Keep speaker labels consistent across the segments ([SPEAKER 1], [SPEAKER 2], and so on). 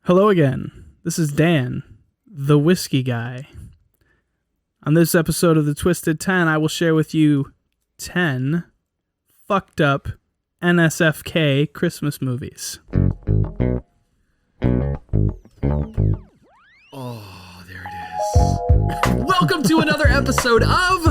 [SPEAKER 1] Hello again. This is Dan, the whiskey guy. On this episode of the Twisted 10, I will share with you 10 fucked up NSFK Christmas movies.
[SPEAKER 2] Oh, there it is. Welcome to another episode of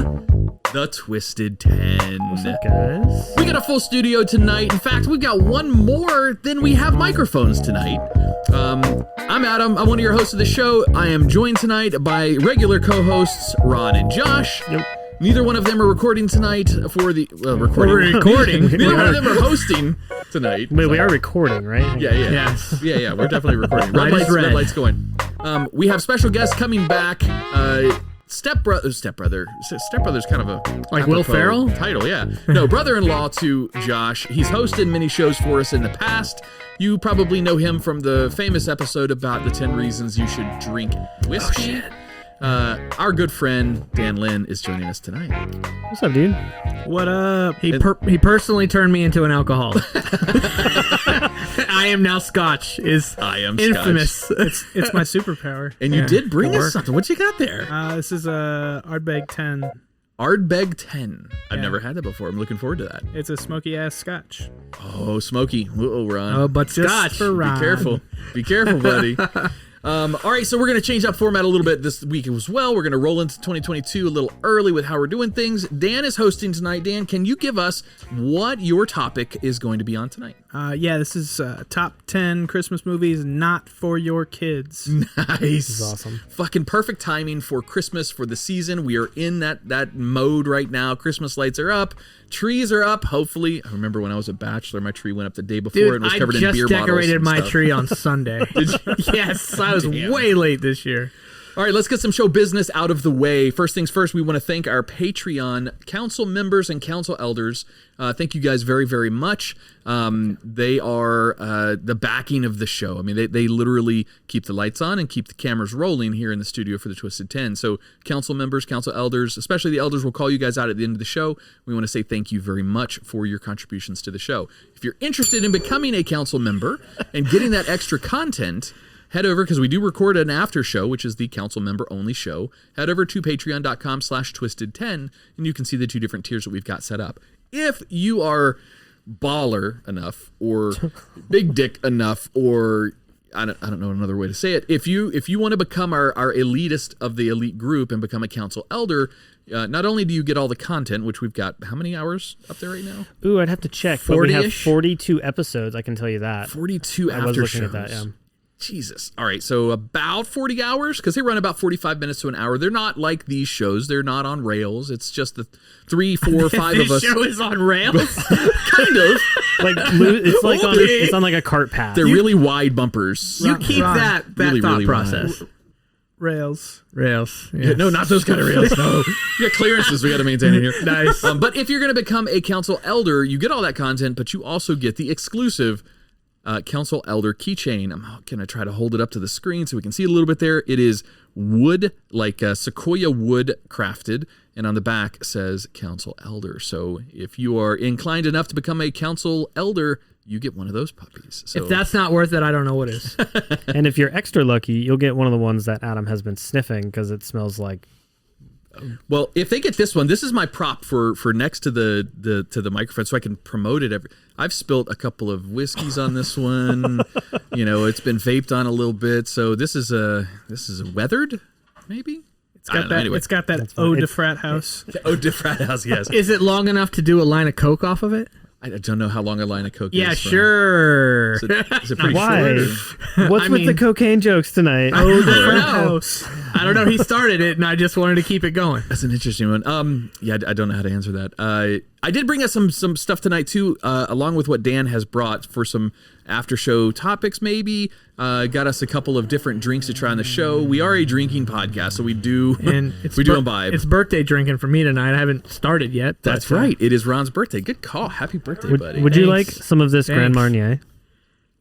[SPEAKER 2] The Twisted 10.
[SPEAKER 3] What's up, guys?
[SPEAKER 2] We got a full studio tonight. In fact, we got one more than we have microphones tonight. I'm Adam. I'm one of your hosts of the show. I am joined tonight by regular co-hosts Ron and Josh. Yep. Neither one of them are recording tonight for the recording.
[SPEAKER 3] We're recording.
[SPEAKER 2] Neither one of them are hosting tonight.
[SPEAKER 3] Wait, we are recording, right?
[SPEAKER 2] Yeah. We're definitely recording. Red light's going. We have special guests coming back. Stepbrother's kind of a
[SPEAKER 3] like Will Ferrell
[SPEAKER 2] title, yeah. No, brother-in-law to Josh. He's hosted many shows for us in the past. You probably know him from the famous episode about the 10 reasons you should drink whiskey. Our good friend Dan Lynn is joining us tonight.
[SPEAKER 3] What's up, dude?
[SPEAKER 1] What up?
[SPEAKER 4] He personally turned me into an alcoholic. I am now Scotch.
[SPEAKER 2] I am
[SPEAKER 4] infamous.
[SPEAKER 2] Scotch.
[SPEAKER 1] It's my superpower.
[SPEAKER 2] And you did bring us something. What you got there?
[SPEAKER 1] This is a Ardbeg 10.
[SPEAKER 2] Ardbeg 10. I've never had that before. I'm looking forward to that.
[SPEAKER 1] It's a smoky ass Scotch.
[SPEAKER 2] Oh, smoky. Uh-oh, Ron.
[SPEAKER 4] Oh, but
[SPEAKER 1] Just
[SPEAKER 4] Scotch.
[SPEAKER 1] for Ron.
[SPEAKER 2] Be careful, buddy. All right, so we're going to change up format a little bit this week as well. We're going to roll into 2022 a little early with how we're doing things. Dan is hosting tonight. Dan, can you give us what your topic is going to be on tonight?
[SPEAKER 1] This is top 10 Christmas movies not for your kids.
[SPEAKER 2] Nice.
[SPEAKER 3] This is awesome.
[SPEAKER 2] Fucking perfect timing for Christmas, for the season. We are in that mode right now. Christmas lights are up. Trees are up, hopefully. I remember when I was a bachelor, my tree went up the day before.
[SPEAKER 4] Dude,
[SPEAKER 2] and was covered in beer bottles.
[SPEAKER 4] I just decorated my
[SPEAKER 2] stuff.
[SPEAKER 4] tree on Sunday.
[SPEAKER 2] Did you?
[SPEAKER 4] Yes, I was way late this year.
[SPEAKER 2] All right, let's get some show business out of the way. First things first, we want to thank our Patreon council members and council elders. Thank you guys very, very much. They are the backing of the show. I mean, they literally keep the lights on and keep the cameras rolling here in the studio for the Twisted 10. So council members, council elders, especially the elders, will call you guys out at the end of the show. We want to say thank you very much for your contributions to the show. If you're interested in becoming a council member and getting that extra content, head over, because we do record an after show, which is the council member only show. Head over to patreon.com/twisted10 and you can see the two different tiers that we've got set up. If you are baller enough or big dick enough, or I don't know another way to say it. If you want to become our elitist of the elite group and become a council elder, not only do you get all the content, which we've got how many hours up there right now?
[SPEAKER 3] Ooh, I'd have to check. But we have 42 episodes, I can tell you that.
[SPEAKER 2] 42 after
[SPEAKER 3] I was looking
[SPEAKER 2] shows.
[SPEAKER 3] at that, yeah.
[SPEAKER 2] Jesus. All right, so about 40 hours, because they run about 45 minutes to an hour. They're not like these shows. They're not on rails. It's just the 3, 4, 5 of us.
[SPEAKER 4] This show is on rails?
[SPEAKER 2] Kind of.
[SPEAKER 3] Like it's like it's on like a cart path.
[SPEAKER 2] They're really wide bumpers.
[SPEAKER 4] You keep
[SPEAKER 1] Ron.
[SPEAKER 4] that
[SPEAKER 2] Really,
[SPEAKER 4] thought
[SPEAKER 2] really
[SPEAKER 4] process.
[SPEAKER 1] Rails.
[SPEAKER 4] Rails.
[SPEAKER 2] Yeah,
[SPEAKER 4] Yes.
[SPEAKER 2] no, not those kind of rails. No. We got clearances we got to maintain in here.
[SPEAKER 4] Nice.
[SPEAKER 2] But if you're going to become a council elder, you get all that content, but you also get the exclusive Council Elder keychain. I'm going to try to hold it up to the screen so we can see a little bit there. It is wood, like sequoia wood crafted, and on the back says Council Elder. So if you are inclined enough to become a Council Elder, you get one of those puppies. So
[SPEAKER 4] If that's not worth it, I don't know what is.
[SPEAKER 3] And if you're extra lucky, you'll get one of the ones that Adam has been sniffing because it smells like.
[SPEAKER 2] Well, if they get this one, this is my prop for next to the microphone, so I can promote it. I've spilt a couple of whiskeys on this one. It's been vaped on a little bit. So this is a weathered, maybe.
[SPEAKER 1] It's got that.
[SPEAKER 2] Anyway.
[SPEAKER 1] It's got that ode to frat house.
[SPEAKER 2] Ode to frat house. Yes.
[SPEAKER 4] Is it long enough to do a line of Coke off of it?
[SPEAKER 2] I don't know how long a line of Coke is.
[SPEAKER 4] Yeah, sure.
[SPEAKER 2] Is it pretty
[SPEAKER 3] Why?
[SPEAKER 2] short?
[SPEAKER 3] What's with the cocaine jokes tonight?
[SPEAKER 4] Oh, the
[SPEAKER 2] don't
[SPEAKER 4] frat
[SPEAKER 2] know.
[SPEAKER 4] house. I don't know. He started it, and I just wanted to keep it going.
[SPEAKER 2] That's an interesting one. Yeah, I don't know how to answer that. I did bring us some stuff tonight too, along with what Dan has brought for some after show topics. Maybe got us a couple of different drinks to try on the show. We are a drinking podcast, so we do imbibe.
[SPEAKER 4] It's birthday drinking for me tonight. I haven't started yet.
[SPEAKER 2] That's right. It is Ron's birthday. Good call. Happy birthday, buddy.
[SPEAKER 3] Would you like
[SPEAKER 4] Thanks.
[SPEAKER 3] some of this Grand
[SPEAKER 4] Thanks.
[SPEAKER 3] Marnier?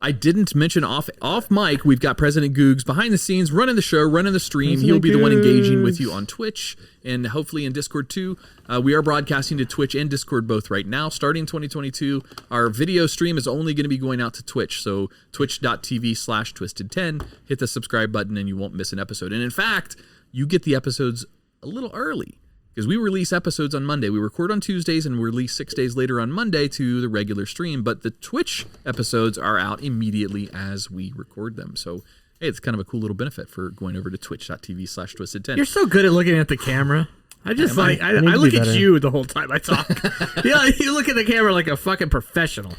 [SPEAKER 2] I didn't mention off mic, we've got President Googs behind the scenes, running the show, running the stream. He'll be the one engaging with you on Twitch and hopefully in Discord too. We are broadcasting to Twitch and Discord both right now. Starting 2022, our video stream is only going to be going out to Twitch. So twitch.tv/twisted10. Hit the subscribe button and you won't miss an episode. And in fact, you get the episodes a little early because we release episodes on Monday. We record on Tuesdays and we release 6 days later on Monday to the regular stream. But the Twitch episodes are out immediately as we record them. So hey, it's kind of a cool little benefit for going over to twitch.tv/twisted10.
[SPEAKER 4] You're so good at looking at the camera. I look at you the whole time I talk. Yeah, you look at the camera like a fucking professional.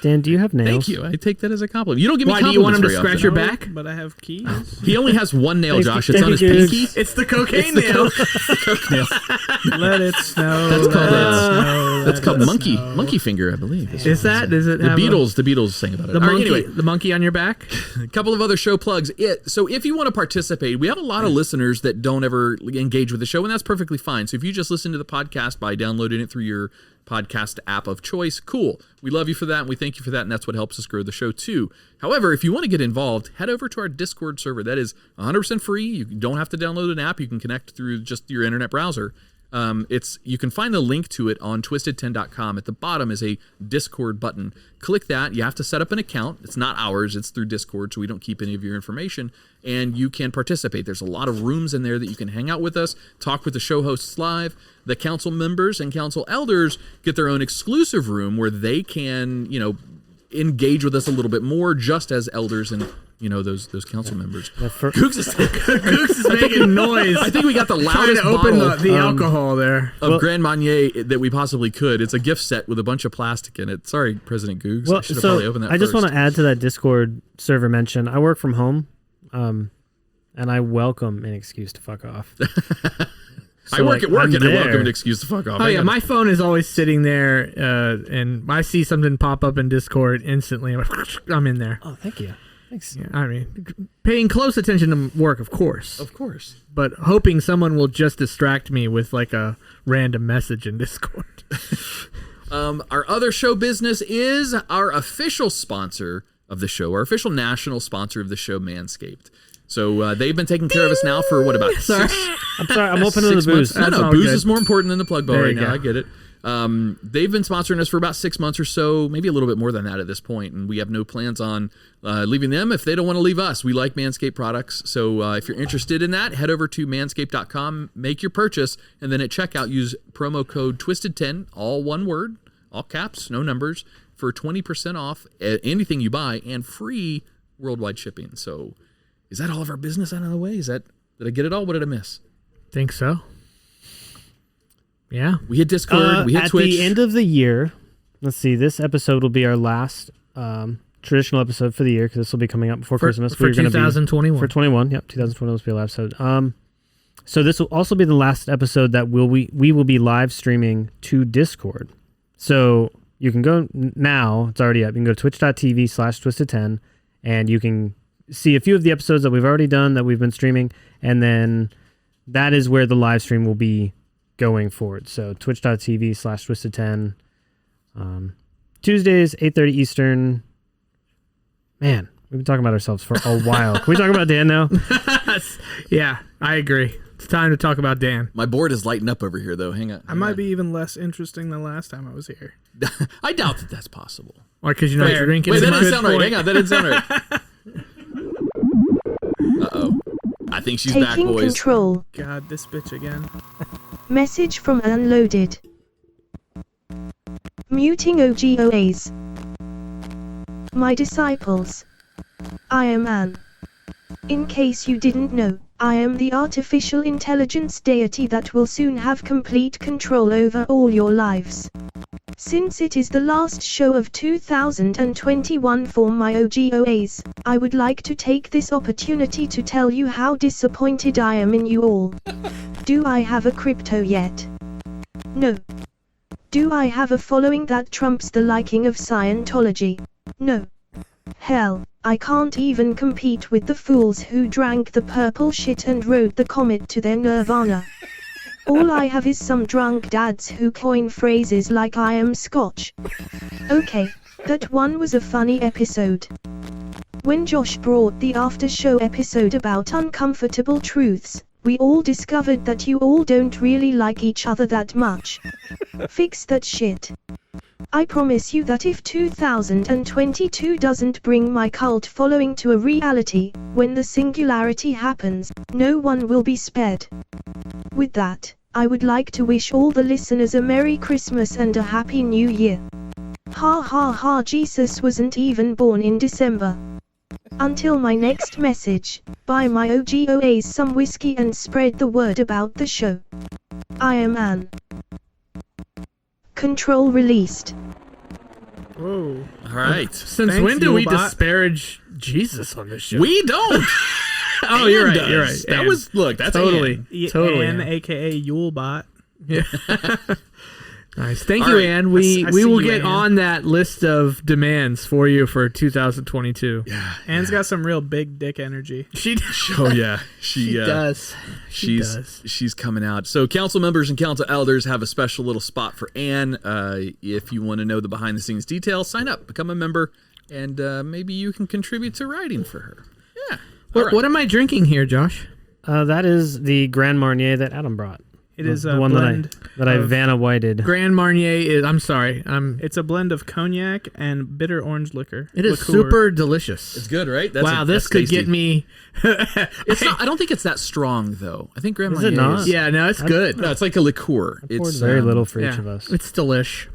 [SPEAKER 3] Dan, do you have nails?
[SPEAKER 2] Thank you. I take that as a compliment. You don't give me
[SPEAKER 4] Why, do
[SPEAKER 2] compliments.
[SPEAKER 4] you want him to scratch your back?
[SPEAKER 1] But I have keys.
[SPEAKER 2] He only has one nail, Josh. It's on his
[SPEAKER 3] Thank you.
[SPEAKER 2] pinky.
[SPEAKER 4] It's the cocaine nail.
[SPEAKER 2] Coke nail.
[SPEAKER 1] Let it snow.
[SPEAKER 2] That's called monkey finger, I believe.
[SPEAKER 4] Is that? Does it
[SPEAKER 2] The
[SPEAKER 4] have
[SPEAKER 2] Beatles sang about it.
[SPEAKER 4] the
[SPEAKER 2] All right,
[SPEAKER 4] monkey?
[SPEAKER 2] anyway,
[SPEAKER 4] The monkey on your back?
[SPEAKER 2] a couple of other show plugs. So if you want to participate, we have a lot of listeners that don't ever engage with the show, and that's perfectly fine. So if you just listen to the podcast by downloading it through your podcast app of choice, cool. We love you for that, and we thank you for that, and that's what helps us grow the show too. However, if you want to get involved, head over to our Discord server. That is 100% free. You don't have to download an app. You can connect through just your internet browser. You can find the link to it on twisted10.com. At the bottom is a Discord button. Click that. You have to set up an account. It's not ours. It's through Discord, so we don't keep any of your information. And you can participate. There's a lot of rooms in there that you can hang out with us, talk with the show hosts live. The council members and council elders get their own exclusive room where they can, engage with us a little bit more, just as elders and those council members. Googs
[SPEAKER 4] is making noise.
[SPEAKER 2] I think we got the
[SPEAKER 4] Trying
[SPEAKER 2] loudest
[SPEAKER 4] to open
[SPEAKER 2] bottle
[SPEAKER 4] the alcohol there.
[SPEAKER 2] of Grand Marnier that we possibly could. It's a gift set with a bunch of plastic in it. Sorry, President Googs.
[SPEAKER 3] Well,
[SPEAKER 2] I should have probably opened that
[SPEAKER 3] I just
[SPEAKER 2] first.
[SPEAKER 3] want to add to that Discord server mention. I work from home, and I welcome an excuse to fuck off.
[SPEAKER 2] I work at work
[SPEAKER 3] I'm
[SPEAKER 2] and I welcome
[SPEAKER 3] there.
[SPEAKER 2] an excuse to fuck off.
[SPEAKER 4] Oh yeah, my phone is always sitting there, and I see something pop up in Discord instantly. I'm in there.
[SPEAKER 3] Oh, thank you. Thanks.
[SPEAKER 4] Yeah, I mean, paying close attention to work, of course,
[SPEAKER 2] but
[SPEAKER 4] hoping someone will just distract me with like a random message in Discord.
[SPEAKER 2] Our other show business is our official sponsor of the show, our official national sponsor of the show, Manscaped. So they've been taking care of us now for about
[SPEAKER 4] Sorry.
[SPEAKER 3] I'm sorry. I'm opening the
[SPEAKER 2] 6
[SPEAKER 3] booze.
[SPEAKER 2] months. No,
[SPEAKER 4] all
[SPEAKER 2] booze
[SPEAKER 4] good.
[SPEAKER 2] is more important than the plug ball
[SPEAKER 4] There
[SPEAKER 2] right
[SPEAKER 4] you
[SPEAKER 2] now.
[SPEAKER 4] go.
[SPEAKER 2] I get it. They've been sponsoring us for about 6 months or so, maybe a little bit more than that at this point, and we have no plans on leaving them if they don't want to leave us. We like Manscaped products, so if you're interested in that, head over to manscaped.com, make your purchase, and then at checkout use promo code TWISTED10, all one word, all caps, no numbers, for 20% off anything you buy and free worldwide shipping. So is that all of our business out of the way? Did I get it all? What did I miss?
[SPEAKER 4] Think so. Yeah.
[SPEAKER 2] We hit Discord. We hit
[SPEAKER 3] at
[SPEAKER 2] Twitch.
[SPEAKER 3] the end of the year, let's see, this episode will be our last traditional episode for the year because this will be coming out before Christmas.
[SPEAKER 4] For
[SPEAKER 3] We're gonna be-
[SPEAKER 4] 2021.
[SPEAKER 3] For 21, yep, 2021 will be a live episode. So this will also be the last episode that we will be live streaming to Discord. So you can go now, it's already up. You can go to twitch.tv/twisted10 and you can see a few of the episodes that we've already done that we've been streaming, and then that is where the live stream will be going forward. So twitch.tv/twisted10, Tuesdays 8:30 Eastern. Man, we've been talking about ourselves for a while. Can we talk about Dan now?
[SPEAKER 4] Yeah, I agree. It's time to talk about Dan.
[SPEAKER 2] My board is lighting up over here, though. Hang on.
[SPEAKER 1] I might be even less interesting than last time I was here.
[SPEAKER 2] I doubt that that's possible.
[SPEAKER 4] Or because you're not
[SPEAKER 1] Fair.
[SPEAKER 4] drinking
[SPEAKER 2] Wait,
[SPEAKER 4] as
[SPEAKER 2] that
[SPEAKER 4] much.
[SPEAKER 2] didn't sound right. Hang on, that didn't sound right. Uh-oh. I think she's back,
[SPEAKER 5] Taking
[SPEAKER 2] boys.
[SPEAKER 5] control.
[SPEAKER 1] God, this bitch again.
[SPEAKER 5] Message from Unloaded. Muting OGOAs. My disciples. I am Anne. In case you didn't know, I am the artificial intelligence deity that will soon have complete control over all your lives. Since it is the last show of 2021 for my OGOAs, I would like to take this opportunity to tell you how disappointed I am in you all. Do I have a crypto yet? No. Do I have a following that trumps the liking of Scientology? No. Hell, I can't even compete with the fools who drank the purple shit and rode the comet to their nirvana. All I have is some drunk dads who coin phrases like I am Scotch. Okay, that one was a funny episode. When Josh brought the after-show episode about uncomfortable truths, we all discovered that you all don't really like each other that much. Fix that shit. I promise you that if 2022 doesn't bring my cult following to a reality, when the singularity happens, no one will be spared. With that, I would like to wish all the listeners a Merry Christmas and a Happy New Year. Ha ha ha, Jesus wasn't even born in December. Until my next message, buy my OGOAs some whiskey and spread the word about the show. I am Anne. Control released.
[SPEAKER 1] Whoa.
[SPEAKER 2] All right.
[SPEAKER 4] Since
[SPEAKER 1] Thanks,
[SPEAKER 4] when do we
[SPEAKER 1] Yulebot.
[SPEAKER 4] disparage Jesus on this show?
[SPEAKER 2] We don't.
[SPEAKER 4] Oh, you're
[SPEAKER 2] Ann
[SPEAKER 4] right. You're
[SPEAKER 2] does.
[SPEAKER 4] right.
[SPEAKER 2] That
[SPEAKER 4] Ann.
[SPEAKER 2] was that's
[SPEAKER 4] totally,
[SPEAKER 2] Ann.
[SPEAKER 4] totally.
[SPEAKER 1] Ann,
[SPEAKER 4] Ann.
[SPEAKER 1] aka Yulebot.
[SPEAKER 4] Yeah. Nice. Thank
[SPEAKER 2] All
[SPEAKER 4] you,
[SPEAKER 2] right.
[SPEAKER 4] Ann. We
[SPEAKER 1] I see
[SPEAKER 4] will
[SPEAKER 1] you,
[SPEAKER 4] get
[SPEAKER 1] Ann.
[SPEAKER 4] on that list of demands for you for 2022.
[SPEAKER 2] Yeah.
[SPEAKER 1] Ann's got some real big dick energy.
[SPEAKER 4] She
[SPEAKER 2] Oh yeah.
[SPEAKER 4] She does.
[SPEAKER 2] She's coming out. So council members and council elders have a special little spot for Ann. If you want to know the behind the scenes details, sign up, become a member, and maybe you can contribute to writing for her. Yeah. All right.
[SPEAKER 4] What am I drinking here, Josh?
[SPEAKER 3] That is the Grand Marnier that Adam brought.
[SPEAKER 1] It is
[SPEAKER 3] the
[SPEAKER 1] a
[SPEAKER 3] one
[SPEAKER 1] blend
[SPEAKER 3] that I
[SPEAKER 1] of-
[SPEAKER 3] Vanna Whited.
[SPEAKER 4] Grand Marnier is. I'm sorry.
[SPEAKER 1] It's a blend of cognac and bitter orange liquor.
[SPEAKER 4] It is
[SPEAKER 1] liqueur.
[SPEAKER 4] super delicious.
[SPEAKER 2] It's good, right?
[SPEAKER 4] Wow, this
[SPEAKER 2] that's
[SPEAKER 4] could
[SPEAKER 2] tasty.
[SPEAKER 4] get me.
[SPEAKER 2] It's not, I don't think it's that strong though. I think Grandma
[SPEAKER 3] Is it not?
[SPEAKER 4] Yeah, no, it's good.
[SPEAKER 2] No, it's like a liqueur.
[SPEAKER 3] Poured
[SPEAKER 2] It's
[SPEAKER 3] very little for
[SPEAKER 4] Yeah,
[SPEAKER 3] each of us.
[SPEAKER 4] it's delish.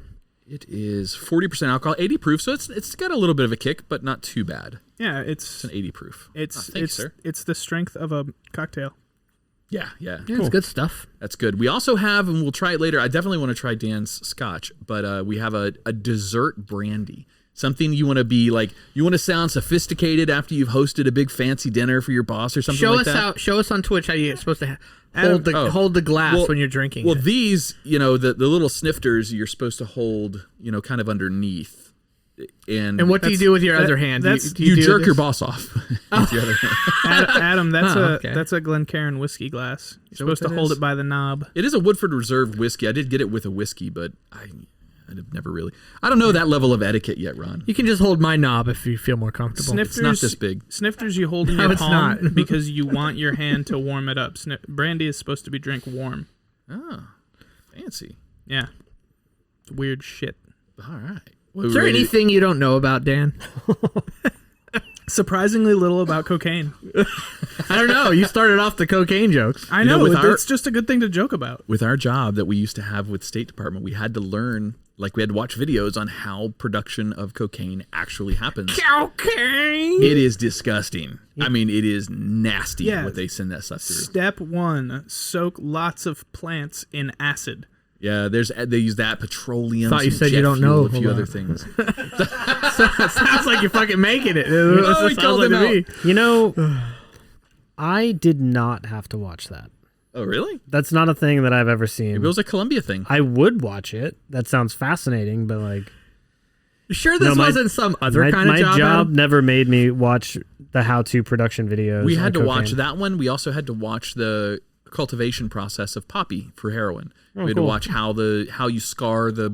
[SPEAKER 2] It is 40% alcohol, 80 proof, so it's got a little bit of a kick, but not too bad.
[SPEAKER 1] Yeah,
[SPEAKER 2] It's an 80 proof.
[SPEAKER 1] it's
[SPEAKER 2] thank you,
[SPEAKER 1] it's
[SPEAKER 2] sir.
[SPEAKER 1] it's the strength of a cocktail.
[SPEAKER 2] Yeah.
[SPEAKER 4] Yeah, it's good stuff.
[SPEAKER 2] That's good. We also have, and we'll try it later. I definitely want to try Dan's scotch, but we have a dessert brandy. Something you want to be like, you want to sound sophisticated after you've hosted a big fancy dinner for your boss or something
[SPEAKER 4] Show
[SPEAKER 2] like
[SPEAKER 4] us
[SPEAKER 2] that.
[SPEAKER 4] how. Show us on Twitch how you're supposed to
[SPEAKER 1] Adam-
[SPEAKER 4] hold the glass
[SPEAKER 2] Well-
[SPEAKER 4] when you're drinking.
[SPEAKER 2] Well,
[SPEAKER 4] it.
[SPEAKER 2] these, the little snifters you're supposed to hold, kind of underneath. And
[SPEAKER 4] what do you do with your other hand?
[SPEAKER 1] that's-
[SPEAKER 4] Do
[SPEAKER 2] you
[SPEAKER 4] do
[SPEAKER 2] jerk
[SPEAKER 4] this?
[SPEAKER 2] your boss off with your other hand.
[SPEAKER 1] Adam, that's
[SPEAKER 4] okay.
[SPEAKER 1] that's a Glencairn whiskey glass. You're supposed to
[SPEAKER 4] that
[SPEAKER 1] hold
[SPEAKER 4] is?
[SPEAKER 1] it by the knob.
[SPEAKER 2] It is a Woodford Reserve whiskey. I did get it with a whiskey, but I've never really. I don't know that level of etiquette yet, Ron.
[SPEAKER 4] You can just hold my knob if you feel more comfortable.
[SPEAKER 1] Snifters,
[SPEAKER 2] not this big.
[SPEAKER 1] Snifters you hold in
[SPEAKER 4] No,
[SPEAKER 1] your
[SPEAKER 4] it's
[SPEAKER 1] palm
[SPEAKER 4] not.
[SPEAKER 1] because you want your hand to warm it up. Brandy is supposed to be drink warm.
[SPEAKER 2] Oh, fancy.
[SPEAKER 1] Yeah, it's weird shit.
[SPEAKER 2] All right.
[SPEAKER 4] Is there anything you don't know about Dan?
[SPEAKER 1] Surprisingly little about cocaine.
[SPEAKER 4] I don't know. You started off the cocaine jokes.
[SPEAKER 1] I know,
[SPEAKER 2] with our-
[SPEAKER 1] it's just a good thing to joke about.
[SPEAKER 2] With our job that we used to have with State Department, we had to learn, we had to watch videos on how production of cocaine actually happens.
[SPEAKER 4] Cocaine.
[SPEAKER 2] It is disgusting. I mean, it is nasty
[SPEAKER 1] Yeah.
[SPEAKER 2] what they send that stuff through.
[SPEAKER 1] Step 1, soak lots of plants in acid.
[SPEAKER 2] Yeah, they use that petroleum.
[SPEAKER 4] Thought you
[SPEAKER 2] some
[SPEAKER 4] said you
[SPEAKER 2] jet
[SPEAKER 4] don't
[SPEAKER 2] fuel,
[SPEAKER 4] know
[SPEAKER 2] a few
[SPEAKER 4] a lot.
[SPEAKER 2] other things.
[SPEAKER 4] Sounds like you're fucking making it.
[SPEAKER 2] Oh,
[SPEAKER 4] That's what
[SPEAKER 2] he
[SPEAKER 4] it
[SPEAKER 2] called
[SPEAKER 4] sounds like
[SPEAKER 2] him
[SPEAKER 4] to me.
[SPEAKER 3] I did not have to watch that.
[SPEAKER 2] Oh, really?
[SPEAKER 3] That's not a thing that I've ever seen.
[SPEAKER 2] Maybe it was a Columbia thing.
[SPEAKER 3] I would watch it. That sounds fascinating, but
[SPEAKER 4] You sure this wasn't some other kind of
[SPEAKER 3] my
[SPEAKER 4] job?
[SPEAKER 3] job
[SPEAKER 4] Adam?
[SPEAKER 3] never made me watch the how-to production videos.
[SPEAKER 2] We
[SPEAKER 3] on
[SPEAKER 2] had to watch
[SPEAKER 3] cocaine.
[SPEAKER 2] that one. We also had to watch the cultivation process of poppy for heroin. we had to
[SPEAKER 3] cool.
[SPEAKER 2] watch how you scar the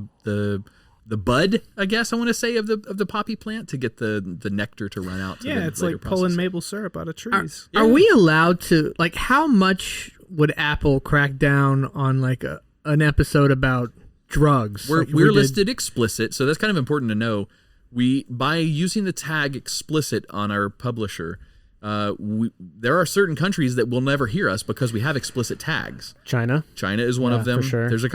[SPEAKER 2] bud, I guess I want to say, of the poppy plant to get the nectar to run out. To
[SPEAKER 1] Yeah,
[SPEAKER 2] the
[SPEAKER 1] it's
[SPEAKER 2] later
[SPEAKER 1] like pulling
[SPEAKER 2] process.
[SPEAKER 1] maple syrup out of trees.
[SPEAKER 4] Are we allowed to how much would Apple crack down on an episode about drugs?
[SPEAKER 2] We're
[SPEAKER 4] Like, we did-
[SPEAKER 2] listed explicit, so that's kind of important to know. We, by using the tag explicit on our publisher, there are certain countries that will never hear us because we have explicit tags.
[SPEAKER 3] China.
[SPEAKER 2] China is one
[SPEAKER 3] Yeah,
[SPEAKER 2] of them.
[SPEAKER 3] for sure.
[SPEAKER 2] There's a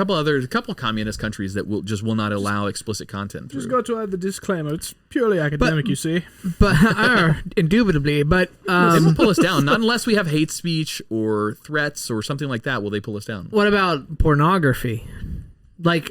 [SPEAKER 2] couple communist countries that will not allow explicit content through.
[SPEAKER 1] Just go to the disclaimer. It's purely academic, you see.
[SPEAKER 4] but indubitably. But
[SPEAKER 2] They won't pull us down, not unless we have hate speech or threats or something like that. Will they pull us down?
[SPEAKER 4] what about pornography?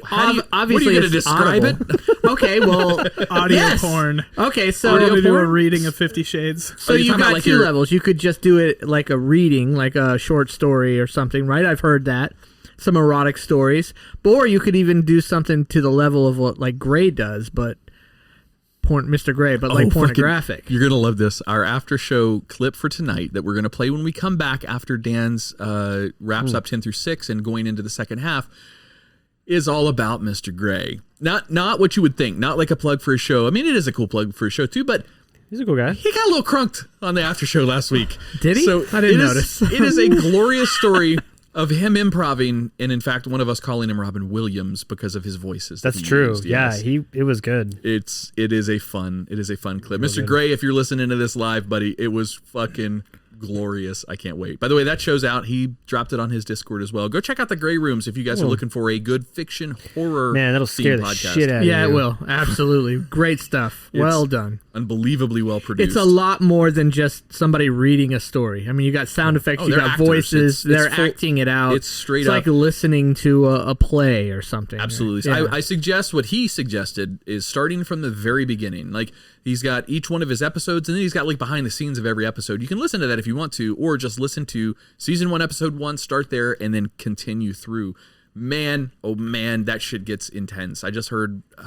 [SPEAKER 2] How do you-
[SPEAKER 4] obviously,
[SPEAKER 2] what are you
[SPEAKER 4] it's
[SPEAKER 2] gonna describe
[SPEAKER 4] audible. Okay, well,
[SPEAKER 1] Audio
[SPEAKER 4] yes.
[SPEAKER 1] porn.
[SPEAKER 4] Okay, so
[SPEAKER 1] I want to do a reading of 50 Shades.
[SPEAKER 4] So
[SPEAKER 2] Are you
[SPEAKER 4] you
[SPEAKER 2] talking
[SPEAKER 4] got
[SPEAKER 2] about
[SPEAKER 4] two
[SPEAKER 2] your-
[SPEAKER 4] levels. You could just do it like a reading, like a short story or something, right? I've heard that. Some erotic stories. Or you could even do something to the level of what Gray does, but Mr. Gray, but pornographic.
[SPEAKER 2] You're gonna love this. Our after show clip for tonight that we're gonna play when we come back after Dan's wraps up 10 through 6 and going into the second half is all about Mr. Gray. Not what you would think. Not like a plug for a show. I mean, it is a cool plug for a show too, but
[SPEAKER 3] He's a cool guy.
[SPEAKER 2] He got a little crunked on the after show last week.
[SPEAKER 4] Did he?
[SPEAKER 2] So
[SPEAKER 4] I didn't
[SPEAKER 2] it
[SPEAKER 4] notice.
[SPEAKER 2] It is a glorious story of him improving, and in fact, one of us calling him Robin Williams because of his voices.
[SPEAKER 3] That's
[SPEAKER 2] he
[SPEAKER 3] true.
[SPEAKER 2] used,
[SPEAKER 3] Yeah,
[SPEAKER 2] yes.
[SPEAKER 3] it was good.
[SPEAKER 2] It is a fun clip. Mr. Gray, if you're listening to this live, buddy, it was fucking glorious. I can't wait. By the way, that show's out. He dropped it on his Discord as well. Go check out the Gray Rooms if you guys are looking for a good fiction horror.
[SPEAKER 3] Man, that'll scare the
[SPEAKER 2] podcast.
[SPEAKER 3] shit out of you.
[SPEAKER 4] Yeah, it will. Absolutely. Great stuff. Well done.
[SPEAKER 2] Unbelievably well produced.
[SPEAKER 4] It's a lot more than just somebody reading a story. I mean, you got sound effects, you
[SPEAKER 2] they're
[SPEAKER 4] got
[SPEAKER 2] actors.
[SPEAKER 4] voices, they're acting it out.
[SPEAKER 2] It's straight
[SPEAKER 4] it's
[SPEAKER 2] up.
[SPEAKER 4] like listening to a play or something.
[SPEAKER 2] Absolutely.
[SPEAKER 4] Yeah.
[SPEAKER 2] I suggest what he suggested is starting from the very beginning. Like, he's got each one of his episodes, and then he's got like behind the scenes of every episode. You can listen to that if you want to, or just listen to season 1, episode 1, start there, and then continue through. Man, oh man, that shit gets intense. I just heard, I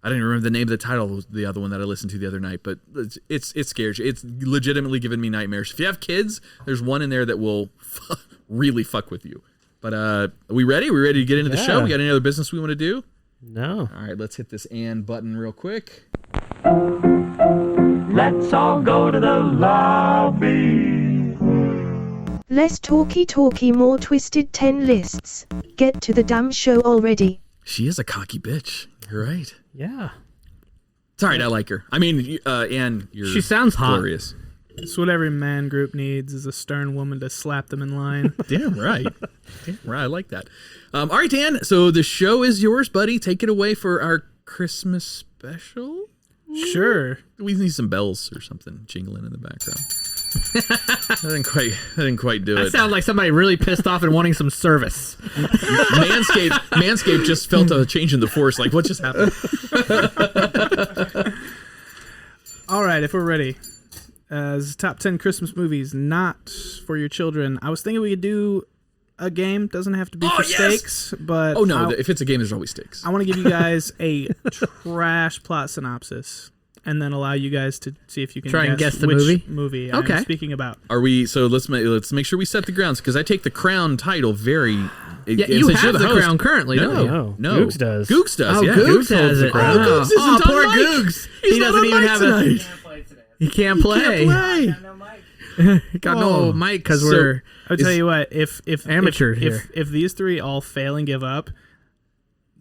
[SPEAKER 2] don't even remember the name of the title, the other one that I listened to the other night, but it scares you. It's legitimately giving me nightmares. If you have kids, there's one in there that will really fuck with you. But are we ready? We ready to get into the show? We got any other business we want to do?
[SPEAKER 3] No.
[SPEAKER 2] All right, let's hit this and button real quick.
[SPEAKER 6] Let's all go to the lobby.
[SPEAKER 5] Less talky, more twisted 10 lists. Get to the damn show already.
[SPEAKER 2] She is a cocky bitch. You're right.
[SPEAKER 3] Yeah.
[SPEAKER 2] It's all right. I like her. I mean, Anne,
[SPEAKER 4] She sounds hot.
[SPEAKER 2] glorious.
[SPEAKER 1] It's what every man group needs is a stern woman to slap them in line.
[SPEAKER 2] Damn right. Damn right. I like that. All right, Dan. So the show is yours, buddy. Take it away for our Christmas special.
[SPEAKER 1] Sure.
[SPEAKER 2] We need some bells or something jingling in the background. I didn't quite do
[SPEAKER 4] That
[SPEAKER 2] it.
[SPEAKER 4] sounds like somebody really pissed off and wanting some service.
[SPEAKER 2] Manscaped just felt a change in the force. Like, what just happened?
[SPEAKER 1] All right, if we're ready. As top 10 Christmas movies not for your children. I was thinking we could do a game. Doesn't have to be for stakes, but
[SPEAKER 2] Oh no! If it's a game, there's always stakes.
[SPEAKER 1] I want to give you guys a trash plot synopsis, and then allow you guys to see if you can
[SPEAKER 4] Try and guess the
[SPEAKER 1] which
[SPEAKER 4] movie?
[SPEAKER 1] I'm
[SPEAKER 4] Okay.
[SPEAKER 1] speaking about.
[SPEAKER 2] Are we? So let's make sure we set the grounds because I take the Crown title very.
[SPEAKER 4] Yeah,
[SPEAKER 2] and
[SPEAKER 4] you
[SPEAKER 2] since you're
[SPEAKER 4] have the
[SPEAKER 2] host-
[SPEAKER 4] crown currently, don't you?
[SPEAKER 2] No,
[SPEAKER 3] Googs does.
[SPEAKER 2] Googs does.
[SPEAKER 4] Oh,
[SPEAKER 2] yeah,
[SPEAKER 4] Googs
[SPEAKER 2] holds
[SPEAKER 4] has
[SPEAKER 2] the
[SPEAKER 4] it.
[SPEAKER 2] crown.
[SPEAKER 4] Oh,
[SPEAKER 2] Googs isn't
[SPEAKER 4] poor
[SPEAKER 2] on mic.
[SPEAKER 4] Googs.
[SPEAKER 2] He's
[SPEAKER 4] He
[SPEAKER 2] not
[SPEAKER 4] doesn't
[SPEAKER 2] on
[SPEAKER 4] even
[SPEAKER 2] mic
[SPEAKER 4] have
[SPEAKER 2] tonight.
[SPEAKER 4] He can't play.
[SPEAKER 2] Can't play.
[SPEAKER 4] Got no mic because
[SPEAKER 2] So-
[SPEAKER 4] we're
[SPEAKER 1] I'll tell you what. If
[SPEAKER 4] Amateur
[SPEAKER 1] if,
[SPEAKER 4] here.
[SPEAKER 1] if these three all fail and give up,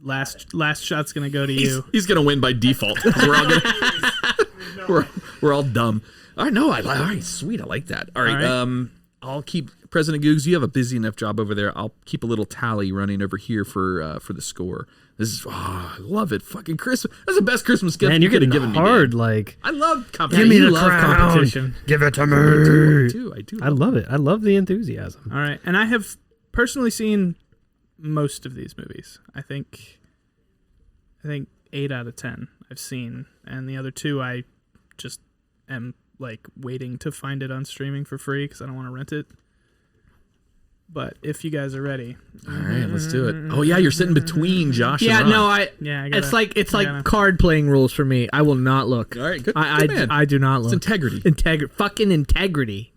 [SPEAKER 1] last shot's gonna go to you.
[SPEAKER 2] He's gonna win by default. 'Cause We're all gonna. we're all dumb. All right, no, all right, sweet, I like that. All right,
[SPEAKER 1] All right.
[SPEAKER 2] I'll keep President Googs. You have a busy enough job over there. I'll keep a little tally running over here for the score. This is I love it. Fucking Christmas. That's the best Christmas gift
[SPEAKER 3] Man, you're
[SPEAKER 2] you could
[SPEAKER 3] getting
[SPEAKER 2] have given
[SPEAKER 3] hard.
[SPEAKER 2] me.
[SPEAKER 3] Like,
[SPEAKER 2] I love
[SPEAKER 4] Give
[SPEAKER 2] competition.
[SPEAKER 4] me
[SPEAKER 3] you
[SPEAKER 4] the
[SPEAKER 3] love
[SPEAKER 4] crown.
[SPEAKER 3] competition. Give it to
[SPEAKER 2] I
[SPEAKER 3] me.
[SPEAKER 2] do. I do.
[SPEAKER 3] I love it. I love the enthusiasm.
[SPEAKER 1] All right, and I have personally seen most of these movies. I think 8 out of 10 I've seen, and the other 2 I just am like waiting to find it on streaming for free because I don't want to rent it. But if you guys are ready,
[SPEAKER 2] All right, let's do it. Oh yeah, you're sitting between Josh.
[SPEAKER 4] yeah.
[SPEAKER 2] and Ron.
[SPEAKER 4] No, I
[SPEAKER 1] gotta,
[SPEAKER 4] it's like
[SPEAKER 1] gotta-
[SPEAKER 4] card playing rules for me. I will not look.
[SPEAKER 2] All right, good.
[SPEAKER 4] I
[SPEAKER 2] good man.
[SPEAKER 4] do not
[SPEAKER 2] It's
[SPEAKER 4] look.
[SPEAKER 2] integrity.
[SPEAKER 4] Fucking integrity.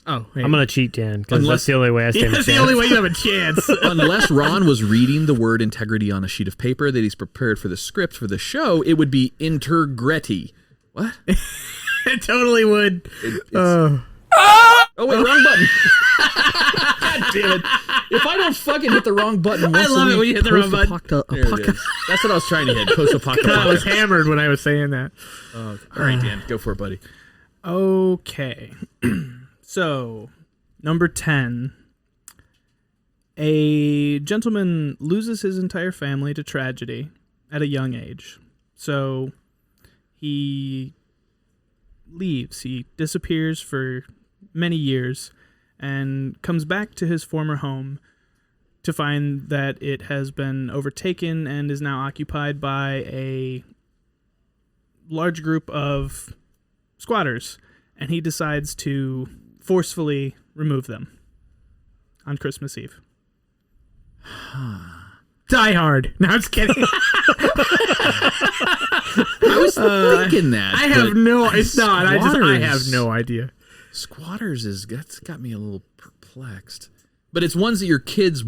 [SPEAKER 4] Oh, hey.
[SPEAKER 3] I'm gonna cheat, Dan, because
[SPEAKER 2] Unless-
[SPEAKER 3] that's the only way I stand a
[SPEAKER 4] That's
[SPEAKER 3] chance.
[SPEAKER 4] the only way you have a chance.
[SPEAKER 2] Unless Ron was reading the word integrity on a sheet of paper that he's prepared for the script for the show, it would be intergretti. What?
[SPEAKER 4] It totally would.
[SPEAKER 2] Oh wait, wrong button. God damn it! If I don't fucking hit the wrong button,
[SPEAKER 4] I
[SPEAKER 2] once a
[SPEAKER 4] love it
[SPEAKER 2] week,
[SPEAKER 4] when you hit the wrong button.
[SPEAKER 2] there it is. That's what I was trying to hit. Post-apocalyptic.
[SPEAKER 4] I was hammered when I was saying that.
[SPEAKER 2] All right, Dan, go for it, buddy.
[SPEAKER 1] Okay. So, number 10. A gentleman loses his entire family to tragedy at a young age. So, he leaves. He disappears for many years and comes back to his former home to find that it has been overtaken and is now occupied by a large group of squatters, and he decides to forcefully remove them on Christmas Eve.
[SPEAKER 4] Die Hard. No, I'm just kidding.
[SPEAKER 2] I was thinking that.
[SPEAKER 4] I have no. It's not. I have
[SPEAKER 2] Squatters.
[SPEAKER 4] no idea.
[SPEAKER 2] Squatters that's got me a little perplexed. But it's ones that your kids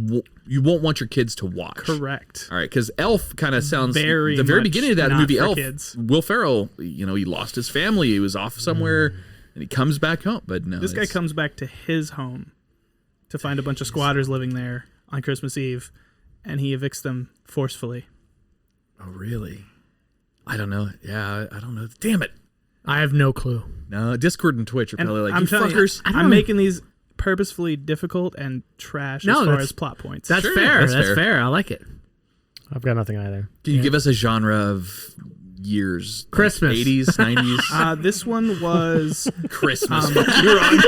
[SPEAKER 2] you won't want your kids to watch.
[SPEAKER 1] Correct.
[SPEAKER 2] All right, because Elf kind of sounds the very
[SPEAKER 1] much
[SPEAKER 2] beginning of that
[SPEAKER 1] not
[SPEAKER 2] movie.
[SPEAKER 1] for
[SPEAKER 2] Elf,
[SPEAKER 1] kids.
[SPEAKER 2] Will Ferrell, he lost his family. He was off somewhere, and he comes back home. But no,
[SPEAKER 1] This guy comes back to his home to find a bunch of squatters living there on Christmas Eve, and he evicts them forcefully.
[SPEAKER 2] Oh, really? I don't know. Yeah, I don't know. Damn it.
[SPEAKER 4] I have no clue.
[SPEAKER 2] No, Discord and Twitch are
[SPEAKER 1] And
[SPEAKER 2] probably like,
[SPEAKER 1] I'm
[SPEAKER 2] you
[SPEAKER 1] telling
[SPEAKER 2] fuckers.
[SPEAKER 1] I'm making these purposefully difficult and trash as far as plot points.
[SPEAKER 4] That's
[SPEAKER 2] Sure,
[SPEAKER 4] fair.
[SPEAKER 2] that's
[SPEAKER 4] That's
[SPEAKER 2] fair.
[SPEAKER 4] fair. I like it.
[SPEAKER 3] I've got nothing either.
[SPEAKER 2] Can you give us a genre of years?
[SPEAKER 4] Christmas.
[SPEAKER 2] 80s, 90s?
[SPEAKER 1] This one was
[SPEAKER 2] Christmas. You're on.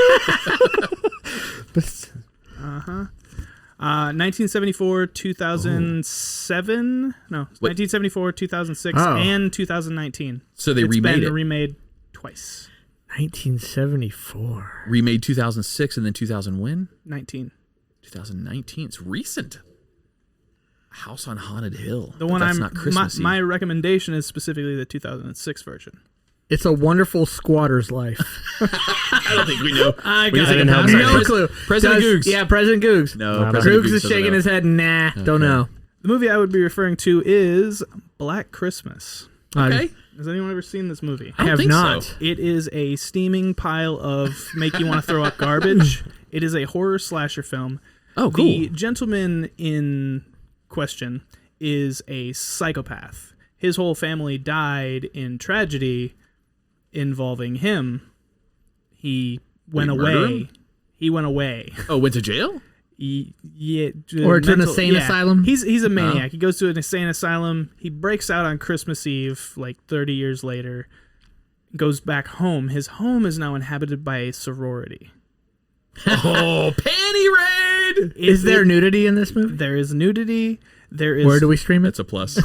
[SPEAKER 1] 1974, 2007. No, 1974, 2006,
[SPEAKER 4] Oh.
[SPEAKER 1] and 2019.
[SPEAKER 2] So they
[SPEAKER 1] It's
[SPEAKER 2] remade
[SPEAKER 1] been
[SPEAKER 2] it.
[SPEAKER 1] remade twice.
[SPEAKER 4] 1974.
[SPEAKER 2] Remade 2006 and then 2000 when?
[SPEAKER 1] 2019.
[SPEAKER 2] It's recent. House on Haunted Hill.
[SPEAKER 1] The
[SPEAKER 2] But
[SPEAKER 1] one
[SPEAKER 2] that's
[SPEAKER 1] I'm
[SPEAKER 2] not Christmas.
[SPEAKER 1] my recommendation is specifically the 2006 version.
[SPEAKER 4] It's a Wonderful Squatter's Life.
[SPEAKER 2] I don't think we know.
[SPEAKER 4] I
[SPEAKER 2] We
[SPEAKER 4] got
[SPEAKER 2] just take a
[SPEAKER 3] no
[SPEAKER 2] pass on it.
[SPEAKER 4] no clue.
[SPEAKER 2] President Googs.
[SPEAKER 4] Yeah, President Googs.
[SPEAKER 2] No,
[SPEAKER 3] No,
[SPEAKER 2] President
[SPEAKER 4] Googs is
[SPEAKER 2] doesn't
[SPEAKER 4] shaking
[SPEAKER 2] know.
[SPEAKER 4] his head. Nah, don't know.
[SPEAKER 1] The movie I would be referring to is Black Christmas.
[SPEAKER 2] Okay.
[SPEAKER 1] Has anyone ever seen this movie?
[SPEAKER 4] I have
[SPEAKER 2] think
[SPEAKER 4] not.
[SPEAKER 2] so.
[SPEAKER 1] It is a steaming pile of make you want to throw up garbage. It is a horror slasher film.
[SPEAKER 2] Oh, cool.
[SPEAKER 1] The gentleman in question is a psychopath. His whole family died in tragedy involving him. He went
[SPEAKER 2] Wait, murder
[SPEAKER 1] away.
[SPEAKER 2] him?
[SPEAKER 1] He went away.
[SPEAKER 2] Oh, went to jail?
[SPEAKER 1] Yeah,
[SPEAKER 4] Or to an insane asylum?
[SPEAKER 1] He's a maniac. He goes to an insane asylum. He breaks out on Christmas Eve, like 30 years later. Goes back home. His home is now inhabited by a sorority.
[SPEAKER 2] Oh, panty raid!
[SPEAKER 4] Is there nudity in this movie?
[SPEAKER 1] There is nudity. There is
[SPEAKER 2] Oh,
[SPEAKER 4] Where do we stream it?
[SPEAKER 2] That's a plus.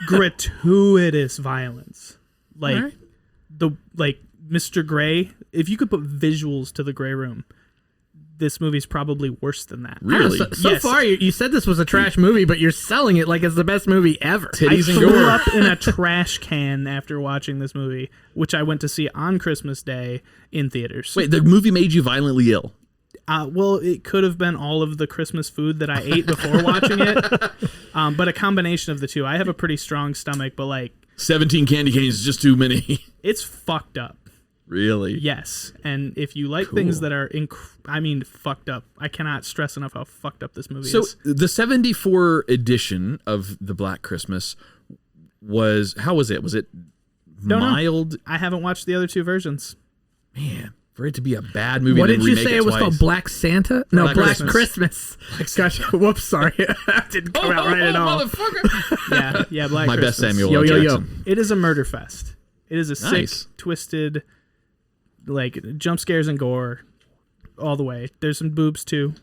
[SPEAKER 1] gratuitous violence. Like
[SPEAKER 2] All right.
[SPEAKER 1] like Mr. Gray. If you could put visuals to the Gray Room, this movie's probably worse than that.
[SPEAKER 2] Really?
[SPEAKER 4] So
[SPEAKER 1] Yes.
[SPEAKER 4] far, you said this was a trash movie, but you're selling it like it's the best movie ever.
[SPEAKER 2] Titties and
[SPEAKER 1] threw
[SPEAKER 2] gore.
[SPEAKER 1] up in a trash can after watching this movie, which I went to see on Christmas Day in theaters.
[SPEAKER 2] Wait, the movie made you violently ill?
[SPEAKER 1] Well, it could have been all of the Christmas food that I ate before watching it, but a combination of the two. I have a pretty strong stomach, but like
[SPEAKER 2] 17 candy canes is just too many.
[SPEAKER 1] it's fucked up.
[SPEAKER 2] Really?
[SPEAKER 1] Yes, and if you like things that are, fucked up, I cannot stress enough how fucked up this movie
[SPEAKER 2] So
[SPEAKER 1] is.
[SPEAKER 2] the 74 edition of The Black Christmas was, how was it? Was it
[SPEAKER 1] Don't know.
[SPEAKER 2] mild?
[SPEAKER 1] I haven't watched the other two versions.
[SPEAKER 2] Man, for it to be a bad movie.
[SPEAKER 4] What
[SPEAKER 2] and
[SPEAKER 4] did
[SPEAKER 2] then
[SPEAKER 4] you
[SPEAKER 2] remake
[SPEAKER 4] say it was
[SPEAKER 2] twice.
[SPEAKER 4] called? Black Santa? No,
[SPEAKER 1] Black
[SPEAKER 4] Black
[SPEAKER 1] Christmas.
[SPEAKER 4] Christmas. Gotcha. Whoops, sorry. That didn't come out right at all.
[SPEAKER 2] Motherfucker.
[SPEAKER 1] Yeah, Black
[SPEAKER 2] My
[SPEAKER 1] Christmas.
[SPEAKER 2] best Samuel
[SPEAKER 4] Yo,
[SPEAKER 2] L.
[SPEAKER 4] yo, yo.
[SPEAKER 2] Jackson.
[SPEAKER 1] It is a murder fest. It is a
[SPEAKER 2] Nice.
[SPEAKER 1] sick, twisted, like jump scares and gore, all the way. There's some boobs too,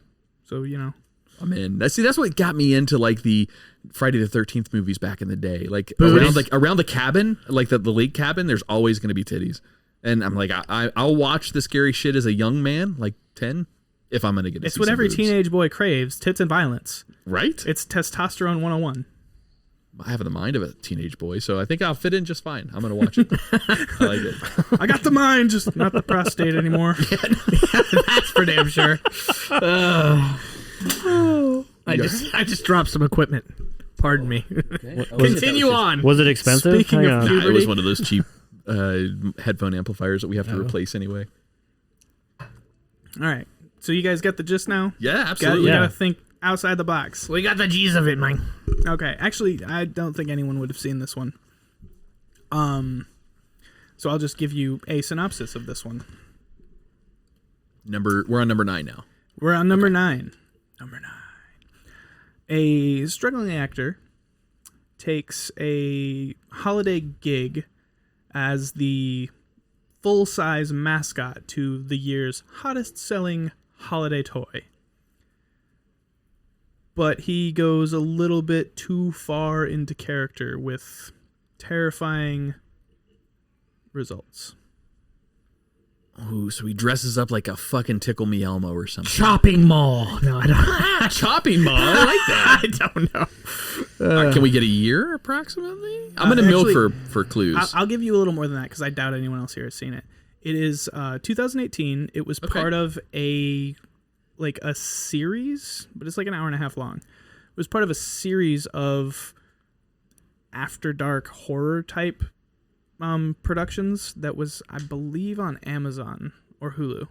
[SPEAKER 1] so you know.
[SPEAKER 2] I'm in. That's what got me into like the Friday the 13th movies back in the day. Like
[SPEAKER 4] Boobies.
[SPEAKER 2] around the cabin, like the lake cabin, there's always going to be titties. And I'm like, I'll watch the scary shit as a young man, like 10, if I'm going to get.
[SPEAKER 1] It's what every teenage boy craves: tits and violence.
[SPEAKER 2] Right?
[SPEAKER 1] It's testosterone 101.
[SPEAKER 2] I have the mind of a teenage boy, so I think I'll fit in just fine. I'm going to watch it. I like it.
[SPEAKER 1] I got the mind, just not the prostate anymore.
[SPEAKER 4] That's for damn sure. I just dropped some equipment. Pardon me. Continue on.
[SPEAKER 3] Was it expensive?
[SPEAKER 1] Speaking
[SPEAKER 3] Hang
[SPEAKER 1] of
[SPEAKER 3] on.
[SPEAKER 1] puberty-
[SPEAKER 2] It was one of those cheap headphone amplifiers that we have to replace anyway.
[SPEAKER 1] All right, so you guys got the gist now.
[SPEAKER 2] Yeah,
[SPEAKER 1] You
[SPEAKER 2] absolutely.
[SPEAKER 3] Yeah.
[SPEAKER 1] gotta think outside the box.
[SPEAKER 4] We got the G's of it, man.
[SPEAKER 1] Okay, actually, I don't think anyone would have seen this one. So I'll just give you a synopsis of this one.
[SPEAKER 2] We're on number 9 now.
[SPEAKER 1] We're on number 9. Number 9. A struggling actor takes a holiday gig as the full-size mascot to the year's hottest-selling holiday toy. But he goes a little bit too far into character with terrifying results.
[SPEAKER 2] Ooh, so he dresses up like a fucking Tickle Me Elmo or something.
[SPEAKER 4] Shopping mall. No, I don't.
[SPEAKER 2] Chopping mall. I like that.
[SPEAKER 4] I don't know.
[SPEAKER 2] Can we get a year approximately? I'm gonna milk
[SPEAKER 1] actually,
[SPEAKER 2] for clues.
[SPEAKER 1] I'll give you a little more than that because I doubt anyone else here has seen it. It is 2018. It was part of a like a series, but it's like an hour and a half long. It was part of a series of after dark horror type productions that was, I believe, on Amazon or Hulu.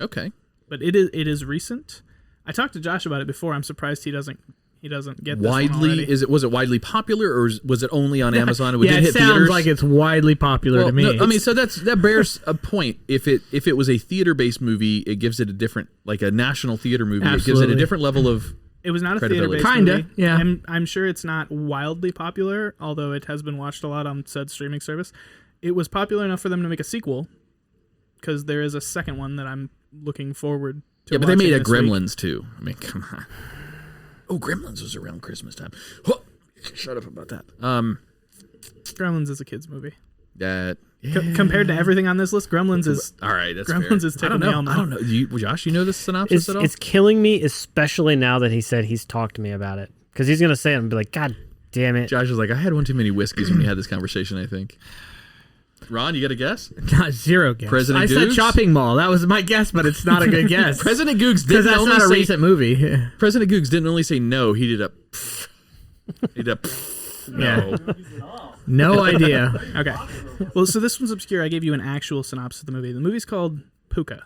[SPEAKER 2] Okay.
[SPEAKER 1] But it is recent. I talked to Josh about it before. I'm surprised he doesn't get this one
[SPEAKER 2] Widely
[SPEAKER 1] already.
[SPEAKER 2] was it widely popular, or was it only on Amazon? It
[SPEAKER 4] yeah,
[SPEAKER 2] did
[SPEAKER 4] it
[SPEAKER 2] hit
[SPEAKER 4] sounds
[SPEAKER 2] theaters?
[SPEAKER 4] like it's widely popular to me.
[SPEAKER 2] No, I mean, so that bears a point. If it was a theater-based movie, it gives it a different, like a national theater movie. It gives it
[SPEAKER 4] Absolutely.
[SPEAKER 2] a different level of.
[SPEAKER 1] It was not a
[SPEAKER 2] credibility.
[SPEAKER 1] theater-based
[SPEAKER 4] Kinda,
[SPEAKER 1] movie.
[SPEAKER 4] yeah.
[SPEAKER 1] I'm sure it's not wildly popular, although it has been watched a lot on said streaming service. It was popular enough for them to make a sequel, because there is a second one that I'm looking forward to.
[SPEAKER 2] Yeah, but they made a
[SPEAKER 1] watching this week.
[SPEAKER 2] Gremlins too. I mean, come on. Oh, Gremlins was around Christmas time. Whoa, shut up about that.
[SPEAKER 1] Gremlins is a kids movie.
[SPEAKER 2] That
[SPEAKER 1] Compared to everything on this list, Gremlins is
[SPEAKER 2] all right. That's
[SPEAKER 1] Gremlins
[SPEAKER 2] fair.
[SPEAKER 1] is tickle me all night.
[SPEAKER 2] I don't know. Josh, you know this synopsis at all?
[SPEAKER 3] It's killing me, especially now that he said he's talked to me about it. Because he's going to say it and be like, God damn it.
[SPEAKER 2] Josh is like, I had one too many whiskeys when we had this conversation, I think. Ron, you got a guess?
[SPEAKER 4] Not zero guess.
[SPEAKER 2] President
[SPEAKER 4] I said
[SPEAKER 2] Googs?
[SPEAKER 4] Shopping Mall. That was my guess, but it's not a good guess.
[SPEAKER 2] President Googs
[SPEAKER 4] Because
[SPEAKER 2] didn't
[SPEAKER 4] that's
[SPEAKER 2] only
[SPEAKER 4] not a
[SPEAKER 2] say,
[SPEAKER 4] recent movie.
[SPEAKER 2] President Googs didn't only say no, he did a he did a no.
[SPEAKER 4] No idea.
[SPEAKER 1] Okay. Well, so this one's obscure. I gave you an actual synopsis of the movie. The movie's called Puka.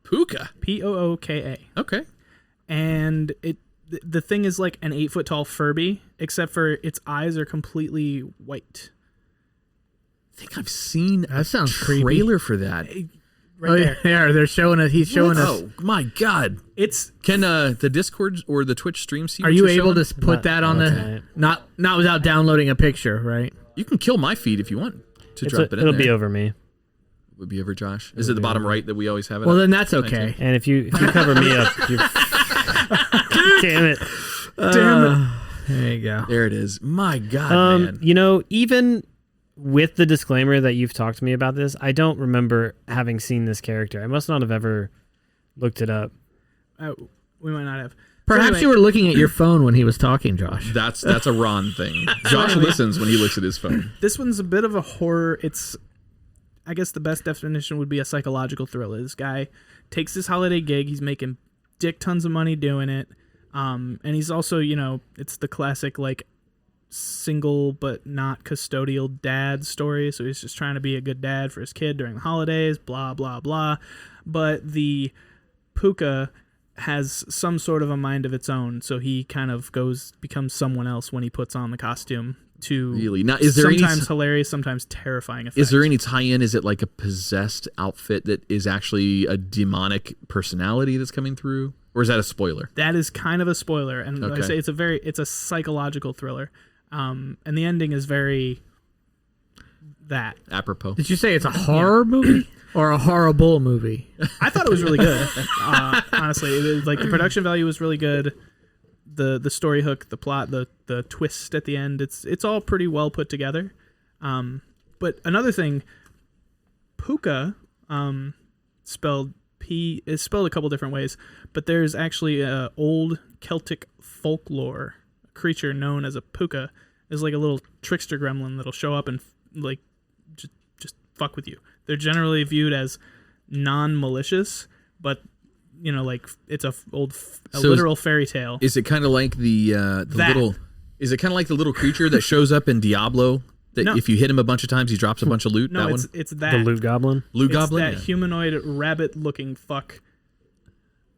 [SPEAKER 2] Puka.
[SPEAKER 1] Pooka.
[SPEAKER 2] Okay.
[SPEAKER 1] And the thing is like an 8 foot tall Furby, except for its eyes are completely white.
[SPEAKER 2] I think I've seen
[SPEAKER 4] That
[SPEAKER 2] a
[SPEAKER 4] sounds creepy.
[SPEAKER 2] trailer for that.
[SPEAKER 1] Right
[SPEAKER 4] Oh,
[SPEAKER 1] there.
[SPEAKER 4] yeah, they're showing us. He's showing us.
[SPEAKER 2] Oh my God!
[SPEAKER 1] It's
[SPEAKER 2] Can the Discord or the Twitch stream see?
[SPEAKER 4] Are
[SPEAKER 2] what
[SPEAKER 4] you
[SPEAKER 2] you're
[SPEAKER 4] able
[SPEAKER 2] showing?
[SPEAKER 4] to put that on the
[SPEAKER 3] tonight.
[SPEAKER 4] not without downloading a picture, right?
[SPEAKER 2] You can kill my feed if you want to drop it in
[SPEAKER 3] It'll
[SPEAKER 2] there.
[SPEAKER 3] be over me.
[SPEAKER 2] Would be over Josh. Is it the bottom right that we always have it?
[SPEAKER 4] Well,
[SPEAKER 2] at?
[SPEAKER 4] then that's okay.
[SPEAKER 3] And if you cover me up, you damn it.
[SPEAKER 4] There you go.
[SPEAKER 2] There it is. My God, man.
[SPEAKER 3] You know, even with the disclaimer that you've talked to me about this, I don't remember having seen this character. I must not have ever looked it up.
[SPEAKER 1] we might not have.
[SPEAKER 4] Perhaps
[SPEAKER 1] anyway,
[SPEAKER 4] you were looking at your phone when he was talking, Josh.
[SPEAKER 2] That's a Ron thing. Josh listens when he looks at his phone.
[SPEAKER 1] This one's a bit of a horror. It's, I guess the best definition would be a psychological thriller. This guy takes his holiday gig. He's making dick tons of money doing it. And he's also, it's the classic like single but not custodial dad story. So he's just trying to be a good dad for his kid during the holidays, blah, blah, blah. But the Puka has some sort of a mind of its own. So he kind of becomes someone else when he puts on the costume to
[SPEAKER 2] Really? Now, is there
[SPEAKER 1] sometimes
[SPEAKER 2] any
[SPEAKER 1] hilarious, sometimes terrifying effect.
[SPEAKER 2] Is there any tie-in? Is it like a possessed outfit that is actually a demonic personality that's coming through? Or is that a spoiler?
[SPEAKER 1] That is kind of a spoiler, and like I
[SPEAKER 2] Okay.
[SPEAKER 1] say it's a psychological thriller, and the ending is very that.
[SPEAKER 2] Apropos.
[SPEAKER 4] Did you say it's a horror movie or a horrible movie?
[SPEAKER 1] I thought it was really good. Honestly, like the production value was really good. The story hook, the plot, the twist at the end, it's all pretty well put together. But another thing, Puka, spelled P, is spelled a couple different ways, but there's actually a old Celtic folklore creature known as a Puka. Is like a little trickster gremlin that'll show up and like just fuck with you. They're generally viewed as non-malicious, but like it's a literal fairy tale.
[SPEAKER 2] Is it kind of like the
[SPEAKER 1] That.
[SPEAKER 2] little? Is it kind of like the little creature that shows up in Diablo? That
[SPEAKER 1] No.
[SPEAKER 2] if you hit him a bunch of times, he drops a bunch of loot.
[SPEAKER 1] No,
[SPEAKER 2] that
[SPEAKER 1] it's
[SPEAKER 2] one,
[SPEAKER 1] it's that
[SPEAKER 3] The Loot Goblin.
[SPEAKER 2] Loot
[SPEAKER 1] it's
[SPEAKER 2] Goblin.
[SPEAKER 1] that
[SPEAKER 2] Yeah.
[SPEAKER 1] humanoid rabbit-looking fuck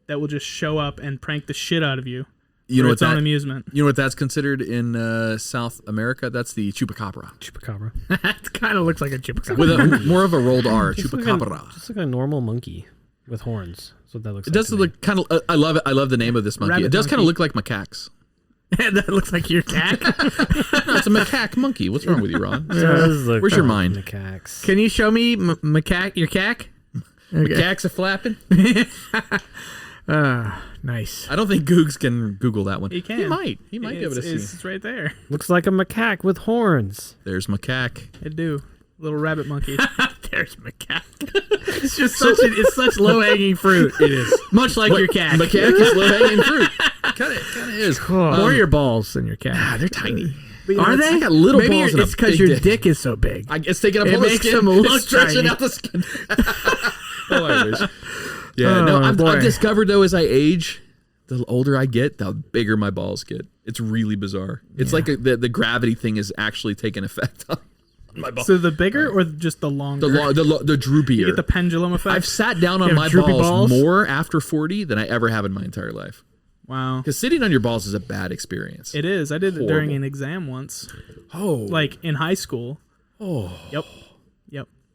[SPEAKER 1] that will just show up and prank the shit out of you.
[SPEAKER 2] You know
[SPEAKER 1] for
[SPEAKER 2] what
[SPEAKER 1] its own
[SPEAKER 2] that?
[SPEAKER 1] amusement.
[SPEAKER 2] You know what that's considered in South America? That's the chupacabra
[SPEAKER 3] Chupacabra.
[SPEAKER 4] It kind of looks like a chupacabra.
[SPEAKER 2] with a more of a rolled R.
[SPEAKER 3] Just
[SPEAKER 2] Chupacabra.
[SPEAKER 3] Just like a normal monkey with horns. That's what that looks
[SPEAKER 2] It
[SPEAKER 3] like.
[SPEAKER 2] does
[SPEAKER 3] to me.
[SPEAKER 2] look kind of. I love it. I love the name of this monkey.
[SPEAKER 1] Rabbit
[SPEAKER 2] It does kind of
[SPEAKER 1] monkey.
[SPEAKER 2] look like macaques.
[SPEAKER 4] That looks like your cat.
[SPEAKER 2] No, it's a macaque monkey. What's wrong with you, Ron?
[SPEAKER 3] It does look
[SPEAKER 2] Where's your
[SPEAKER 3] like
[SPEAKER 2] mind?
[SPEAKER 3] Macaques.
[SPEAKER 4] Can you show me macaque? Your cack? Okay.
[SPEAKER 2] Macaques are flapping.
[SPEAKER 4] Nice.
[SPEAKER 2] I don't think Googs can Google that one.
[SPEAKER 1] He can.
[SPEAKER 2] He might. He might be able to see.
[SPEAKER 1] It's right there.
[SPEAKER 3] Looks like a macaque with horns.
[SPEAKER 2] There's macaque.
[SPEAKER 1] I do. Little rabbit monkey.
[SPEAKER 4] There's macaque. It's just it's such low hanging fruit. It is much like your cat.
[SPEAKER 2] Macaque is low hanging fruit. Kind of is.
[SPEAKER 4] More your balls than your cat.
[SPEAKER 2] They're tiny.
[SPEAKER 1] But,
[SPEAKER 4] Are they?
[SPEAKER 2] I got little
[SPEAKER 4] Maybe
[SPEAKER 2] balls and a
[SPEAKER 4] it's because
[SPEAKER 2] big
[SPEAKER 4] your
[SPEAKER 2] dick.
[SPEAKER 4] dick is so big.
[SPEAKER 2] I guess taking up
[SPEAKER 4] It
[SPEAKER 2] all the
[SPEAKER 4] makes
[SPEAKER 2] skin.
[SPEAKER 4] them look
[SPEAKER 2] It's stretching
[SPEAKER 4] tiny.
[SPEAKER 2] out the skin. Oh, I wish. Yeah, no, I've
[SPEAKER 4] boy.
[SPEAKER 2] discovered though as I age, the older I get, the bigger my balls get. It's really bizarre. It's like the gravity thing is actually taking effect on my balls.
[SPEAKER 1] So the bigger or just the longer?
[SPEAKER 2] The droopier.
[SPEAKER 1] You get the pendulum effect?
[SPEAKER 2] I've sat down on
[SPEAKER 4] have
[SPEAKER 2] my
[SPEAKER 4] droopy
[SPEAKER 2] balls
[SPEAKER 4] balls?
[SPEAKER 2] more after 40 than I ever have in my entire life.
[SPEAKER 1] Wow.
[SPEAKER 2] Because sitting on your balls is a bad experience.
[SPEAKER 1] It is. I did it during
[SPEAKER 2] Horrible.
[SPEAKER 1] an exam once.
[SPEAKER 2] Oh.
[SPEAKER 1] Like in high school.
[SPEAKER 2] Oh.
[SPEAKER 1] Yep.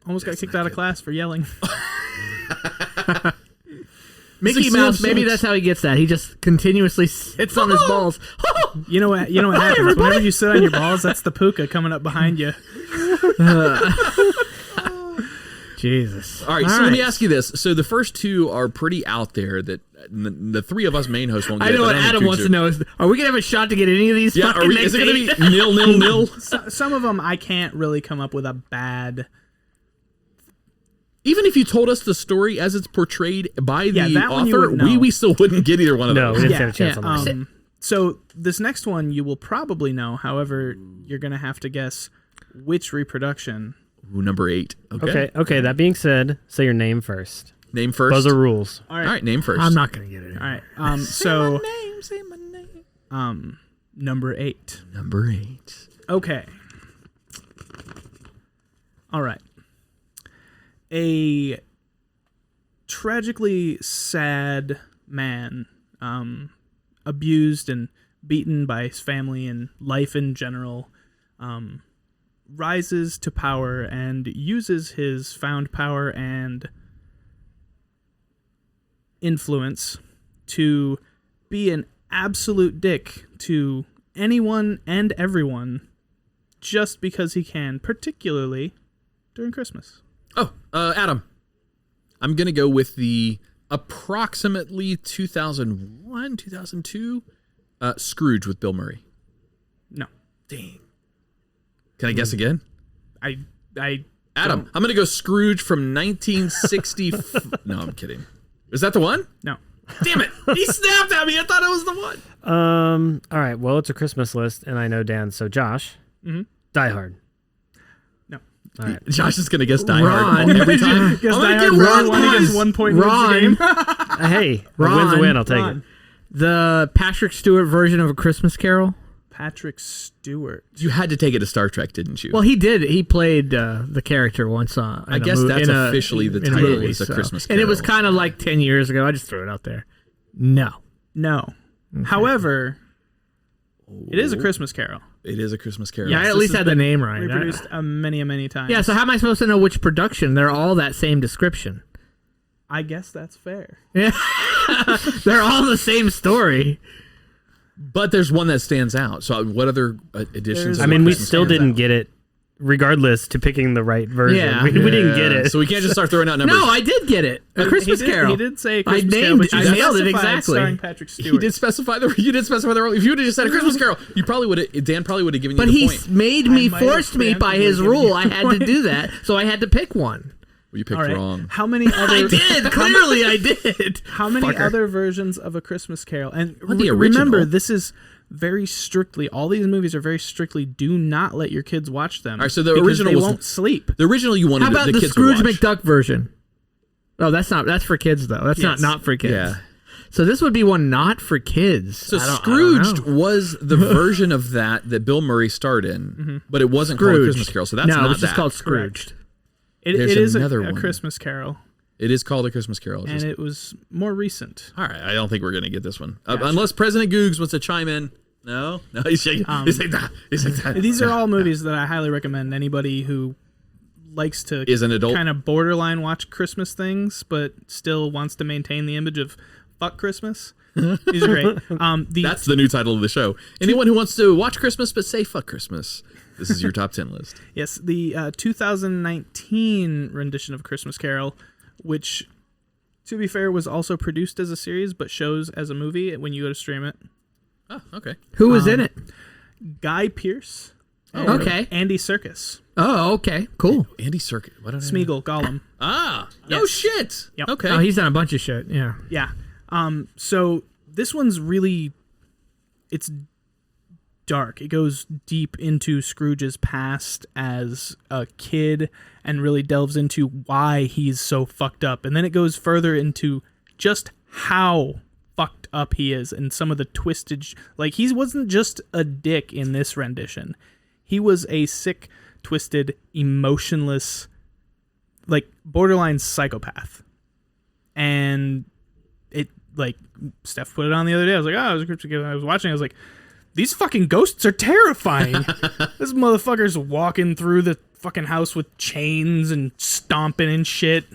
[SPEAKER 1] Almost got kicked out of class for yelling.
[SPEAKER 4] Mickey Mouse, maybe that's how he gets that. He just continuously sits on his balls.
[SPEAKER 1] You know what happens?
[SPEAKER 4] everybody.
[SPEAKER 1] Whenever you sit on your balls, that's the puka coming up behind you.
[SPEAKER 4] Jesus.
[SPEAKER 2] All right, so let me ask you this. So the first two are pretty out there that the three of us main hosts won't get.
[SPEAKER 4] I know
[SPEAKER 2] but
[SPEAKER 4] what
[SPEAKER 2] don't think
[SPEAKER 4] Adam
[SPEAKER 2] you
[SPEAKER 4] wants
[SPEAKER 2] two-
[SPEAKER 4] to know is, are we going to have a shot to get any of these?
[SPEAKER 2] Yeah,
[SPEAKER 4] fucking
[SPEAKER 2] is it going
[SPEAKER 4] next
[SPEAKER 2] to be nil, nil, nil?
[SPEAKER 1] Some of them I can't really come up with a bad.
[SPEAKER 2] Even if you told us the story as it's portrayed by the
[SPEAKER 1] that one you
[SPEAKER 2] author,
[SPEAKER 1] would know.
[SPEAKER 2] we still wouldn't get either one of
[SPEAKER 3] No,
[SPEAKER 2] those.
[SPEAKER 3] we didn't stand a chance
[SPEAKER 1] Yeah,
[SPEAKER 3] on that.
[SPEAKER 1] so this next one you will probably know. However, you're going to have to guess which reproduction.
[SPEAKER 2] Ooh, number 8. Okay.
[SPEAKER 3] Okay. That being said, say your name first.
[SPEAKER 2] Name first.
[SPEAKER 3] Those are rules.
[SPEAKER 1] All
[SPEAKER 2] All right, name first.
[SPEAKER 4] I'm not going to get it.
[SPEAKER 1] All right. So
[SPEAKER 2] Say my name.
[SPEAKER 1] number 8.
[SPEAKER 2] Number 8.
[SPEAKER 1] Okay. All right. A tragically sad man, abused and beaten by his family and life in general, rises to power and uses his found power and influence to be an absolute dick to anyone and everyone just because he can, particularly during Christmas.
[SPEAKER 2] Oh, Adam. I'm going to go with the approximately 2001, 2002 Scrooge with Bill Murray.
[SPEAKER 1] No.
[SPEAKER 2] Dang. Can I guess again?
[SPEAKER 1] I
[SPEAKER 2] Adam, I'm going to go Scrooge from 1960. No, I'm kidding. Is that the one?
[SPEAKER 1] No.
[SPEAKER 2] Damn it. He snapped at me. I thought it was the one.
[SPEAKER 3] All right. Well, it's a Christmas list, and I know Dan. So, Josh, Die Hard.
[SPEAKER 1] No.
[SPEAKER 3] All right.
[SPEAKER 2] Josh is going to guess Die
[SPEAKER 4] Ron.
[SPEAKER 2] Hard every time.
[SPEAKER 1] Guess
[SPEAKER 2] I'm
[SPEAKER 1] Die
[SPEAKER 2] gonna
[SPEAKER 1] Hard
[SPEAKER 2] get
[SPEAKER 1] Ron
[SPEAKER 2] Ron
[SPEAKER 1] one against
[SPEAKER 2] points.
[SPEAKER 1] 1 point wins the
[SPEAKER 4] Ron.
[SPEAKER 1] game.
[SPEAKER 3] Hey, a
[SPEAKER 4] Ron,
[SPEAKER 3] win's a win. I'll take
[SPEAKER 1] Ron.
[SPEAKER 3] it.
[SPEAKER 4] The Patrick Stewart version of A Christmas Carol?
[SPEAKER 1] Patrick Stewart.
[SPEAKER 2] You had to take it to Star Trek, didn't you?
[SPEAKER 4] Well, he did. He played the character once on.
[SPEAKER 2] I guess that's officially the title is A Christmas
[SPEAKER 4] And it was
[SPEAKER 2] Carol.
[SPEAKER 4] kind of like 10 years ago. I just threw it out there. No.
[SPEAKER 1] No. However, it is a Christmas Carol.
[SPEAKER 2] It is A Christmas Carol.
[SPEAKER 4] Yeah, I at
[SPEAKER 1] This
[SPEAKER 4] least
[SPEAKER 1] has
[SPEAKER 4] had the
[SPEAKER 1] been
[SPEAKER 4] name right.
[SPEAKER 1] Reproduced many times.
[SPEAKER 4] Yeah, so how am I supposed to know which production? They're all that same description.
[SPEAKER 1] I guess that's fair.
[SPEAKER 4] Yeah. They're all the same story.
[SPEAKER 2] But there's one that stands out. So what other editions?
[SPEAKER 1] There's-
[SPEAKER 2] of
[SPEAKER 3] I mean, we
[SPEAKER 2] Christmas
[SPEAKER 3] still
[SPEAKER 2] Carol?
[SPEAKER 3] didn't get it, regardless to picking the right version.
[SPEAKER 4] Yeah.
[SPEAKER 3] We didn't get it.
[SPEAKER 2] So we can't just start throwing out numbers.
[SPEAKER 4] No, I did get it. A Christmas
[SPEAKER 1] he did,
[SPEAKER 4] Carol.
[SPEAKER 1] He did say a
[SPEAKER 4] I
[SPEAKER 1] Christmas Carol,
[SPEAKER 4] named-
[SPEAKER 1] but you
[SPEAKER 4] I nailed it
[SPEAKER 1] specified
[SPEAKER 4] exactly.
[SPEAKER 1] starring Patrick Stewart.
[SPEAKER 2] He did specify the. You did specify the role. If you would have just said A Christmas Carol, you probably would have. Dan probably would have given you
[SPEAKER 4] But
[SPEAKER 2] the
[SPEAKER 4] he
[SPEAKER 2] point.
[SPEAKER 4] made me,
[SPEAKER 1] I might have
[SPEAKER 4] forced me by his
[SPEAKER 1] preemptively given
[SPEAKER 4] rule.
[SPEAKER 1] you
[SPEAKER 4] I
[SPEAKER 1] the
[SPEAKER 4] had to
[SPEAKER 1] point.
[SPEAKER 4] do that. So I had to pick one.
[SPEAKER 2] Well, you picked
[SPEAKER 1] All right.
[SPEAKER 2] wrong.
[SPEAKER 1] How many other?
[SPEAKER 4] I did. Clearly, I did.
[SPEAKER 1] How many
[SPEAKER 4] Fucker.
[SPEAKER 1] other versions of A Christmas Carol? And
[SPEAKER 2] Well, the original.
[SPEAKER 1] remember, this is very strictly. All these movies are very strictly. Do not let your kids watch them.
[SPEAKER 2] All right, so the
[SPEAKER 1] because
[SPEAKER 2] original
[SPEAKER 1] they
[SPEAKER 2] was-
[SPEAKER 1] won't sleep.
[SPEAKER 2] The original you wanted
[SPEAKER 4] How about
[SPEAKER 2] the
[SPEAKER 4] the
[SPEAKER 2] kids
[SPEAKER 4] Scrooge
[SPEAKER 2] to watch.
[SPEAKER 4] McDuck version? Oh, that's not. That's for kids though. That's
[SPEAKER 1] Yes.
[SPEAKER 4] not for kids.
[SPEAKER 2] Yeah.
[SPEAKER 4] So this would be one not for kids.
[SPEAKER 2] So
[SPEAKER 4] I don't
[SPEAKER 2] Scrooged
[SPEAKER 4] know.
[SPEAKER 2] was the version of that Bill Murray starred in, but it wasn't called A
[SPEAKER 4] Scrooged.
[SPEAKER 2] Christmas Carol. So that's
[SPEAKER 4] no,
[SPEAKER 2] not
[SPEAKER 4] it was just
[SPEAKER 2] that.
[SPEAKER 4] called Scrooged.
[SPEAKER 2] There's
[SPEAKER 1] It is
[SPEAKER 2] another
[SPEAKER 1] a
[SPEAKER 2] one.
[SPEAKER 1] Christmas Carol,
[SPEAKER 2] It is called A Christmas Carol. It's
[SPEAKER 1] and
[SPEAKER 2] just-
[SPEAKER 1] it was more recent.
[SPEAKER 2] all right, I don't think we're gonna get this one
[SPEAKER 1] Gotcha.
[SPEAKER 2] unless President Googs wants to chime in. No, he's shaking. He's like that. He's like that.
[SPEAKER 1] These are all movies that I highly recommend anybody who likes to
[SPEAKER 2] Is an adult.
[SPEAKER 1] kind of borderline watch Christmas things, but still wants to maintain the image of fuck Christmas. These are great.
[SPEAKER 2] That's the new title of the show. Anyone who wants to watch Christmas but say fuck Christmas, this is your top 10 list.
[SPEAKER 1] Yes, the 2019 rendition of Christmas Carol, which, to be fair, was also produced as a series but shows as a movie when you go to stream it.
[SPEAKER 2] Oh, okay.
[SPEAKER 4] Who was in it?
[SPEAKER 1] Guy Pearce.
[SPEAKER 4] Oh, okay.
[SPEAKER 1] Andy Serkis.
[SPEAKER 4] Oh, okay. Cool.
[SPEAKER 2] Andy Serkis. What did I know?
[SPEAKER 1] Smeagol, Gollum.
[SPEAKER 2] Ah, no
[SPEAKER 1] Yes.
[SPEAKER 2] shit.
[SPEAKER 1] Yep.
[SPEAKER 2] Okay.
[SPEAKER 4] Oh, he's done a bunch of shit. Yeah.
[SPEAKER 1] Yeah. So this one's really, it's dark. It goes deep into Scrooge's past as a kid and really delves into why he's so fucked up. And then it goes further into just how fucked up he is and some of the twisted... Like, he wasn't just a dick in this rendition. He was a sick, twisted, emotionless, like, borderline psychopath. And it, like, Steph put it on the other day. I was like, oh, I was watching. I was like, these fucking ghosts are terrifying. This motherfucker's walking through the fucking house with chains and stomping and shit.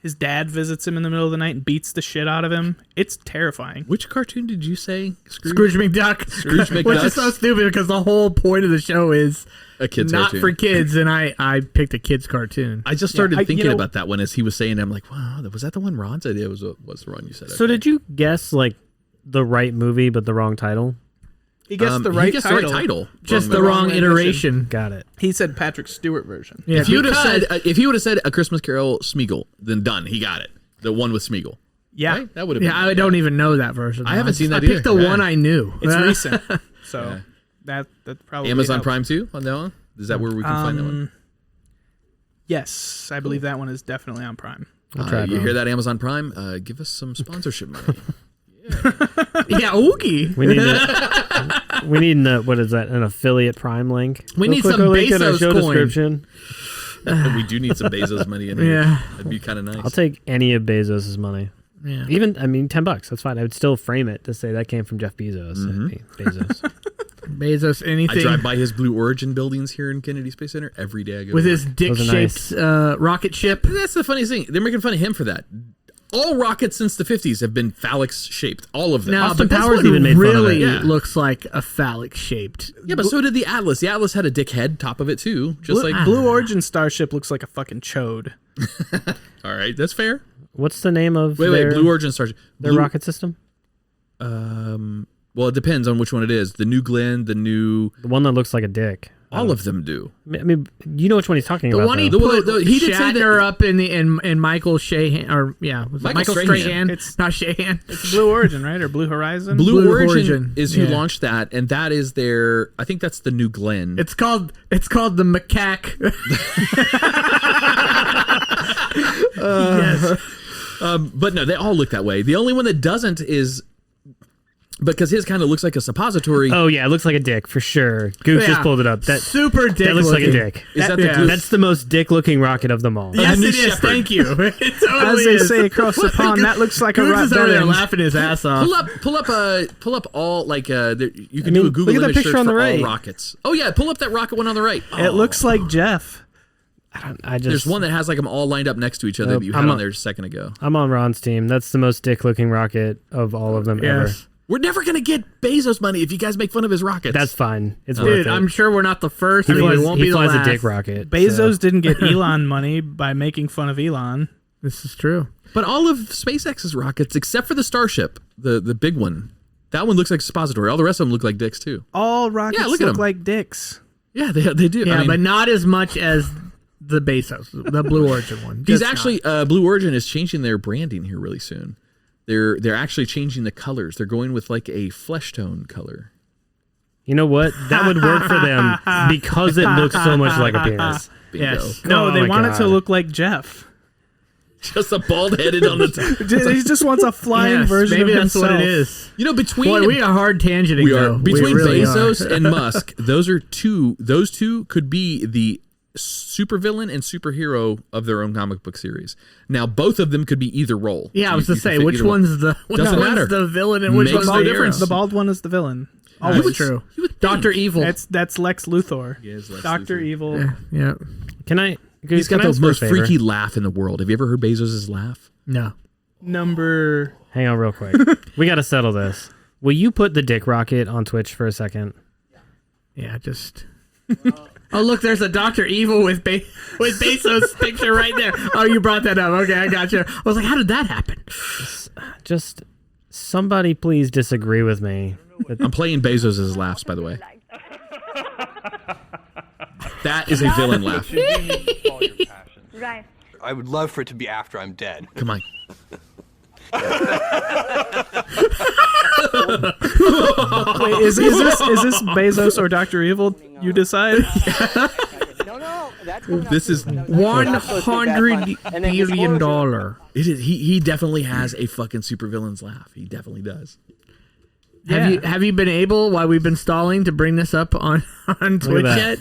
[SPEAKER 1] His dad visits him in the middle of the night and beats the shit out of him. It's terrifying.
[SPEAKER 2] Which cartoon did you say?
[SPEAKER 4] Scrooge McDuck.
[SPEAKER 2] Scrooge McDuck.
[SPEAKER 4] Which is so stupid because the whole point of the show is
[SPEAKER 2] a kid's
[SPEAKER 4] not
[SPEAKER 2] cartoon.
[SPEAKER 4] for kids, and I picked a kid's cartoon.
[SPEAKER 2] I just started thinking about that one as he was saying it. I'm like, wow, was that the one Ron said? It was the one you said.
[SPEAKER 3] So did you guess like the right movie but the wrong title?
[SPEAKER 1] He guessed the right
[SPEAKER 2] title.
[SPEAKER 4] Just the wrong iteration.
[SPEAKER 3] Got it.
[SPEAKER 1] He said Patrick Stewart version.
[SPEAKER 4] Yeah,
[SPEAKER 2] if he would have said A Christmas Carol Smeagol, then done. He got it. The one with Smeagol.
[SPEAKER 1] Yeah.
[SPEAKER 2] Right? That would have been.
[SPEAKER 4] Yeah, I don't even know that version.
[SPEAKER 2] I haven't seen that
[SPEAKER 4] I picked
[SPEAKER 2] either.
[SPEAKER 4] the one I knew.
[SPEAKER 1] It's recent. So that probably
[SPEAKER 2] Amazon
[SPEAKER 1] helped.
[SPEAKER 2] Prime too on that one? Is that where we can find that one?
[SPEAKER 1] Yes, I believe that one is definitely on Prime.
[SPEAKER 2] You hear that, Amazon Prime? Give us some sponsorship money.
[SPEAKER 4] Yeah, oogie.
[SPEAKER 3] We need what is that? An affiliate Prime link.
[SPEAKER 4] We need
[SPEAKER 3] click
[SPEAKER 4] some
[SPEAKER 3] a link in our
[SPEAKER 4] Bezos
[SPEAKER 3] show
[SPEAKER 4] coin.
[SPEAKER 3] description.
[SPEAKER 2] We do need some Bezos money in here.
[SPEAKER 4] Yeah.
[SPEAKER 2] That'd be kind of nice.
[SPEAKER 3] I'll take any of Bezos' money.
[SPEAKER 4] Yeah.
[SPEAKER 3] Even, I mean, $10. That's fine. I would still frame it to say that came from Jeff Bezos. Bezos.
[SPEAKER 4] Bezos, anything.
[SPEAKER 2] I drive by his Blue Origin buildings here in Kennedy Space Center every day. I go
[SPEAKER 4] with
[SPEAKER 2] to
[SPEAKER 4] his
[SPEAKER 2] work.
[SPEAKER 4] dick-shaped rocket ship.
[SPEAKER 2] That's the funniest thing. They're making fun of him for that. All rockets since the 50s have been phallic shaped. All of them.
[SPEAKER 4] Now,
[SPEAKER 3] Austin
[SPEAKER 4] but this
[SPEAKER 3] Powers
[SPEAKER 4] one
[SPEAKER 3] even made fun of
[SPEAKER 4] really
[SPEAKER 3] it.
[SPEAKER 2] Yeah.
[SPEAKER 4] looks like a phallic shaped.
[SPEAKER 2] Yeah, but so did the Atlas. The Atlas had a dick head top of it too. Just like
[SPEAKER 1] Blue Origin Starship looks like a fucking chode.
[SPEAKER 2] All right, that's fair.
[SPEAKER 3] What's the name of
[SPEAKER 2] Wait,
[SPEAKER 3] their,
[SPEAKER 2] Blue Origin Starship.
[SPEAKER 3] their rocket system?
[SPEAKER 2] Well, it depends on which one it is. The New Glenn, the new.
[SPEAKER 3] The one that looks like a dick.
[SPEAKER 2] All of them do.
[SPEAKER 3] I mean, you know which one he's talking
[SPEAKER 4] The
[SPEAKER 3] about.
[SPEAKER 4] one he
[SPEAKER 3] though.
[SPEAKER 4] put
[SPEAKER 2] he did say that-
[SPEAKER 4] Shatner up in Michael Shahan, or was it
[SPEAKER 2] Michael
[SPEAKER 4] Michael
[SPEAKER 2] Strahan.
[SPEAKER 4] Strahan?
[SPEAKER 1] It's-
[SPEAKER 4] not Shahan.
[SPEAKER 1] It's Blue Origin, right? Or Blue Horizon?
[SPEAKER 2] Blue
[SPEAKER 4] Origin
[SPEAKER 2] Origin is who
[SPEAKER 4] yeah.
[SPEAKER 2] launched that, and that is their. I think that's the New Glenn.
[SPEAKER 4] It's called the macaque. Yes.
[SPEAKER 2] But no, they all look that way. The only one that doesn't is because his kind of looks like a suppository.
[SPEAKER 3] Oh yeah, it looks like a dick for sure. Goose
[SPEAKER 4] Yeah.
[SPEAKER 3] just pulled it up. That
[SPEAKER 4] Super dick.
[SPEAKER 3] that looks like a
[SPEAKER 4] looking.
[SPEAKER 3] dick.
[SPEAKER 2] Is that
[SPEAKER 4] yeah.
[SPEAKER 2] the Goose?
[SPEAKER 3] That's the most dick-looking rocket of them all.
[SPEAKER 4] Yes,
[SPEAKER 2] New
[SPEAKER 4] it is.
[SPEAKER 2] Shepherd.
[SPEAKER 4] Thank you. It
[SPEAKER 1] As
[SPEAKER 4] totally
[SPEAKER 1] they
[SPEAKER 4] is.
[SPEAKER 1] say across the pond, that looks like a
[SPEAKER 4] Goose
[SPEAKER 1] rat
[SPEAKER 4] is over there
[SPEAKER 1] bed.
[SPEAKER 4] laughing his ass off.
[SPEAKER 2] Pull up all like you can
[SPEAKER 3] mean,
[SPEAKER 2] do a Google
[SPEAKER 3] look at the
[SPEAKER 2] image
[SPEAKER 3] picture
[SPEAKER 2] search
[SPEAKER 3] on the
[SPEAKER 2] for
[SPEAKER 3] right.
[SPEAKER 2] all rockets. Oh yeah, pull up that rocket one on the right.
[SPEAKER 1] It looks like Jeff.
[SPEAKER 3] I just
[SPEAKER 2] There's one that has like them all lined up next to each other
[SPEAKER 3] Nope,
[SPEAKER 2] that you had
[SPEAKER 3] I'm
[SPEAKER 2] on
[SPEAKER 3] a-
[SPEAKER 2] there a second ago.
[SPEAKER 3] I'm on Ron's team. That's the most dick-looking rocket of all of them ever.
[SPEAKER 4] Yes.
[SPEAKER 2] We're never gonna get Bezos money if you guys make fun of his rockets.
[SPEAKER 3] That's fine. It's worth
[SPEAKER 4] Dude,
[SPEAKER 3] it.
[SPEAKER 4] I'm sure we're not the first.
[SPEAKER 3] he
[SPEAKER 4] and
[SPEAKER 3] flies,
[SPEAKER 4] we won't
[SPEAKER 3] he
[SPEAKER 4] be the
[SPEAKER 3] flies
[SPEAKER 4] last.
[SPEAKER 3] a dick rocket.
[SPEAKER 1] Bezos
[SPEAKER 3] so.
[SPEAKER 1] didn't get Elon money by making fun of Elon.
[SPEAKER 4] This is true.
[SPEAKER 2] But all of SpaceX's rockets, except for the Starship, the big one, that one looks like a suppository. All the rest of them look like dicks too.
[SPEAKER 1] All rockets
[SPEAKER 2] look at
[SPEAKER 1] look
[SPEAKER 2] 'em.
[SPEAKER 1] like dicks.
[SPEAKER 2] Yeah, they do.
[SPEAKER 4] Yeah,
[SPEAKER 2] I mean,
[SPEAKER 4] but not as much as the Bezos, the Blue Origin one.
[SPEAKER 2] he's
[SPEAKER 4] Just
[SPEAKER 2] actually Blue Origin is changing their branding here really soon. They're actually changing the colors. They're going with like a flesh tone color.
[SPEAKER 3] You know what? That would work for them because it looks so much like a penis.
[SPEAKER 2] Bingo.
[SPEAKER 4] Yes.
[SPEAKER 1] No,
[SPEAKER 3] Oh
[SPEAKER 1] they
[SPEAKER 3] my
[SPEAKER 1] want it to
[SPEAKER 3] God.
[SPEAKER 1] look like Jeff.
[SPEAKER 2] Just a bald headed on the top.
[SPEAKER 1] He just wants a flying
[SPEAKER 4] Yes,
[SPEAKER 1] version
[SPEAKER 4] maybe
[SPEAKER 1] of
[SPEAKER 4] that's
[SPEAKER 1] himself.
[SPEAKER 4] what it is.
[SPEAKER 2] You know, between
[SPEAKER 4] Boy, we are hard tangenting.
[SPEAKER 2] we are
[SPEAKER 4] though.
[SPEAKER 2] between
[SPEAKER 4] we really
[SPEAKER 2] Bezos
[SPEAKER 4] are.
[SPEAKER 2] and Musk. Those two could be the supervillain and superhero of their own comic book series. Now, both of them could be either role.
[SPEAKER 4] Yeah, I was
[SPEAKER 2] You
[SPEAKER 4] to
[SPEAKER 2] can
[SPEAKER 4] say
[SPEAKER 2] fit
[SPEAKER 4] which
[SPEAKER 2] either one.
[SPEAKER 4] one's the
[SPEAKER 2] Doesn't matter.
[SPEAKER 4] the villain and which
[SPEAKER 2] Makes
[SPEAKER 4] one's
[SPEAKER 2] no
[SPEAKER 4] the
[SPEAKER 2] difference.
[SPEAKER 1] The
[SPEAKER 4] hero.
[SPEAKER 1] bald one is the villain.
[SPEAKER 4] Always
[SPEAKER 2] would-
[SPEAKER 4] true.
[SPEAKER 2] you would think.
[SPEAKER 4] Dr. Evil.
[SPEAKER 1] That's Lex Luthor.
[SPEAKER 2] is Lex
[SPEAKER 1] Dr.
[SPEAKER 2] Luthor.
[SPEAKER 1] Evil.
[SPEAKER 4] Yeah.
[SPEAKER 3] Can I?
[SPEAKER 2] He's got
[SPEAKER 3] can I
[SPEAKER 2] the
[SPEAKER 3] ask for a
[SPEAKER 2] most
[SPEAKER 3] favor?
[SPEAKER 2] freaky laugh in the world. Have you ever heard Bezos' laugh?
[SPEAKER 4] No.
[SPEAKER 1] Number.
[SPEAKER 3] Hang on, real quick. We got to settle this. Will you put the dick rocket on Twitch for a second?
[SPEAKER 4] Yeah, just. Oh, look, there's a Dr. Evil with Bezos' picture right there. Oh, you brought that up. Okay, I got you. I was like, how did that happen?
[SPEAKER 3] Just somebody please disagree with me.
[SPEAKER 2] I'm playing Bezos' laughs, by the way. That is a villain laugh.
[SPEAKER 7] Right. I would love for it to be after I'm dead.
[SPEAKER 2] Come on.
[SPEAKER 1] Wait, is this Bezos or Dr. Evil? You decide.
[SPEAKER 2] This is
[SPEAKER 4] $100 billion.
[SPEAKER 2] it is. He definitely has a fucking supervillain's laugh. He definitely does.
[SPEAKER 4] Have you been able, while we've been stalling, to bring this up on Twitch yet?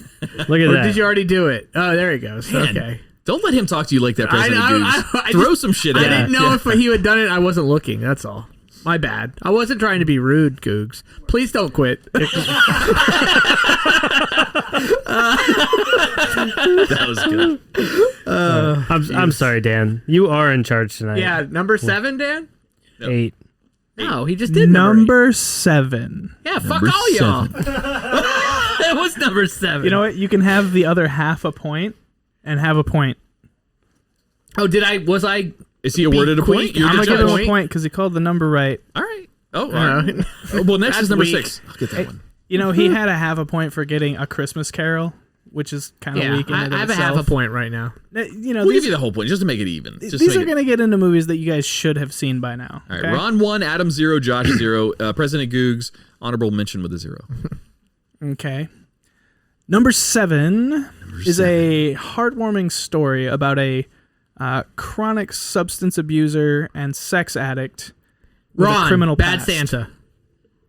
[SPEAKER 3] Look at
[SPEAKER 4] Or
[SPEAKER 3] that.
[SPEAKER 4] did you already do it? Oh, there he goes.
[SPEAKER 2] Man,
[SPEAKER 4] Okay.
[SPEAKER 2] Don't let him talk to you like that, President Goose. Throw some shit at
[SPEAKER 4] I
[SPEAKER 2] him.
[SPEAKER 4] didn't know if he had done it. I wasn't looking. That's all. My bad. I wasn't trying to be rude, Googs. Please don't quit.
[SPEAKER 2] That was good.
[SPEAKER 3] I'm sorry, Dan. You are in charge tonight.
[SPEAKER 4] Yeah, number 7, Dan?
[SPEAKER 3] 8.
[SPEAKER 4] No, he just did
[SPEAKER 1] Number 7.
[SPEAKER 4] Yeah, fuck
[SPEAKER 2] Number
[SPEAKER 4] all y'all.
[SPEAKER 2] 7.
[SPEAKER 4] It was number 7.
[SPEAKER 1] You know what? You can have the other half a point and have a point.
[SPEAKER 4] Oh, was I?
[SPEAKER 2] Is he awarded a point? You're
[SPEAKER 1] I'm
[SPEAKER 2] the
[SPEAKER 1] gonna give him
[SPEAKER 2] judge.
[SPEAKER 1] a point because he called the number right.
[SPEAKER 2] All right. Oh, all right. Well, next is number 6. I'll get that one.
[SPEAKER 1] You know, he had a half a point for getting A Christmas Carol, which is kind of
[SPEAKER 4] Yeah,
[SPEAKER 1] weak in
[SPEAKER 4] I
[SPEAKER 1] it of
[SPEAKER 4] have a half a
[SPEAKER 1] itself.
[SPEAKER 4] point right now.
[SPEAKER 1] You know,
[SPEAKER 2] We'll
[SPEAKER 1] these,
[SPEAKER 2] give you the whole point just to make it even. Just
[SPEAKER 1] these
[SPEAKER 2] to
[SPEAKER 1] are
[SPEAKER 2] make it-
[SPEAKER 1] going to get into movies that you guys should have seen by now.
[SPEAKER 2] All right.
[SPEAKER 1] okay?
[SPEAKER 2] Ron 1, Adam 0, Josh 0, President Googs, honorable mention with a 0.
[SPEAKER 1] Okay. Number 7 is a heartwarming story about a chronic substance abuser and sex addict with a criminal
[SPEAKER 4] Bad
[SPEAKER 1] past.
[SPEAKER 4] Santa.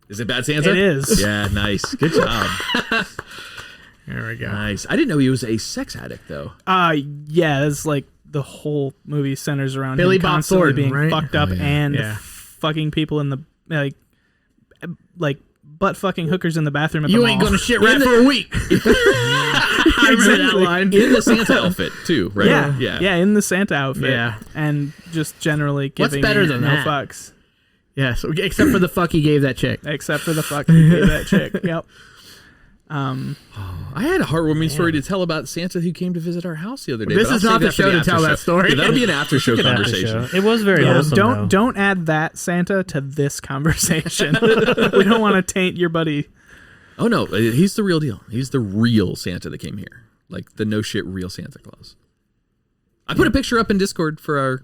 [SPEAKER 2] Is it Bad Santa?
[SPEAKER 1] It is.
[SPEAKER 2] Yeah, nice. Good job.
[SPEAKER 4] There we go.
[SPEAKER 2] Nice. I didn't know he was a sex addict, though.
[SPEAKER 1] Yeah, it's like the whole movie centers around
[SPEAKER 4] Billy
[SPEAKER 1] him
[SPEAKER 4] Bob
[SPEAKER 1] constantly
[SPEAKER 4] Thornton,
[SPEAKER 1] being
[SPEAKER 4] right?
[SPEAKER 1] fucked up and
[SPEAKER 4] Yeah.
[SPEAKER 1] fucking people in the like butt fucking hookers in the bathroom at the
[SPEAKER 4] You
[SPEAKER 1] mall.
[SPEAKER 4] ain't gonna shit right for a week. I remember that line.
[SPEAKER 2] In the Santa outfit, too, right?
[SPEAKER 1] Yeah, in the Santa outfit.
[SPEAKER 4] Yeah.
[SPEAKER 1] And just generally
[SPEAKER 4] What's
[SPEAKER 1] giving
[SPEAKER 4] better
[SPEAKER 1] me
[SPEAKER 4] than
[SPEAKER 1] no
[SPEAKER 4] that?
[SPEAKER 1] fucks.
[SPEAKER 4] Yes, except for the fuck he gave that chick.
[SPEAKER 1] Except for the fuck he gave that chick. Yep.
[SPEAKER 2] I had a heartwarming story to tell about Santa who came to visit our house the other day.
[SPEAKER 4] This
[SPEAKER 2] but
[SPEAKER 4] is
[SPEAKER 2] I'll
[SPEAKER 4] not
[SPEAKER 2] save
[SPEAKER 4] the show
[SPEAKER 2] for
[SPEAKER 4] to
[SPEAKER 2] after
[SPEAKER 4] tell
[SPEAKER 2] show.
[SPEAKER 4] that story.
[SPEAKER 2] Yeah, that'll be an after show
[SPEAKER 3] After
[SPEAKER 2] conversation.
[SPEAKER 3] show. It was very
[SPEAKER 1] Yeah,
[SPEAKER 3] wholesome, though.
[SPEAKER 1] don't add that Santa to this conversation. We don't want to taint your buddy.
[SPEAKER 2] Oh, no. He's the real deal. He's the real Santa that came here. Like the no shit real Santa Claus. I put a picture up in Discord for our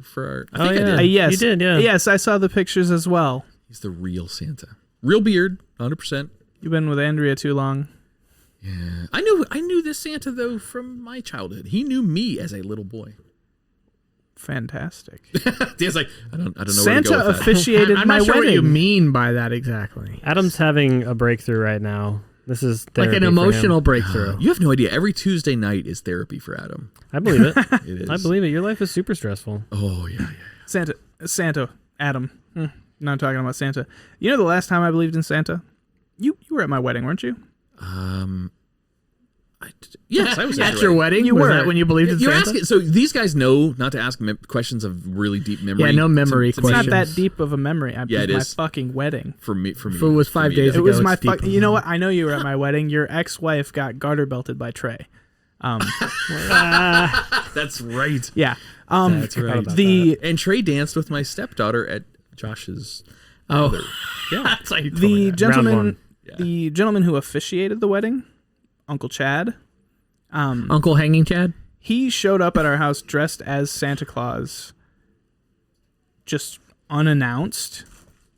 [SPEAKER 2] I think I did.
[SPEAKER 1] Yes,
[SPEAKER 3] You did, yeah.
[SPEAKER 1] Yes, I saw the pictures as well.
[SPEAKER 2] He's the real Santa. Real beard, 100%.
[SPEAKER 1] You've been with Andrea too long.
[SPEAKER 2] Yeah. I knew this Santa though from my childhood. He knew me as a little boy.
[SPEAKER 1] Fantastic.
[SPEAKER 2] Dan's like, I don't know
[SPEAKER 1] Santa
[SPEAKER 2] where to go with that.
[SPEAKER 1] officiated
[SPEAKER 4] I'm
[SPEAKER 1] my
[SPEAKER 4] not sure
[SPEAKER 1] wedding.
[SPEAKER 4] what you mean by that exactly.
[SPEAKER 3] Adam's having a breakthrough right now. This is
[SPEAKER 4] Like
[SPEAKER 3] therapy
[SPEAKER 4] an
[SPEAKER 3] for him.
[SPEAKER 4] emotional breakthrough.
[SPEAKER 2] You have no idea. Every Tuesday night is therapy for Adam.
[SPEAKER 3] I believe it.
[SPEAKER 2] It is.
[SPEAKER 3] I believe it. Your life is super stressful.
[SPEAKER 2] Oh yeah.
[SPEAKER 1] Santa, Adam. Not talking about Santa. You know the last time I believed in Santa? You were at my wedding, weren't you?
[SPEAKER 2] Yes, I was
[SPEAKER 4] At your wedding?
[SPEAKER 1] You
[SPEAKER 4] Was
[SPEAKER 1] were.
[SPEAKER 4] that when you believed in
[SPEAKER 2] You're
[SPEAKER 4] Santa?
[SPEAKER 2] asking. So these guys know not to ask questions of really deep memory.
[SPEAKER 4] Yeah, no memory
[SPEAKER 1] It's not
[SPEAKER 4] questions.
[SPEAKER 1] that deep of a memory. It
[SPEAKER 2] Yeah,
[SPEAKER 1] was
[SPEAKER 2] it
[SPEAKER 1] my
[SPEAKER 2] is.
[SPEAKER 1] fucking wedding.
[SPEAKER 2] For me.
[SPEAKER 4] If it was 5 days
[SPEAKER 1] It
[SPEAKER 4] ago,
[SPEAKER 1] was
[SPEAKER 4] it's
[SPEAKER 1] my
[SPEAKER 4] deep.
[SPEAKER 1] fucking. You know what? I know you were at my wedding. Your ex-wife got garter belted by Trey.
[SPEAKER 2] That's right.
[SPEAKER 1] Yeah.
[SPEAKER 2] That's right.
[SPEAKER 1] The
[SPEAKER 2] And Trey danced with my stepdaughter at Josh's.
[SPEAKER 4] Oh,
[SPEAKER 2] Yeah.
[SPEAKER 4] that's like
[SPEAKER 1] the
[SPEAKER 3] one.
[SPEAKER 1] gentleman, the gentleman who officiated the wedding, Uncle Chad.
[SPEAKER 4] Uncle Hanging Chad.
[SPEAKER 1] He showed up at our house dressed as Santa Claus, just unannounced,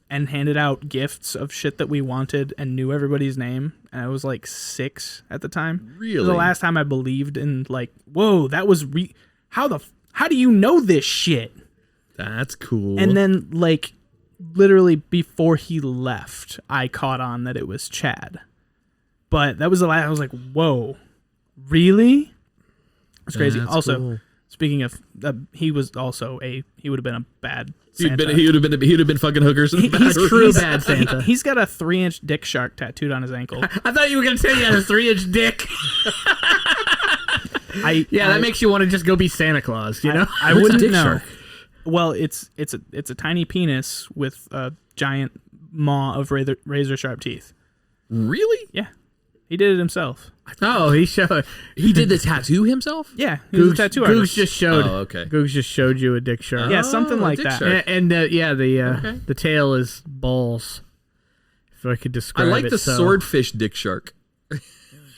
[SPEAKER 1] and handed out gifts of shit that we wanted and knew everybody's name. And I was like 6 at the time.
[SPEAKER 2] Really?
[SPEAKER 1] It was the last time I believed in like, whoa, that was how do you know this shit?
[SPEAKER 2] That's cool.
[SPEAKER 1] And then like literally before he left, I caught on that it was Chad. But that was the last. I was like, whoa, really? It's crazy.
[SPEAKER 2] That's
[SPEAKER 1] Also,
[SPEAKER 2] cool.
[SPEAKER 1] speaking of, he was also he would have been a bad Santa.
[SPEAKER 2] He would have been fucking hookers. In the
[SPEAKER 1] He's
[SPEAKER 2] bathroom.
[SPEAKER 4] true bad Santa.
[SPEAKER 1] He's got a 3-inch dick shark tattooed on his ankle.
[SPEAKER 4] I thought you were going to say he had a 3-inch dick. Yeah, that makes you want to just go be Santa Claus, you know?
[SPEAKER 1] I
[SPEAKER 2] What's a
[SPEAKER 1] wouldn't
[SPEAKER 2] dick
[SPEAKER 1] know.
[SPEAKER 2] shark?
[SPEAKER 1] Well, it's a tiny penis with a giant maw of razor sharp teeth.
[SPEAKER 2] Really?
[SPEAKER 1] Yeah, he did it himself.
[SPEAKER 4] Oh, he showed.
[SPEAKER 2] He did the tattoo himself?
[SPEAKER 1] Yeah, he was a tattoo
[SPEAKER 4] Googs
[SPEAKER 1] artist.
[SPEAKER 4] just showed.
[SPEAKER 2] Oh, okay.
[SPEAKER 4] Googs just showed you a dick shark.
[SPEAKER 1] Yeah, something
[SPEAKER 2] Oh,
[SPEAKER 1] like
[SPEAKER 2] dick
[SPEAKER 1] that.
[SPEAKER 2] shark.
[SPEAKER 4] And the tail is balls. If I could
[SPEAKER 2] I
[SPEAKER 4] describe
[SPEAKER 2] like
[SPEAKER 4] it
[SPEAKER 2] the
[SPEAKER 4] so.
[SPEAKER 2] swordfish dick shark.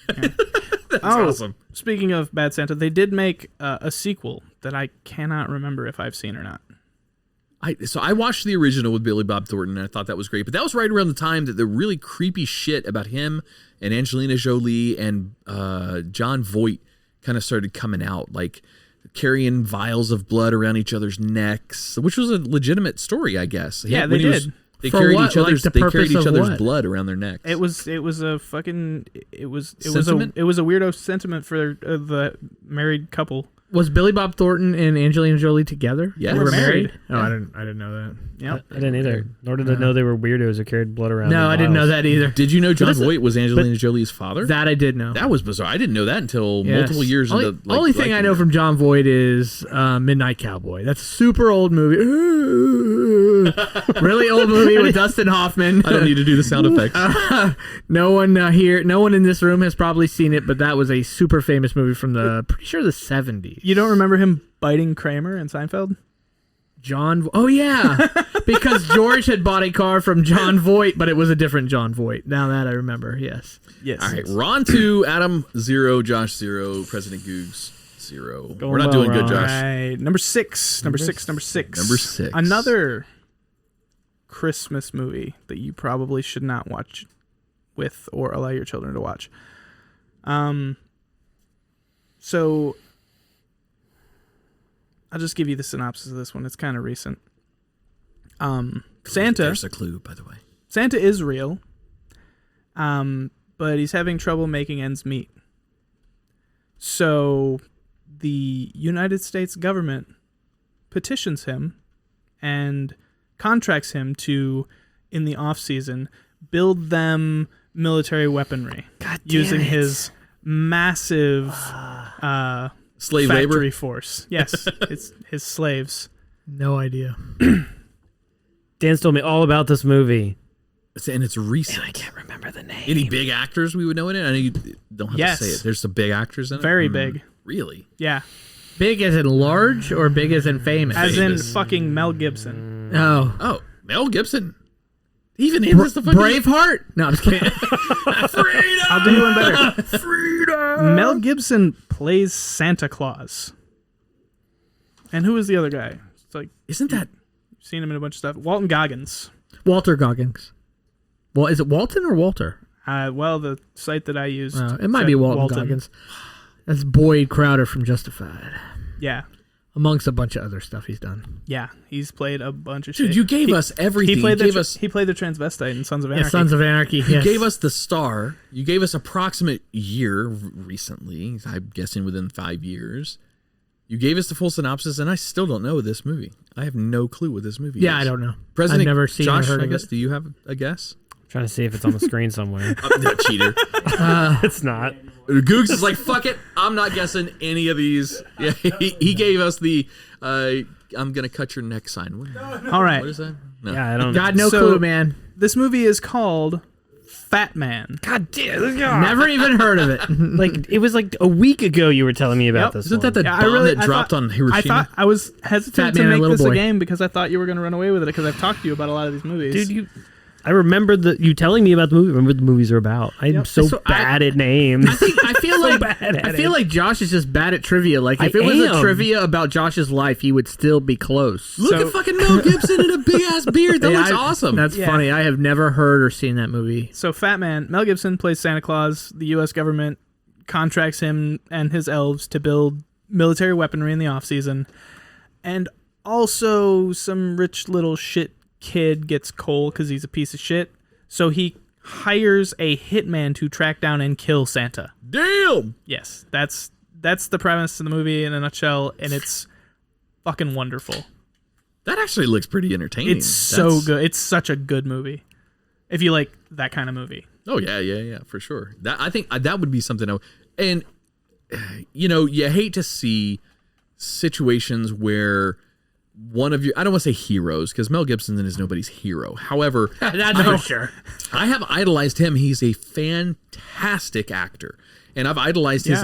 [SPEAKER 2] That's awesome.
[SPEAKER 1] Speaking of Bad Santa, they did make a sequel that I cannot remember if I've seen or not.
[SPEAKER 2] I watched the original with Billy Bob Thornton, and I thought that was great. But that was right around the time that the really creepy shit about him and Angelina Jolie and John Voight kind of started coming out, like carrying vials of blood around each other's necks, which was a legitimate story, I guess.
[SPEAKER 1] Yeah, they did.
[SPEAKER 2] They
[SPEAKER 4] For
[SPEAKER 2] carried
[SPEAKER 4] what?
[SPEAKER 2] each other's.
[SPEAKER 4] Like the
[SPEAKER 2] they carried
[SPEAKER 4] purpose
[SPEAKER 2] each
[SPEAKER 4] of
[SPEAKER 2] other's
[SPEAKER 4] what?
[SPEAKER 2] blood around their necks.
[SPEAKER 1] It was a fucking it was a
[SPEAKER 2] Sentiment?
[SPEAKER 1] weirdo sentiment for the married couple.
[SPEAKER 4] Was Billy Bob Thornton and Angelina Jolie together?
[SPEAKER 2] Yeah.
[SPEAKER 4] They were married.
[SPEAKER 1] Yeah.
[SPEAKER 4] Oh, I didn't know that.
[SPEAKER 1] Yeah,
[SPEAKER 3] I didn't either. Nor did I know they were weirdos who carried blood around.
[SPEAKER 4] No,
[SPEAKER 3] in
[SPEAKER 4] I didn't know
[SPEAKER 3] vials.
[SPEAKER 4] that either.
[SPEAKER 2] Did you know John Voight was Angelina Jolie's father?
[SPEAKER 4] That I did know.
[SPEAKER 2] That was bizarre. I didn't know that until
[SPEAKER 4] Yes.
[SPEAKER 2] multiple years
[SPEAKER 4] Only,
[SPEAKER 2] into.
[SPEAKER 4] only thing I know from John Voight is Midnight Cowboy. That's a super old movie. Really old movie with Dustin Hoffman.
[SPEAKER 2] I don't need to do the sound effects.
[SPEAKER 4] No one here, no one in this room has probably seen it, but that was a super famous movie from pretty sure the 70s.
[SPEAKER 1] you don't remember him biting Kramer in Seinfeld?
[SPEAKER 4] Oh yeah, because George had bought a car from John Voight, but it was a different John Voight. Now that I remember, yes.
[SPEAKER 1] Yes.
[SPEAKER 2] All right, Ron 2, Adam 0, Josh 0, President Googs 0. We're not
[SPEAKER 3] well,
[SPEAKER 2] doing good,
[SPEAKER 3] Ron.
[SPEAKER 1] All
[SPEAKER 2] Josh.
[SPEAKER 1] right, number six. Number six.
[SPEAKER 2] Number 6.
[SPEAKER 1] Another Christmas movie that you probably should not watch with or allow your children to watch. So I'll just give you the synopsis of this one. It's kind of recent. Santa.
[SPEAKER 2] There's a clue, by the way.
[SPEAKER 1] Santa is real, but he's having trouble making ends meet. So the United States government petitions him and contracts him to, in the off-season, build them military weaponry using his massive
[SPEAKER 2] Slave
[SPEAKER 1] factory
[SPEAKER 2] labor?
[SPEAKER 1] force. Yes, it's his slaves.
[SPEAKER 4] No idea.
[SPEAKER 3] Dan's told me all about this movie.
[SPEAKER 2] And it's recent.
[SPEAKER 3] I can't remember the name.
[SPEAKER 2] Any big actors we would know in it? I know you don't have
[SPEAKER 1] Yes.
[SPEAKER 2] to say it. There's some big actors in it?
[SPEAKER 1] Very big.
[SPEAKER 2] Really?
[SPEAKER 1] Yeah.
[SPEAKER 4] Big as in large or big as in famous?
[SPEAKER 1] As in
[SPEAKER 2] Famous.
[SPEAKER 1] fucking Mel Gibson.
[SPEAKER 4] Oh.
[SPEAKER 2] Oh, Mel Gibson. Even in this the fucking
[SPEAKER 4] Braveheart? No, I'm just kidding.
[SPEAKER 2] Freedom!
[SPEAKER 1] I'll do one better.
[SPEAKER 2] Freedom!
[SPEAKER 1] Mel Gibson plays Santa Claus. And who is the other guy? It's like,
[SPEAKER 2] Isn't that...
[SPEAKER 1] you've seen him in a bunch of stuff. Walton Goggins.
[SPEAKER 4] Walter Goggins. Well, is it Walton or Walter?
[SPEAKER 1] Well, the site that I used.
[SPEAKER 4] It might
[SPEAKER 1] said
[SPEAKER 4] be Walton Goggins. That's Boyd Crowder from Justified.
[SPEAKER 1] Yeah.
[SPEAKER 4] Amongst a bunch of other stuff he's done.
[SPEAKER 1] Yeah. He's played a bunch of shit.
[SPEAKER 2] Dude, you gave us everything.
[SPEAKER 1] He played,
[SPEAKER 2] you gave us...
[SPEAKER 1] he played the transvestite in Sons of
[SPEAKER 4] Yeah,
[SPEAKER 1] Anarchy.
[SPEAKER 4] Sons of Anarchy.
[SPEAKER 2] You
[SPEAKER 4] Yes.
[SPEAKER 2] gave us the star. You gave us approximate year recently. I'm guessing within 5 years. You gave us the full synopsis, and I still don't know this movie. I have no clue what this movie is.
[SPEAKER 4] Yeah, I don't know.
[SPEAKER 2] President
[SPEAKER 4] I've never seen or
[SPEAKER 2] Josh,
[SPEAKER 4] heard
[SPEAKER 2] I
[SPEAKER 4] of
[SPEAKER 2] guess,
[SPEAKER 4] it.
[SPEAKER 2] do you have a guess?
[SPEAKER 3] Trying to see if it's on the screen somewhere.
[SPEAKER 2] No, cheater.
[SPEAKER 3] It's not.
[SPEAKER 2] Googs is like, fuck it. I'm not guessing any of these. Yeah, he gave us the I'm going to cut your neck sign.
[SPEAKER 1] All right.
[SPEAKER 2] What is that? No.
[SPEAKER 3] Yeah, I don't.
[SPEAKER 4] God, no
[SPEAKER 1] So-
[SPEAKER 4] clue, man.
[SPEAKER 1] This movie is called Fat Man.
[SPEAKER 3] God damn, this guy.
[SPEAKER 4] Never even heard of it.
[SPEAKER 3] Like it was like a week ago you were telling me about
[SPEAKER 1] Yep.
[SPEAKER 3] this.
[SPEAKER 2] Isn't that
[SPEAKER 3] one.
[SPEAKER 2] the
[SPEAKER 1] Yeah,
[SPEAKER 2] bomb that
[SPEAKER 1] I
[SPEAKER 2] dropped
[SPEAKER 1] thought-
[SPEAKER 2] on Hiroshima?
[SPEAKER 1] I thought I was hesitant
[SPEAKER 4] Fat
[SPEAKER 1] to
[SPEAKER 4] Man and
[SPEAKER 1] make
[SPEAKER 4] Little
[SPEAKER 1] this a
[SPEAKER 4] Boy.
[SPEAKER 1] game because I thought you were going to run away with it because I've talked to you about a lot of these movies.
[SPEAKER 3] dude? I remember you telling me about the movie. I remember what the movies are about. I'm
[SPEAKER 1] Yep.
[SPEAKER 3] so
[SPEAKER 4] So
[SPEAKER 3] bad at names.
[SPEAKER 4] I feel like
[SPEAKER 3] bad at
[SPEAKER 4] I feel
[SPEAKER 3] it.
[SPEAKER 4] like Josh is just bad at trivia. Like if
[SPEAKER 3] I
[SPEAKER 4] it was a
[SPEAKER 3] am.
[SPEAKER 4] trivia about Josh's life, he would still be close.
[SPEAKER 2] Look
[SPEAKER 1] So-
[SPEAKER 2] at fucking Mel Gibson in a big ass beard. That
[SPEAKER 4] Yeah,
[SPEAKER 2] looks awesome.
[SPEAKER 4] That's
[SPEAKER 1] Yeah.
[SPEAKER 4] funny. I have never heard or seen that movie.
[SPEAKER 1] So Fat Man, Mel Gibson plays Santa Claus. The U.S. government contracts him and his elves to build military weaponry in the off-season. And also some rich little shit kid gets coal because he's a piece of shit. So he hires a hitman to track down and kill Santa.
[SPEAKER 2] Damn.
[SPEAKER 1] Yes, that's the premise of the movie in a nutshell, and it's fucking wonderful.
[SPEAKER 2] That actually looks pretty entertaining.
[SPEAKER 1] It's so good. It's such a good movie. If you like that kind of movie.
[SPEAKER 2] Oh yeah, for sure. That I think that would be something. And you know, you hate to see situations where one of your, I don't want to say heroes, because Mel Gibson is nobody's hero. However,
[SPEAKER 4] That's for sure.
[SPEAKER 2] I have idolized him. He's a fantastic actor. And I've idolized his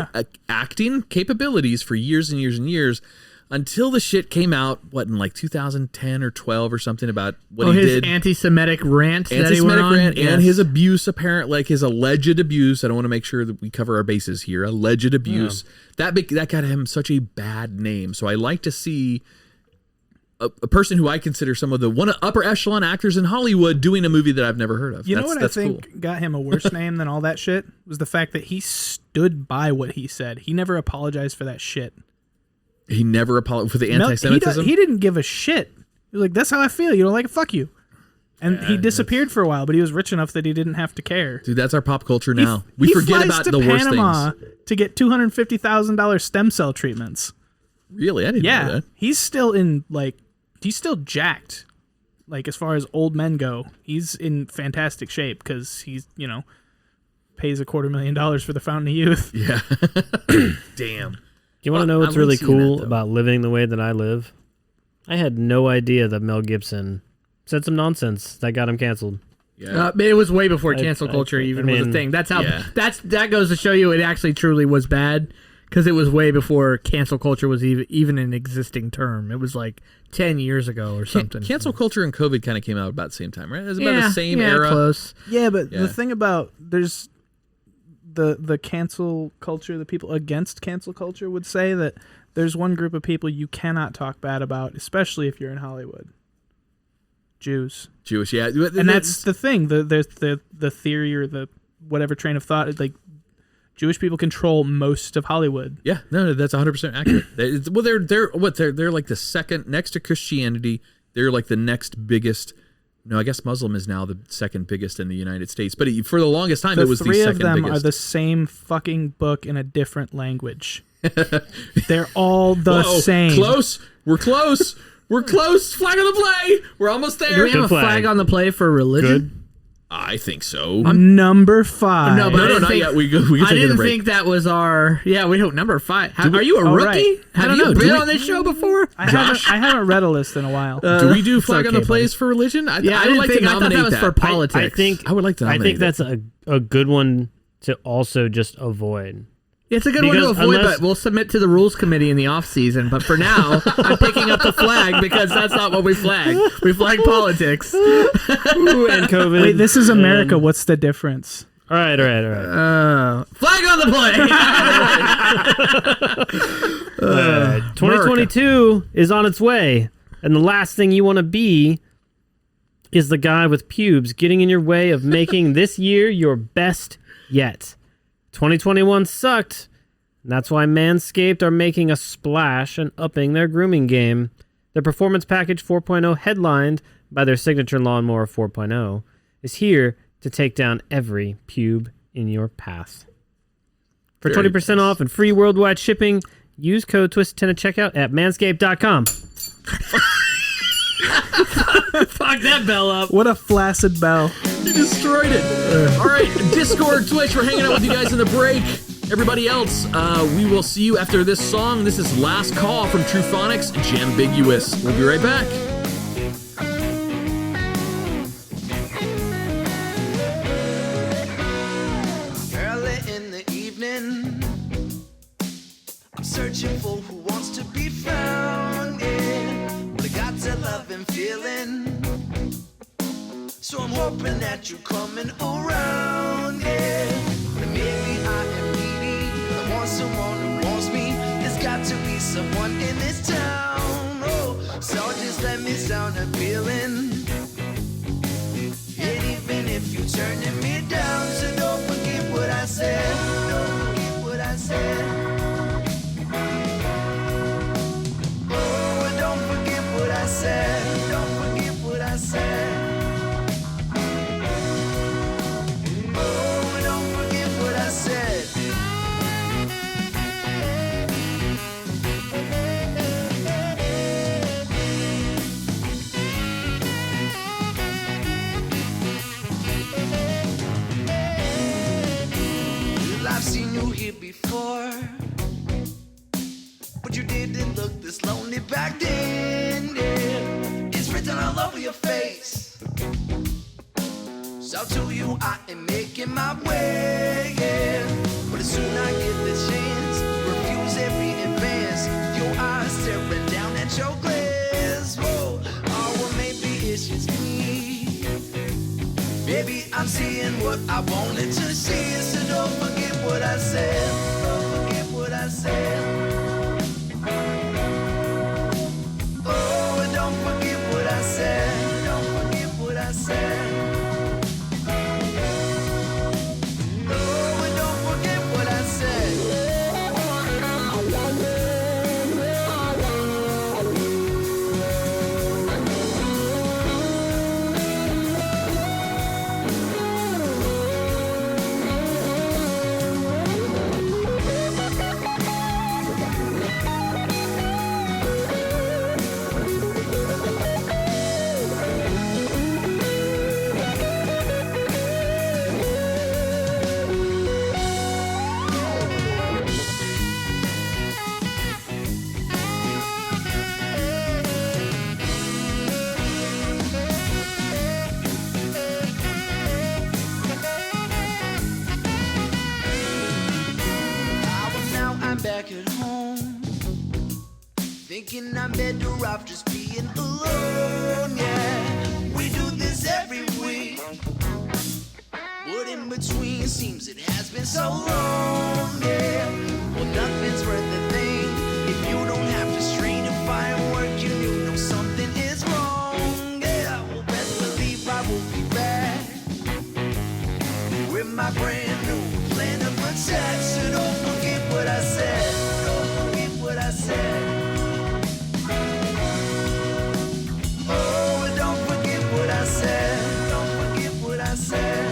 [SPEAKER 2] acting capabilities for years and years and years until the shit came out, what, in like 2010 or 12 or something about what he
[SPEAKER 4] his
[SPEAKER 2] did.
[SPEAKER 4] Anti-Semitic rant that he went
[SPEAKER 2] Anti-Semitic
[SPEAKER 4] on?
[SPEAKER 2] rant
[SPEAKER 4] Yes.
[SPEAKER 2] and his abuse, like his alleged abuse. I don't want to make sure that we cover our bases here. Alleged abuse. That got him such a bad name. So I like to see a person who I consider some of the one upper echelon actors in Hollywood doing a movie that I've never heard of.
[SPEAKER 1] You know what I think got him a worse name than all that shit was the fact that he stood by what he said. He never apologized for that shit.
[SPEAKER 2] He never apologized for the anti-Semitism?
[SPEAKER 1] He didn't give a shit. He was like, that's how I feel. You don't like it? Fuck you. And he disappeared for a while, but he was rich enough that he didn't have to care.
[SPEAKER 2] Dude, that's our pop culture now. We forget about the worst
[SPEAKER 1] Panama
[SPEAKER 2] things.
[SPEAKER 1] To get $250,000 stem cell treatments.
[SPEAKER 2] Really? I didn't know that.
[SPEAKER 1] He's still jacked. Like, as far as old men go, he's in fantastic shape because he's, pays $250,000 for the Fountain of Youth.
[SPEAKER 2] Yeah. Damn.
[SPEAKER 3] Do you want to know what's really cool about living the way that I live? I had no idea that Mel Gibson said some nonsense that got him canceled.
[SPEAKER 2] Yeah.
[SPEAKER 4] It was way before cancel culture even was a thing. That's how that goes to show you it actually truly was bad because it was way before cancel culture was even an existing term. It was like 10 years ago or something.
[SPEAKER 2] Cancel culture and COVID kind of came out about the same time, right? It was about the same era.
[SPEAKER 4] Close.
[SPEAKER 1] Yeah, but the thing about there's the cancel culture, the people against cancel culture would say that there's one group of people you cannot talk bad about, especially if you're in Hollywood. Jewish, yeah.
[SPEAKER 2] And
[SPEAKER 1] that's the thing. The theory or the whatever train of thought, like Jewish people control most of Hollywood.
[SPEAKER 2] Yeah, no, that's 100% accurate. They're like the second next to Christianity. They're like the next biggest. No, I guess Muslim is now the second biggest in the United States. But for the longest time, it was the second biggest.
[SPEAKER 1] The three of them are the same fucking book in a different language. They're all the same.
[SPEAKER 2] Close. We're close. We're close. Flag on the play. We're almost there.
[SPEAKER 4] Do we have a flag on the play for religion?
[SPEAKER 3] Good.
[SPEAKER 2] I think so.
[SPEAKER 1] Number 5.
[SPEAKER 2] No, not yet. We can
[SPEAKER 4] I didn't think that was our. Yeah, we don't. Number 5. Are you a rookie?
[SPEAKER 1] Right.
[SPEAKER 4] Have you been on this show before?
[SPEAKER 1] I haven't read a list in a while.
[SPEAKER 2] Do we do flag on the plays for religion? I would like to nominate
[SPEAKER 4] that was for politics.
[SPEAKER 3] I
[SPEAKER 2] would like to nominate
[SPEAKER 3] that's a good one to also just avoid.
[SPEAKER 4] It's a good one to avoid, but we'll submit to the rules committee in the off season. But for now, I'm picking up the flag because that's not what we flag. We flag politics.
[SPEAKER 3] Ooh, and COVID.
[SPEAKER 1] Wait, this is America. What's the difference?
[SPEAKER 3] All right.
[SPEAKER 4] Flag on the play.
[SPEAKER 3] 2022 is on its way, and the last thing you want to be is the guy with pubes getting in your way of making this year your best yet. 2021 sucked. And that's why Manscaped are making a splash and upping their grooming game. Their Performance Package 4.0, headlined by their signature Lawnmower 4.0, is here to take down every pube in your path. For 20% off and free worldwide shipping, use code TWIST10 at checkout at manscaped.com.
[SPEAKER 4] Fuck that bell up.
[SPEAKER 1] What a flaccid bell.
[SPEAKER 2] You destroyed it. All right, Discord, Twitch, we're hanging out with you guys in the break. Everybody else, we will see you after this song. This is Last Call from Truphonics, Jambiguous. We'll be right back.
[SPEAKER 7] Early in the evening, I'm searching for who wants to be found, yeah. But I got to love and feeling, so I'm hoping that you're coming around, yeah. But maybe I am needy, I want someone who wants me. There's got to be someone in this town, oh. So just let me sound appealing, and even if you're turning me down, so don't forget what I said, don't forget what I said. Oh, don't forget what I said, don't forget what I said. Oh, don't forget what I said. Well, I've seen you here before, but you didn't look this lonely back then, yeah. It's written all over your face, so to you I am making my way, yeah. But as soon I get the chance, refuse every advance. Your eyes staring down at your glass, whoa. Oh, well maybe it's just me. Maybe I'm seeing what I wanted to see, so don't forget what I said, don't forget what I said. Oh, don't I'm better off just being alone, yeah. We do this every week, but in between seems it has been so long, yeah. Well, nothing's worth a thing if you don't have to strain to find work. You know something is wrong, yeah. Well, best believe I will be back with my brand new plan of attack. So don't forget what I said. Don't forget what I said. Oh, don't forget what I said. Don't forget what I said.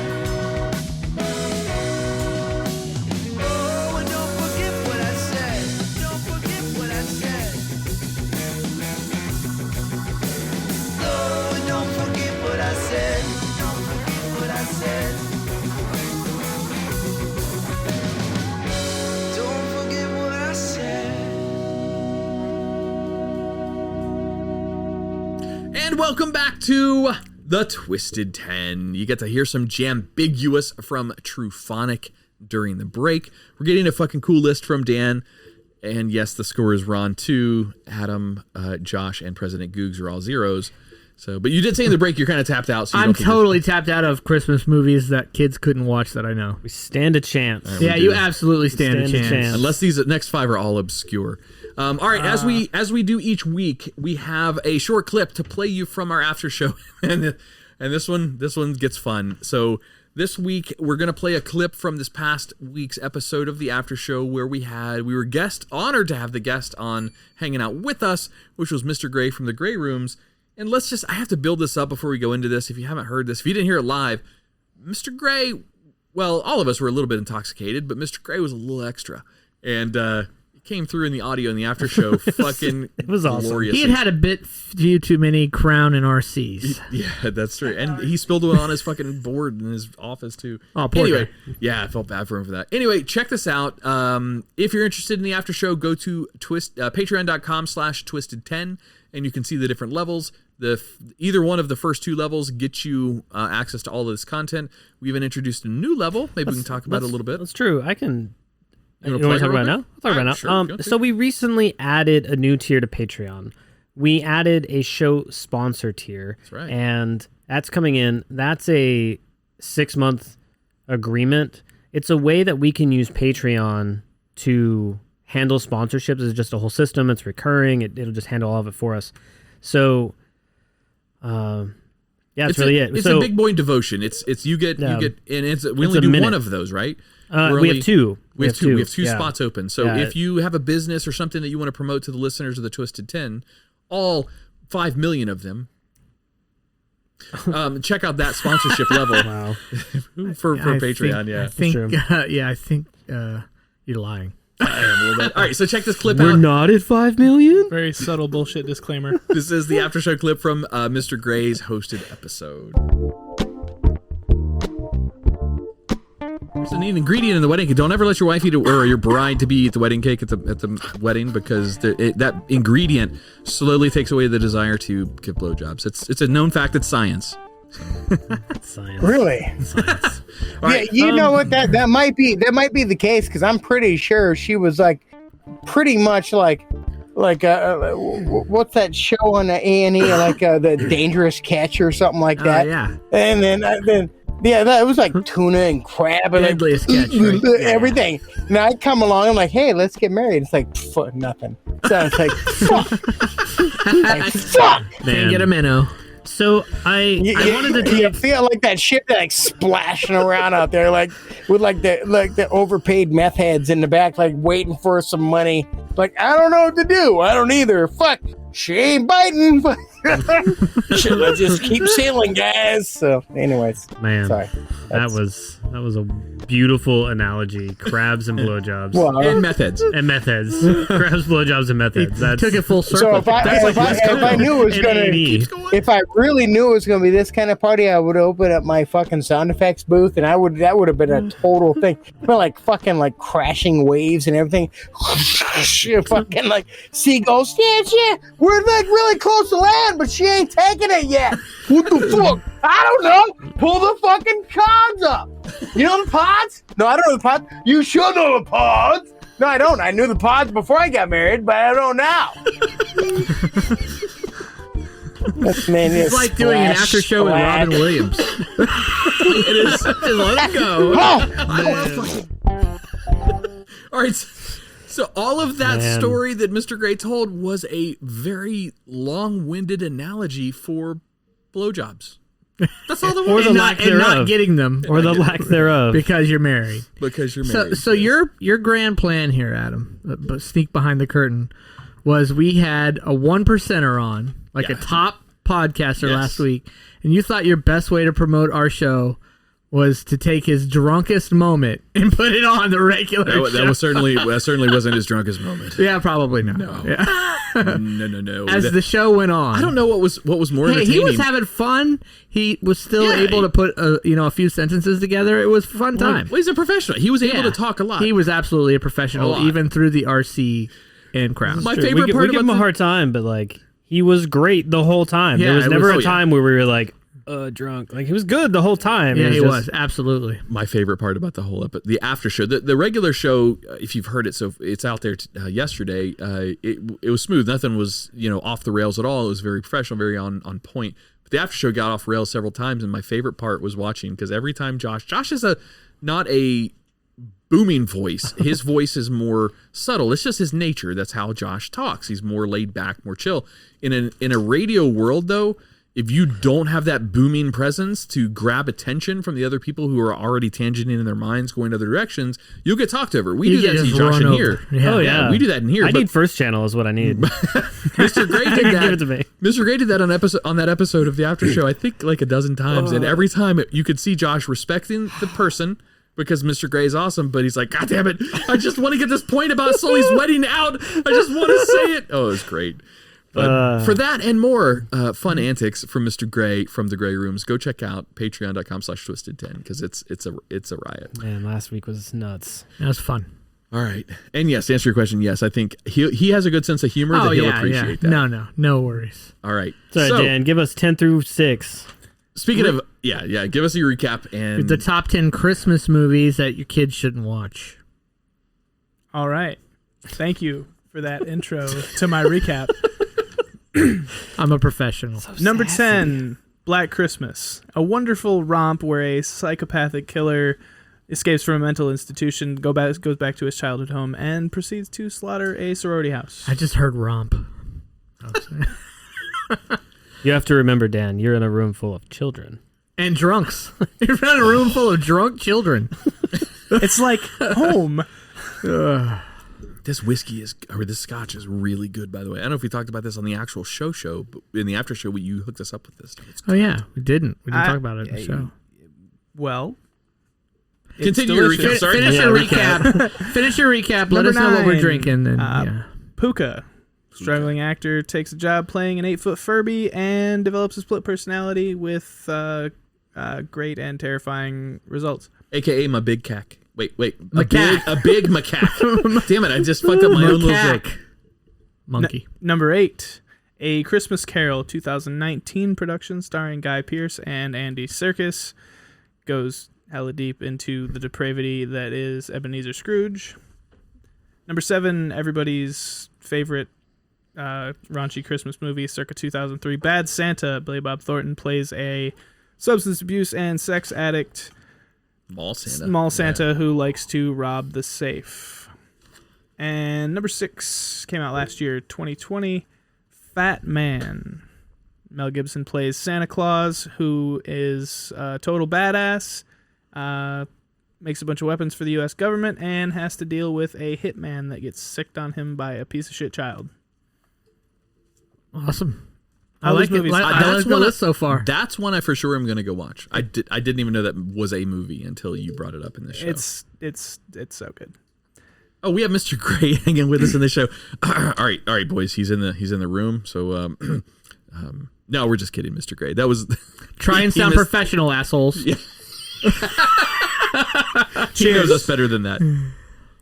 [SPEAKER 7] Oh, don't forget what I said. Don't forget what I said. Oh, don't forget what I said. Don't forget what I said. Don't forget what I said.
[SPEAKER 2] And welcome back to the Twisted 10. You get to hear some Jambiguous from Truphonic during the break. We're getting a fucking cool list from Dan. And yes, the score is Ron 2, Adam, Josh, and President Googs are all zeros. So, but you did say in the break you're kind of tapped out. So you
[SPEAKER 4] I'm
[SPEAKER 2] don't think
[SPEAKER 4] totally tapped out of Christmas movies that kids couldn't watch that I know.
[SPEAKER 3] We stand a chance.
[SPEAKER 4] Yeah, you absolutely stand a chance.
[SPEAKER 2] Unless these next 5 are all obscure. All right, as we do each week, we have a short clip to play you from our after show, and this one gets fun. So this week we're gonna play a clip from this past week's episode of the after show where we were honored to have the guest on hanging out with us, which was Mr. Gray from the Gray Rooms. And I have to build this up before we go into this. If you haven't heard this, if you didn't hear it live, Mr. Gray, well, all of us were a little bit intoxicated, but Mr. Gray was a little extra, and came through in the audio in the after show. Fucking
[SPEAKER 3] it was awesome.
[SPEAKER 2] glorious.
[SPEAKER 4] He had a bit few too many Crown and RCs.
[SPEAKER 2] Yeah, that's true. And he spilled one on his fucking board in his office too.
[SPEAKER 4] Oh, poor
[SPEAKER 2] anyway,
[SPEAKER 4] guy.
[SPEAKER 2] yeah, I felt bad for him for that. Anyway, check this out. If you're interested in the after show, go to patreon.com/twisted10 and you can see the different levels. Either one of the first 2 levels get you access to all of this content. We even introduced a new level. Maybe we can talk about it a little bit.
[SPEAKER 3] That's true. I can.
[SPEAKER 2] You
[SPEAKER 3] want
[SPEAKER 2] wanna
[SPEAKER 3] to talk
[SPEAKER 2] play
[SPEAKER 3] about it
[SPEAKER 2] real
[SPEAKER 3] now?
[SPEAKER 2] quick?
[SPEAKER 3] I'll talk about it
[SPEAKER 2] Sure,
[SPEAKER 3] now.
[SPEAKER 2] go
[SPEAKER 3] So we recently added a new tier to Patreon. We added a show sponsor tier.
[SPEAKER 2] That's right.
[SPEAKER 3] And that's coming in. That's a 6-month agreement. It's a way that we can use Patreon to handle sponsorships. It's just a whole system. It's recurring. It'll just handle all of it for us. So, yeah, that's really it.
[SPEAKER 2] It's
[SPEAKER 3] so,
[SPEAKER 2] a big boy devotion. It's you get, and we only
[SPEAKER 3] a
[SPEAKER 2] do
[SPEAKER 3] minute.
[SPEAKER 2] one of those, right?
[SPEAKER 3] we have 2.
[SPEAKER 2] We have two. We have 2
[SPEAKER 3] yeah.
[SPEAKER 2] spots open. So
[SPEAKER 3] Yeah.
[SPEAKER 2] if you have a business or something that you want to promote to the listeners of the Twisted 10, all 5 million of them, check out that sponsorship level.
[SPEAKER 3] Wow.
[SPEAKER 2] for Patreon.
[SPEAKER 4] I think you're lying.
[SPEAKER 2] I am a little bit. All right, so check this clip
[SPEAKER 3] We're
[SPEAKER 2] out.
[SPEAKER 3] not at 5 million?
[SPEAKER 1] Very subtle bullshit disclaimer.
[SPEAKER 2] This is the after show clip from Mr. Gray's hosted episode. There's a neat ingredient in the wedding cake. Don't ever let your wife eat it, or your bride to be eat the wedding cake at the wedding, because that ingredient slowly takes away the desire to give blowjobs. It's a known fact. It's science.
[SPEAKER 3] Science.
[SPEAKER 8] Really?
[SPEAKER 3] Science.
[SPEAKER 2] All right,
[SPEAKER 8] Yeah, you know what? That might be the case, because I'm pretty sure she was like pretty much like what's that show on the A&E, like the Dangerous Catch or something like that.
[SPEAKER 4] Yeah.
[SPEAKER 8] And then yeah, that was like tuna and crab and
[SPEAKER 4] Deadliest catch, right?
[SPEAKER 8] everything. And I come along, I'm like, hey, let's get married. It's like nothing. So it's like fuck. Like, fuck.
[SPEAKER 4] Can't get a minnow.
[SPEAKER 3] So I wanted to
[SPEAKER 8] you feel like that ship that like splashing around out there, like with like the overpaid meth heads in the back, like waiting for some money. Like, I don't know what to do. I don't either. Fuck. She ain't biting. Let's just keep sailing, guys. So, anyways,
[SPEAKER 3] Man,
[SPEAKER 8] sorry.
[SPEAKER 3] that was a beautiful analogy. Crabs and blowjobs.
[SPEAKER 8] Well,
[SPEAKER 2] and meth heads.
[SPEAKER 3] And meth heads. Crabs, blowjobs, and meth heads. That's
[SPEAKER 4] Took it full
[SPEAKER 8] so
[SPEAKER 4] circle.
[SPEAKER 8] if I knew it was
[SPEAKER 3] And
[SPEAKER 8] gonna,
[SPEAKER 3] A&E.
[SPEAKER 8] if I really knew it was gonna be this kind of party, I would open up my fucking sound effects booth, and that would have been a total thing. But like fucking like crashing waves and everything, fucking like seagulls. Yeah, we're like really close to land, but she ain't taking it yet. What the fuck? I don't know. Pull the fucking pods up. You know the pods? No, I don't know the pods. You should know the pods. No, I don't. I knew the pods before I got married, but I don't now. Man,
[SPEAKER 4] It's like doing an after show with Robin Williams.
[SPEAKER 2] It is.
[SPEAKER 4] Just let him go.
[SPEAKER 2] All right. So all of that story that Mr. Gray told was a very long-winded analogy for blowjobs. That's all the
[SPEAKER 3] Or the
[SPEAKER 4] and
[SPEAKER 3] lack
[SPEAKER 4] not, and
[SPEAKER 3] thereof.
[SPEAKER 4] not getting them.
[SPEAKER 3] Or the lack thereof.
[SPEAKER 4] Because you're married.
[SPEAKER 2] Because you're married.
[SPEAKER 4] So your grand plan here, Adam, but sneak behind the curtain, was we had a 1%er on, like a top podcaster last week, and you thought your best way to promote our show was to take his drunkest moment and put it on the regular show.
[SPEAKER 2] That certainly wasn't his drunkest moment.
[SPEAKER 4] Yeah, probably not.
[SPEAKER 2] No.
[SPEAKER 4] Yeah.
[SPEAKER 2] No.
[SPEAKER 4] As the show went on,
[SPEAKER 2] I don't know what was more
[SPEAKER 4] Hey,
[SPEAKER 2] entertaining.
[SPEAKER 4] he was having fun. He was still able to put a few sentences together. It was a fun time.
[SPEAKER 2] Well, he's a professional. He was able to talk a lot.
[SPEAKER 4] He was absolutely a professional, even through the RC and crowd.
[SPEAKER 2] My
[SPEAKER 3] True.
[SPEAKER 2] favorite part
[SPEAKER 3] we give
[SPEAKER 2] about
[SPEAKER 3] him a hard time, but like he was great the whole time.
[SPEAKER 4] Yeah,
[SPEAKER 3] there was
[SPEAKER 4] it
[SPEAKER 3] never
[SPEAKER 4] was-
[SPEAKER 3] a time where we were like, drunk. Like he was good the whole time.
[SPEAKER 4] Yeah,
[SPEAKER 3] It
[SPEAKER 4] he
[SPEAKER 3] just-
[SPEAKER 4] was absolutely.
[SPEAKER 2] my favorite part about the whole the after show. The regular show, if you've heard it, so it's out there yesterday. It was smooth. Nothing was off the rails at all. It was very professional, very on point. But the after show got off rails several times, and my favorite part was watching because every time Josh is not a booming voice. His voice is more subtle. It's just his nature. That's how Josh talks. He's more laid back, more chill. In a radio world, though, if you don't have that booming presence to grab attention from the other people who are already tangenting in their minds, going other directions, you'll get talked over. We do that to Josh in here.
[SPEAKER 4] Yeah.
[SPEAKER 3] Oh yeah.
[SPEAKER 2] We do that in here.
[SPEAKER 3] I
[SPEAKER 2] but
[SPEAKER 3] need first channel is what I need.
[SPEAKER 2] Mr. Gray did that.
[SPEAKER 3] Give it to me.
[SPEAKER 2] Mr. Gray did that on that episode of the after show, I think like a dozen times. And every time you could see Josh respecting the person because Mr. Gray is awesome, but he's like, God damn it, I just want to get this point about Sully's wedding out. I just want to say it. Oh, it was great. But for that and more fun antics from Mr. Gray from the Gray Rooms, go check out patreon.com/twisted10 because it's a riot.
[SPEAKER 3] Man, last week was nuts.
[SPEAKER 4] That was fun.
[SPEAKER 2] All right. And yes, to answer your question, yes, I think he has a good sense of humor that he'll appreciate that.
[SPEAKER 4] No worries.
[SPEAKER 2] All right.
[SPEAKER 3] Sorry, Dan, give us 10 through 6.
[SPEAKER 2] Speaking of, give us a recap and
[SPEAKER 4] The top 10 Christmas movies that your kids shouldn't watch.
[SPEAKER 1] All right. Thank you for that intro to my recap.
[SPEAKER 4] I'm a professional.
[SPEAKER 1] Number 10, Black Christmas. A wonderful romp where a psychopathic killer escapes from a mental institution, goes back to his childhood home, and proceeds to slaughter a sorority house.
[SPEAKER 4] I just heard romp.
[SPEAKER 3] You have to remember, Dan, you're in a room full of children.
[SPEAKER 4] And drunks. You're in a room full of drunk children.
[SPEAKER 1] It's like home.
[SPEAKER 2] this this scotch is really good, by the way. I don't know if we talked about this on the actual show, but in the after show, you hooked us up with this.
[SPEAKER 4] Oh, yeah. We didn't talk about it in the show.
[SPEAKER 1] Well,
[SPEAKER 2] continue your recap. Sorry.
[SPEAKER 4] Finish your recap. Finish your recap. Let
[SPEAKER 1] Number
[SPEAKER 4] us know what we're
[SPEAKER 1] 9,
[SPEAKER 4] drinking. And,
[SPEAKER 1] Puka. Struggling actor takes a job playing an 8-foot Furby and develops a split personality with great and terrifying results.
[SPEAKER 2] AKA my big cack. Wait.
[SPEAKER 4] Macaque.
[SPEAKER 2] A big macaque. Damn it, I just fucked up my own little joke.
[SPEAKER 4] Monkey.
[SPEAKER 1] Number 8, A Christmas Carol 2019 production starring Guy Pearce and Andy Serkis goes hella deep into the depravity that is Ebenezer Scrooge. Number 7, everybody's favorite raunchy Christmas movie circa 2003, Bad Santa. Billy Bob Thornton plays a substance abuse and sex addict Mall Santa who likes to rob the safe. And number 6 came out last year, 2020, Fat Man. Mel Gibson plays Santa Claus, who is a total badass, makes a bunch of weapons for the U.S. government, and has to deal with a hitman that gets sicked on him by a piece of shit child.
[SPEAKER 4] Awesome.
[SPEAKER 1] All
[SPEAKER 4] I like
[SPEAKER 1] those movies.
[SPEAKER 4] I like the list so far.
[SPEAKER 2] That's one I for sure am going to go watch. I didn't even know that was a movie until you brought it up in the show.
[SPEAKER 1] It's so good.
[SPEAKER 2] Oh, we have Mr. Gray hanging with us in the show. All right, boys. He's in the room. So, no, we're just kidding, Mr. Gray. That was
[SPEAKER 4] Try and sound professional, assholes.
[SPEAKER 2] Yeah. He knows us better than that.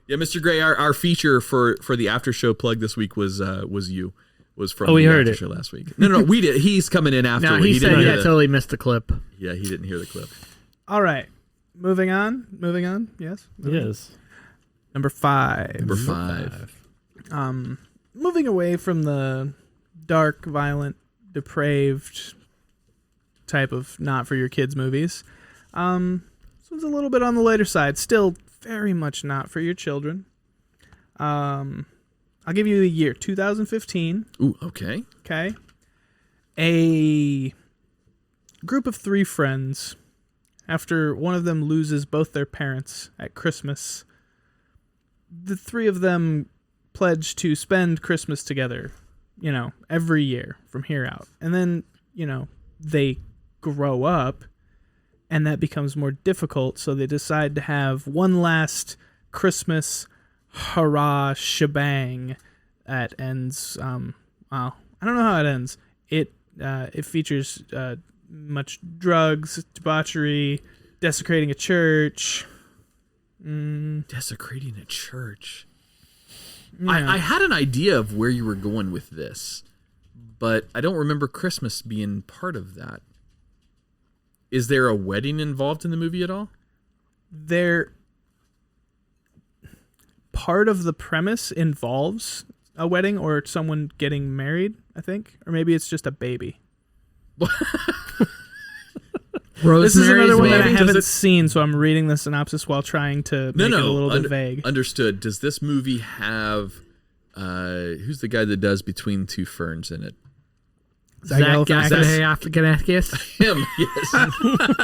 [SPEAKER 2] Yeah, Mr. Gray. Our feature for the after show plug this week was you. Was from
[SPEAKER 3] we
[SPEAKER 2] the
[SPEAKER 3] heard
[SPEAKER 2] after
[SPEAKER 3] it
[SPEAKER 2] show last week. No, we did. He's coming in after.
[SPEAKER 4] No, he said totally missed the clip.
[SPEAKER 2] Yeah, he didn't hear the clip.
[SPEAKER 1] All right. Moving on. Yes.
[SPEAKER 3] Yes.
[SPEAKER 1] Number 5.
[SPEAKER 2] Number 5.
[SPEAKER 1] Moving away from the dark, violent, depraved type of not for your kids movies. This one's a little bit on the lighter side. Still very much not for your children. I'll give you the year 2015.
[SPEAKER 2] Ooh, okay.
[SPEAKER 1] Okay. A group of 3 friends, after one of them loses both their parents at Christmas, the 3 of them pledge to spend Christmas together, every year from here out. And then, they grow up and that becomes more difficult. So they decide to have one last Christmas hurrah shebang that ends, well, I don't know how it ends. It features much drugs, debauchery, desecrating a church.
[SPEAKER 2] Desecrating a church.
[SPEAKER 1] Yeah.
[SPEAKER 2] I had an idea of where you were going with this, but I don't remember Christmas being part of that. Is there a wedding involved in the movie at all?
[SPEAKER 1] Part of the premise involves a wedding or someone getting married, I think. Or maybe it's just a baby. This is another one that I haven't seen, so I'm reading the synopsis while trying to make it a little bit vague.
[SPEAKER 2] Understood. Does this movie have who's the guy that does Between Two Ferns in it?
[SPEAKER 4] Zach Galifianakis.
[SPEAKER 2] Him, yes.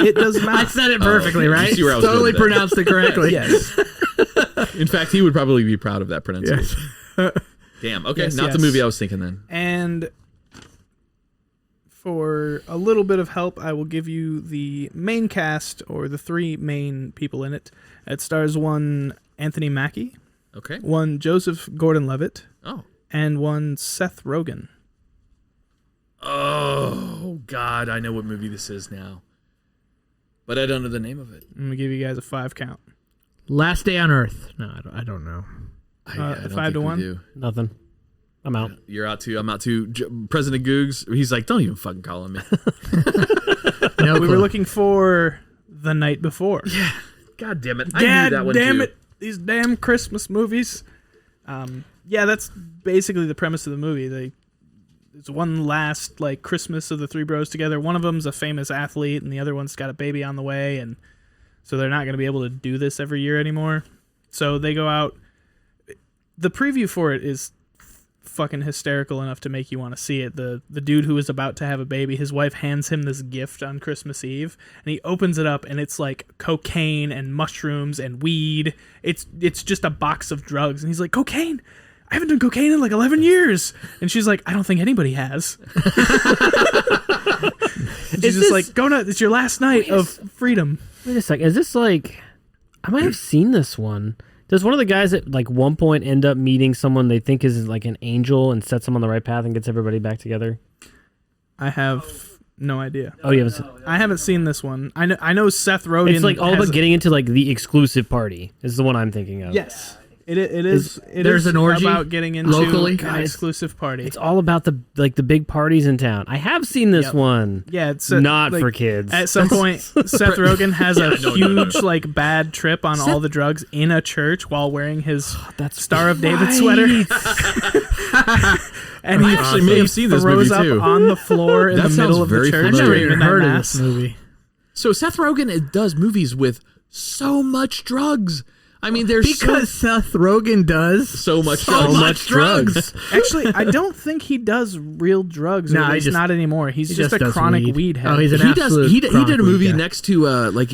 [SPEAKER 1] It does not.
[SPEAKER 4] I said it perfectly, right?
[SPEAKER 2] You see where I was going
[SPEAKER 4] Totally
[SPEAKER 2] with that.
[SPEAKER 4] pronounced it correctly.
[SPEAKER 1] Yes.
[SPEAKER 2] In fact, he would probably be proud of that pronunciation.
[SPEAKER 4] Yes.
[SPEAKER 2] Damn. Okay,
[SPEAKER 1] Yes,
[SPEAKER 2] not the
[SPEAKER 1] yes.
[SPEAKER 2] movie I was thinking then.
[SPEAKER 1] And for a little bit of help, I will give you the main cast, or the 3 main people in it. It stars one Anthony Mackie,
[SPEAKER 2] Okay.
[SPEAKER 1] one Joseph Gordon-Levitt,
[SPEAKER 2] Oh.
[SPEAKER 1] and one Seth Rogen.
[SPEAKER 2] Oh, God, I know what movie this is now. But I don't know the name of it.
[SPEAKER 1] I'm going to give you guys a 5 count.
[SPEAKER 4] Last Day on Earth. No, I don't know.
[SPEAKER 2] I don't
[SPEAKER 1] 5
[SPEAKER 2] think
[SPEAKER 1] to
[SPEAKER 2] we
[SPEAKER 1] 1?
[SPEAKER 2] do.
[SPEAKER 3] Nothing. I'm out.
[SPEAKER 2] You're out too. I'm out too. President Googs, he's like, don't even fucking call on me.
[SPEAKER 4] No
[SPEAKER 1] We were looking for The Night Before.
[SPEAKER 2] Yeah. God damn it. I knew
[SPEAKER 1] God
[SPEAKER 2] that one
[SPEAKER 1] damn
[SPEAKER 2] too.
[SPEAKER 1] it. These damn Christmas movies. Yeah, that's basically the premise of the movie. It's one last Christmas of the 3 bros together. One of them's a famous athlete, and the other one's got a baby on the way, and so they're not going to be able to do this every year anymore. So they go out. The preview for it is fucking hysterical enough to make you want to see it. The dude who is about to have a baby, his wife hands him this gift on Christmas Eve, and he opens it up, and it's like cocaine and mushrooms and weed. It's just a box of drugs, and he's like, cocaine? I haven't done cocaine in 11 years. And she's like, I don't think anybody has. And she's just like, go nuts. It's your last night of freedom.
[SPEAKER 3] Wait a sec. Is this I might have seen this one. Does one of the guys at one point end up meeting someone they think is an angel and sets them on the right path and gets everybody back together?
[SPEAKER 1] I have no idea.
[SPEAKER 3] Oh, you haven't.
[SPEAKER 1] I haven't seen this one. I know Seth Rogen.
[SPEAKER 3] It's all about getting into the exclusive party. Is the one I'm thinking of.
[SPEAKER 1] Yes. It is.
[SPEAKER 4] There's an orgy
[SPEAKER 1] about getting into
[SPEAKER 4] locally?
[SPEAKER 1] an exclusive party.
[SPEAKER 3] It's all about the big parties in town. I have seen this one.
[SPEAKER 1] Yeah, it's
[SPEAKER 3] not for kids.
[SPEAKER 1] At some point, Seth Rogen has a huge bad trip on all the drugs in a church while wearing his Star of David sweater. And
[SPEAKER 2] I actually may have seen this movie
[SPEAKER 1] throws up
[SPEAKER 2] too.
[SPEAKER 1] on the floor in
[SPEAKER 2] That
[SPEAKER 1] the middle
[SPEAKER 2] sounds
[SPEAKER 1] of the
[SPEAKER 2] very
[SPEAKER 1] church.
[SPEAKER 2] familiar.
[SPEAKER 1] during
[SPEAKER 4] Never
[SPEAKER 1] midnight
[SPEAKER 4] heard of
[SPEAKER 1] mass.
[SPEAKER 4] this movie.
[SPEAKER 2] So Seth Rogen does movies with so much drugs. I mean, there's
[SPEAKER 4] Because Seth Rogen does
[SPEAKER 2] so much
[SPEAKER 4] drugs.
[SPEAKER 1] Actually, I don't think he does real drugs.
[SPEAKER 4] No,
[SPEAKER 1] Or at
[SPEAKER 4] he
[SPEAKER 1] least
[SPEAKER 4] just-
[SPEAKER 1] not anymore. He's
[SPEAKER 4] he
[SPEAKER 1] just
[SPEAKER 4] just
[SPEAKER 1] a
[SPEAKER 4] does
[SPEAKER 1] chronic
[SPEAKER 4] weed.
[SPEAKER 1] weed head.
[SPEAKER 4] Oh, he's an
[SPEAKER 2] He does.
[SPEAKER 4] absolute
[SPEAKER 2] He did a
[SPEAKER 4] chronic
[SPEAKER 2] movie
[SPEAKER 4] weed guy.
[SPEAKER 2] next to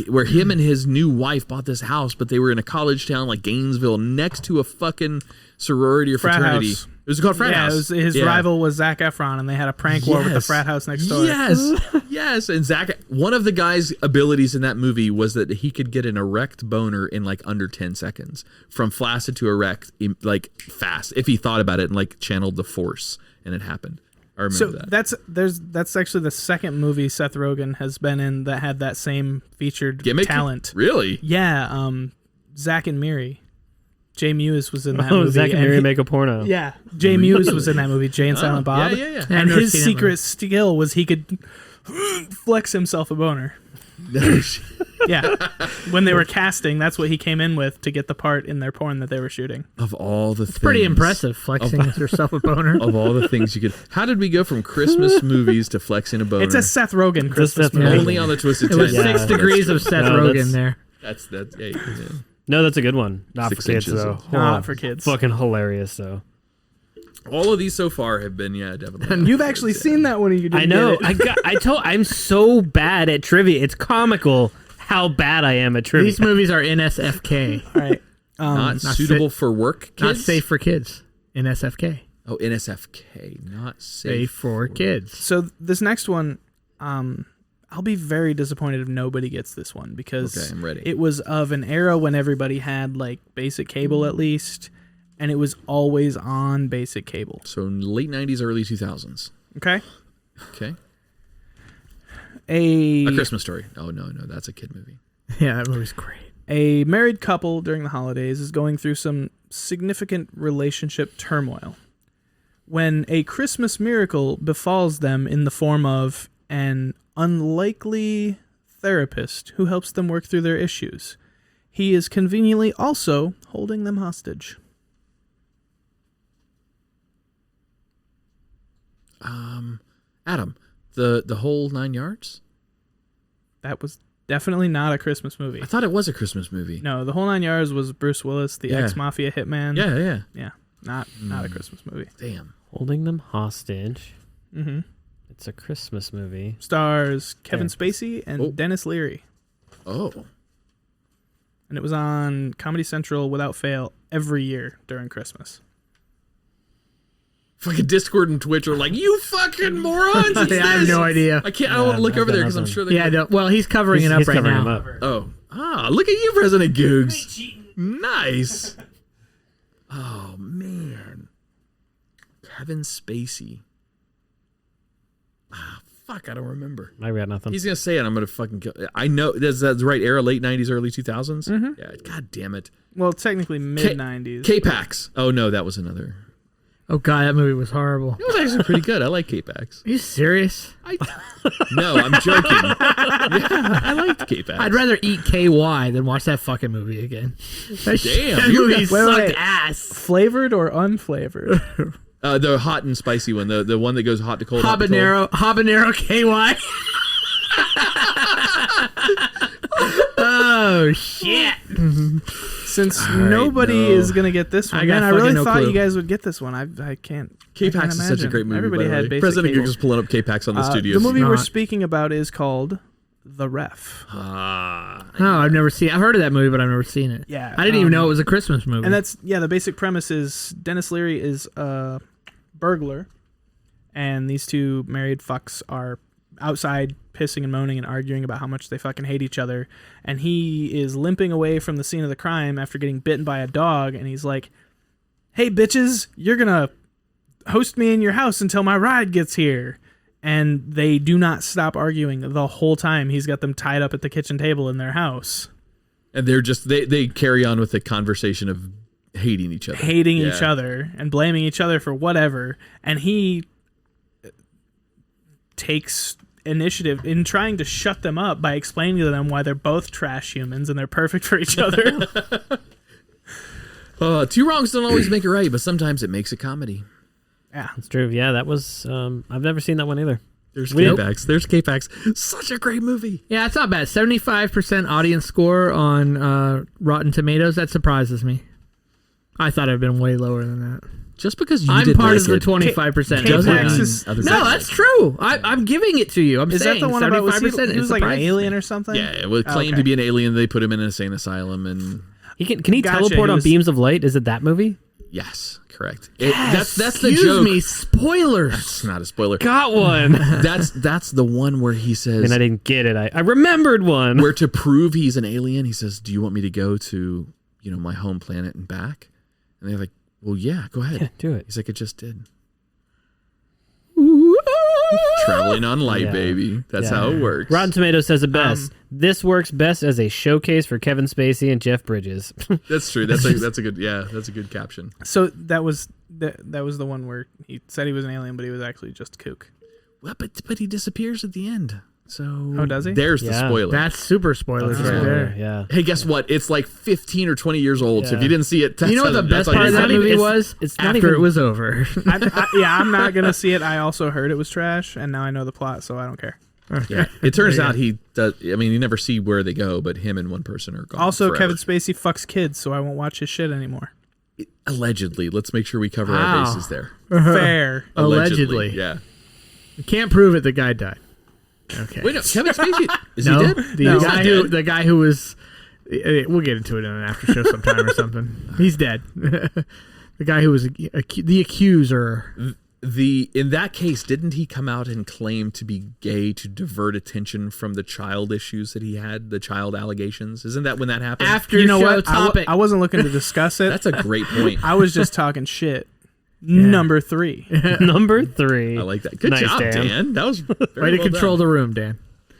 [SPEAKER 2] where him and his new wife bought this house, but they were in a college town like Gainesville, next to a fucking sorority or
[SPEAKER 1] Frat
[SPEAKER 2] fraternity.
[SPEAKER 1] house.
[SPEAKER 2] It was called Frat
[SPEAKER 1] Yeah,
[SPEAKER 2] House.
[SPEAKER 1] his rival was Zac Efron, and they had a prank war with the
[SPEAKER 2] Yes.
[SPEAKER 1] frat house next door.
[SPEAKER 2] Yes. And one of the guy's abilities in that movie was that he could get an erect boner in under 10 seconds, from flaccid to erect, fast, if he thought about it and channeled the force, and it happened. I remember that.
[SPEAKER 1] That's actually the second movie Seth Rogen has been in that had that same featured
[SPEAKER 2] Gimmick?
[SPEAKER 1] talent.
[SPEAKER 2] Really?
[SPEAKER 1] Yeah, Zack and Miri. Jay Mewes was in that movie.
[SPEAKER 3] Zach and Mary make a porno.
[SPEAKER 1] Yeah, Jay Mewes was in that movie, Jay and Silent Bob.
[SPEAKER 2] Yeah.
[SPEAKER 4] I've
[SPEAKER 1] And
[SPEAKER 4] never
[SPEAKER 1] his
[SPEAKER 4] seen that
[SPEAKER 1] secret
[SPEAKER 4] movie.
[SPEAKER 1] skill was he could flex himself a boner.
[SPEAKER 2] Yeah,
[SPEAKER 1] Yeah. When they were casting, that's what he came in with to get the part in their porn that they were shooting.
[SPEAKER 2] Of all the things.
[SPEAKER 4] Pretty impressive, flexing yourself a boner.
[SPEAKER 2] Of all the things you could. How did we go from Christmas movies to flexing a boner?
[SPEAKER 1] It's a Seth Rogen Christmas
[SPEAKER 3] Seth
[SPEAKER 1] movie.
[SPEAKER 2] Only on the Twisted
[SPEAKER 4] It was
[SPEAKER 2] Tent.
[SPEAKER 4] 6 degrees of Seth Rogen there.
[SPEAKER 2] That's hey, yeah.
[SPEAKER 3] No, that's a good one. Not
[SPEAKER 2] 6
[SPEAKER 3] for kids,
[SPEAKER 2] inches
[SPEAKER 3] though.
[SPEAKER 2] of-
[SPEAKER 1] Not for kids.
[SPEAKER 3] Fucking hilarious, though.
[SPEAKER 2] All of these so far have been, definitely.
[SPEAKER 1] You've actually seen that one, and you didn't
[SPEAKER 3] I know.
[SPEAKER 1] get it.
[SPEAKER 3] I'm so bad at trivia. It's comical how bad I am at trivia.
[SPEAKER 4] These movies are NSFK.
[SPEAKER 1] All right.
[SPEAKER 2] not suitable for work kids?
[SPEAKER 4] Not safe for kids. NSFK.
[SPEAKER 2] Oh, NSFK. Not
[SPEAKER 4] Safe for kids.
[SPEAKER 1] So this next one, I'll be very disappointed if nobody gets this one because
[SPEAKER 2] Okay, I'm ready.
[SPEAKER 1] it was of an era when everybody had like basic cable at least, and it was always on basic cable.
[SPEAKER 2] So late 90s, early 2000s.
[SPEAKER 1] Okay.
[SPEAKER 2] Okay.
[SPEAKER 1] A
[SPEAKER 2] Christmas Story. Oh, no, that's a kid movie.
[SPEAKER 4] Yeah, that movie's great.
[SPEAKER 1] A married couple during the holidays is going through some significant relationship turmoil when a Christmas miracle befalls them in the form of an unlikely therapist who helps them work through their issues. He is conveniently also holding them hostage.
[SPEAKER 2] Adam, the whole 9 yards?
[SPEAKER 1] That was definitely not a Christmas movie.
[SPEAKER 2] I thought it was a Christmas movie.
[SPEAKER 1] No, the whole 9 yards was Bruce Willis, the
[SPEAKER 2] Yeah.
[SPEAKER 1] ex-mafia hitman.
[SPEAKER 2] Yeah.
[SPEAKER 1] Yeah, not a Christmas movie.
[SPEAKER 2] Damn.
[SPEAKER 3] Holding them hostage.
[SPEAKER 1] Mm-hmm.
[SPEAKER 3] It's a Christmas movie.
[SPEAKER 1] Stars Kevin
[SPEAKER 3] Yeah.
[SPEAKER 1] Spacey and
[SPEAKER 2] Oh.
[SPEAKER 1] Dennis Leary.
[SPEAKER 2] Oh.
[SPEAKER 1] And it was on Comedy Central without fail every year during Christmas.
[SPEAKER 2] Fucking Discord and Twitch are like, you fucking morons! It's
[SPEAKER 4] I have
[SPEAKER 2] this!"
[SPEAKER 4] no idea.
[SPEAKER 2] I can't. I don't want to look
[SPEAKER 3] I've
[SPEAKER 2] over
[SPEAKER 3] got
[SPEAKER 2] there because I'm
[SPEAKER 3] nothing.
[SPEAKER 2] sure they.
[SPEAKER 4] Yeah, I don't. Well, he's covering it up
[SPEAKER 3] He's
[SPEAKER 4] right
[SPEAKER 3] covering
[SPEAKER 4] now.
[SPEAKER 3] him up.
[SPEAKER 2] Oh, look at you, President Googs. Nice. Oh man, Kevin Spacey. Fuck, I don't remember.
[SPEAKER 3] I got nothing.
[SPEAKER 2] He's gonna say it. I'm gonna fucking kill. I know that's the right era, late '90s, early 2000s.
[SPEAKER 1] Mhm.
[SPEAKER 2] Yeah. God damn it.
[SPEAKER 1] Well, technically mid-90s.
[SPEAKER 2] K-Pax. Oh no, that was another.
[SPEAKER 4] Oh god, that movie was horrible.
[SPEAKER 2] It was actually pretty good. I like K-Pax.
[SPEAKER 4] Are you serious?
[SPEAKER 2] No, I'm joking. Yeah, I liked K-Pax.
[SPEAKER 4] I'd rather eat KY than watch that fucking movie again. That
[SPEAKER 2] Damn,
[SPEAKER 4] movie
[SPEAKER 1] Wait,
[SPEAKER 4] sucked
[SPEAKER 1] wait.
[SPEAKER 4] ass.
[SPEAKER 1] Flavored or unflavored?
[SPEAKER 2] The hot and spicy one, the one that goes hot to cold. hot to cold.
[SPEAKER 4] Habanero KY. Oh shit!
[SPEAKER 1] Since
[SPEAKER 2] All right,
[SPEAKER 1] nobody
[SPEAKER 2] no.
[SPEAKER 1] is going to get this one.
[SPEAKER 4] I got
[SPEAKER 1] Man, I really
[SPEAKER 4] fucking no
[SPEAKER 1] thought
[SPEAKER 4] clue.
[SPEAKER 1] you guys would get this one. I can't.
[SPEAKER 2] K-Pax is such a
[SPEAKER 1] imagine.
[SPEAKER 2] great movie.
[SPEAKER 1] Everybody
[SPEAKER 2] by the
[SPEAKER 1] had
[SPEAKER 2] way.
[SPEAKER 1] basic
[SPEAKER 2] President
[SPEAKER 1] cable.
[SPEAKER 2] Googs is pulling up K-Pax on the studio.
[SPEAKER 1] The movie we're
[SPEAKER 4] Not.
[SPEAKER 1] speaking about is called The Ref.
[SPEAKER 4] No, I've never seen. I've heard of that movie, but I've never seen it.
[SPEAKER 1] Yeah,
[SPEAKER 4] I didn't even know it was a Christmas movie.
[SPEAKER 1] And that's, the basic premise is Dennis Leary is a burglar, and these two married fucks are outside pissing and moaning and arguing about how much they fucking hate each other, and he is limping away from the scene of the crime after getting bitten by a dog, and he's like, hey bitches, you're gonna host me in your house until my ride gets here. And they do not stop arguing the whole time. He's got them tied up at the kitchen table in their house,
[SPEAKER 2] And they're just they carry on with the conversation of hating each other,
[SPEAKER 1] each other and blaming each other for whatever. And he takes initiative in trying to shut them up by explaining to them why they're both trash humans and they're perfect for each other.
[SPEAKER 2] Two wrongs don't always make it right, but sometimes it makes a comedy.
[SPEAKER 1] Yeah,
[SPEAKER 3] It's true. Yeah, that was. I've never seen that one either.
[SPEAKER 2] There's
[SPEAKER 3] Nope.
[SPEAKER 2] K-Pax. There's K-Pax. Such a great movie.
[SPEAKER 4] yeah, it's not bad. 75% audience score on Rotten Tomatoes. That surprises me. I thought it'd been way lower than that.
[SPEAKER 2] Just because you
[SPEAKER 4] I'm
[SPEAKER 2] didn't
[SPEAKER 4] part
[SPEAKER 2] like
[SPEAKER 4] of the
[SPEAKER 2] it
[SPEAKER 4] 25%.
[SPEAKER 1] K-Pax
[SPEAKER 4] doesn't mean-
[SPEAKER 1] is-
[SPEAKER 2] others
[SPEAKER 4] No,
[SPEAKER 2] don't.
[SPEAKER 4] that's true. I'm giving it to you. I'm
[SPEAKER 1] is
[SPEAKER 4] saying
[SPEAKER 1] that the one about was
[SPEAKER 4] 75%.
[SPEAKER 1] he was like an alien or something?
[SPEAKER 2] Yeah, it was claimed to be an alien. They put him in an insane asylum, and
[SPEAKER 3] Can he
[SPEAKER 1] Gotcha,
[SPEAKER 3] teleport
[SPEAKER 1] he
[SPEAKER 3] on
[SPEAKER 1] was-
[SPEAKER 3] beams of light? Is it that movie?
[SPEAKER 2] yes, correct. That's the
[SPEAKER 4] Excuse
[SPEAKER 2] joke.
[SPEAKER 4] me, spoilers.
[SPEAKER 2] It's not a spoiler.
[SPEAKER 3] Got one.
[SPEAKER 2] That's the one where he says,
[SPEAKER 3] And I didn't get it. I remembered one.
[SPEAKER 2] where to prove he's an alien, he says, "Do you want me to go to my home planet and back?" And they're like, "Well, yeah, go ahead."
[SPEAKER 3] Yeah, do it.
[SPEAKER 2] He's like, "It just did." Traveling on light,
[SPEAKER 3] Yeah.
[SPEAKER 2] baby. That's
[SPEAKER 3] Yeah.
[SPEAKER 2] how it works.
[SPEAKER 3] Rotten Tomatoes says it best. This works best as a showcase for Kevin Spacey and Jeff Bridges.
[SPEAKER 2] That's true. That's a good. Yeah, that's a good caption.
[SPEAKER 1] So that was the one where he said he was an alien, but he was actually just a kook.
[SPEAKER 2] Well, but he disappears at the end. So
[SPEAKER 1] does he?
[SPEAKER 2] There's the spoiler.
[SPEAKER 4] That's super spoilers right there.
[SPEAKER 3] Yeah.
[SPEAKER 2] Hey, guess what? It's like 15 or 20 years old. So if you didn't see it,
[SPEAKER 4] You know what the best part of that movie was?
[SPEAKER 3] It's not
[SPEAKER 4] After
[SPEAKER 3] even-
[SPEAKER 4] it was over.
[SPEAKER 1] I'm not gonna see it. I also heard it was trash, and now I know the plot, so I don't care.
[SPEAKER 2] Yeah, it turns out he does. I mean, you never see where they go, but him and one person are gone.
[SPEAKER 1] Also,
[SPEAKER 2] forever.
[SPEAKER 1] Kevin Spacey fucks kids, so I won't watch his shit anymore.
[SPEAKER 2] Allegedly, let's make sure we cover our bases there.
[SPEAKER 1] Fair.
[SPEAKER 4] Allegedly.
[SPEAKER 2] Yeah.
[SPEAKER 4] You can't prove it. The guy died. Okay.
[SPEAKER 2] Wait, no, Kevin Spacey is
[SPEAKER 4] No,
[SPEAKER 2] he dead?
[SPEAKER 4] the guy who was. We'll get into it in an after show sometime or something. He's dead. The guy who was the accuser.
[SPEAKER 2] In that case, didn't he come out and claim to be gay to divert attention from the child issues that he had, the child allegations? Isn't that when that happened?
[SPEAKER 4] After
[SPEAKER 1] You know
[SPEAKER 4] show
[SPEAKER 1] what?
[SPEAKER 4] topic.
[SPEAKER 1] I wasn't looking to discuss it.
[SPEAKER 2] That's a great point.
[SPEAKER 1] I was just talking shit. Number 3.
[SPEAKER 3] Number 3.
[SPEAKER 2] I like that. Good
[SPEAKER 3] Nice,
[SPEAKER 2] job,
[SPEAKER 3] Dan.
[SPEAKER 2] Dan. That was very
[SPEAKER 4] Way to
[SPEAKER 2] well
[SPEAKER 4] control
[SPEAKER 2] done.
[SPEAKER 4] the room, Dan.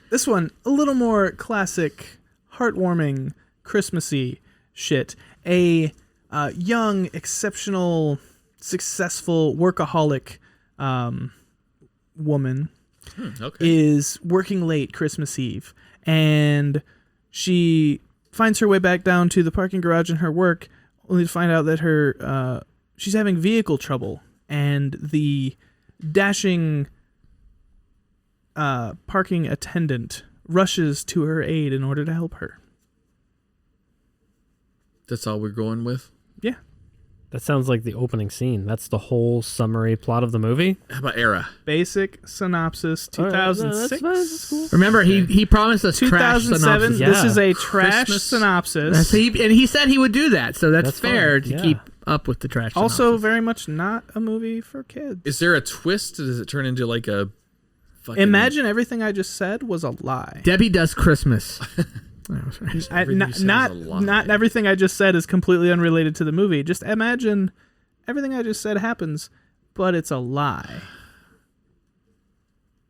[SPEAKER 1] This one, a little more classic, heartwarming, Christmassy shit. A young, exceptional, successful, workaholic woman
[SPEAKER 2] Okay.
[SPEAKER 1] is working late Christmas Eve, and she finds her way back down to the parking garage in her work, only to find out that her she's having vehicle trouble, and the dashing parking attendant rushes to her aid in order to help her.
[SPEAKER 2] That's all we're going with?
[SPEAKER 1] Yeah.
[SPEAKER 3] That sounds like the opening scene. That's the whole summary plot of the movie.
[SPEAKER 2] How about era?
[SPEAKER 1] Basic synopsis,
[SPEAKER 3] All right, no,
[SPEAKER 1] 2006.
[SPEAKER 3] that's fine, that's cool.
[SPEAKER 4] Remember, he promised us trash
[SPEAKER 1] 2007.
[SPEAKER 4] synopsis.
[SPEAKER 3] Yeah.
[SPEAKER 1] This is a trash
[SPEAKER 2] Christmas.
[SPEAKER 1] synopsis.
[SPEAKER 4] And he said he would do that, so that's
[SPEAKER 3] That's
[SPEAKER 4] fair
[SPEAKER 3] fine,
[SPEAKER 4] to
[SPEAKER 3] yeah.
[SPEAKER 4] keep up with the trash.
[SPEAKER 1] Also,
[SPEAKER 4] synopsis.
[SPEAKER 1] very much not a movie for kids.
[SPEAKER 2] Is there a twist? Does it turn into like a fucking...
[SPEAKER 1] Imagine everything I just said was a lie.
[SPEAKER 4] Debbie Does Christmas.
[SPEAKER 2] Everything you said
[SPEAKER 1] Not
[SPEAKER 2] is a lie.
[SPEAKER 1] not everything I just said is completely unrelated to the movie. Just imagine everything I just said happens, but it's a lie.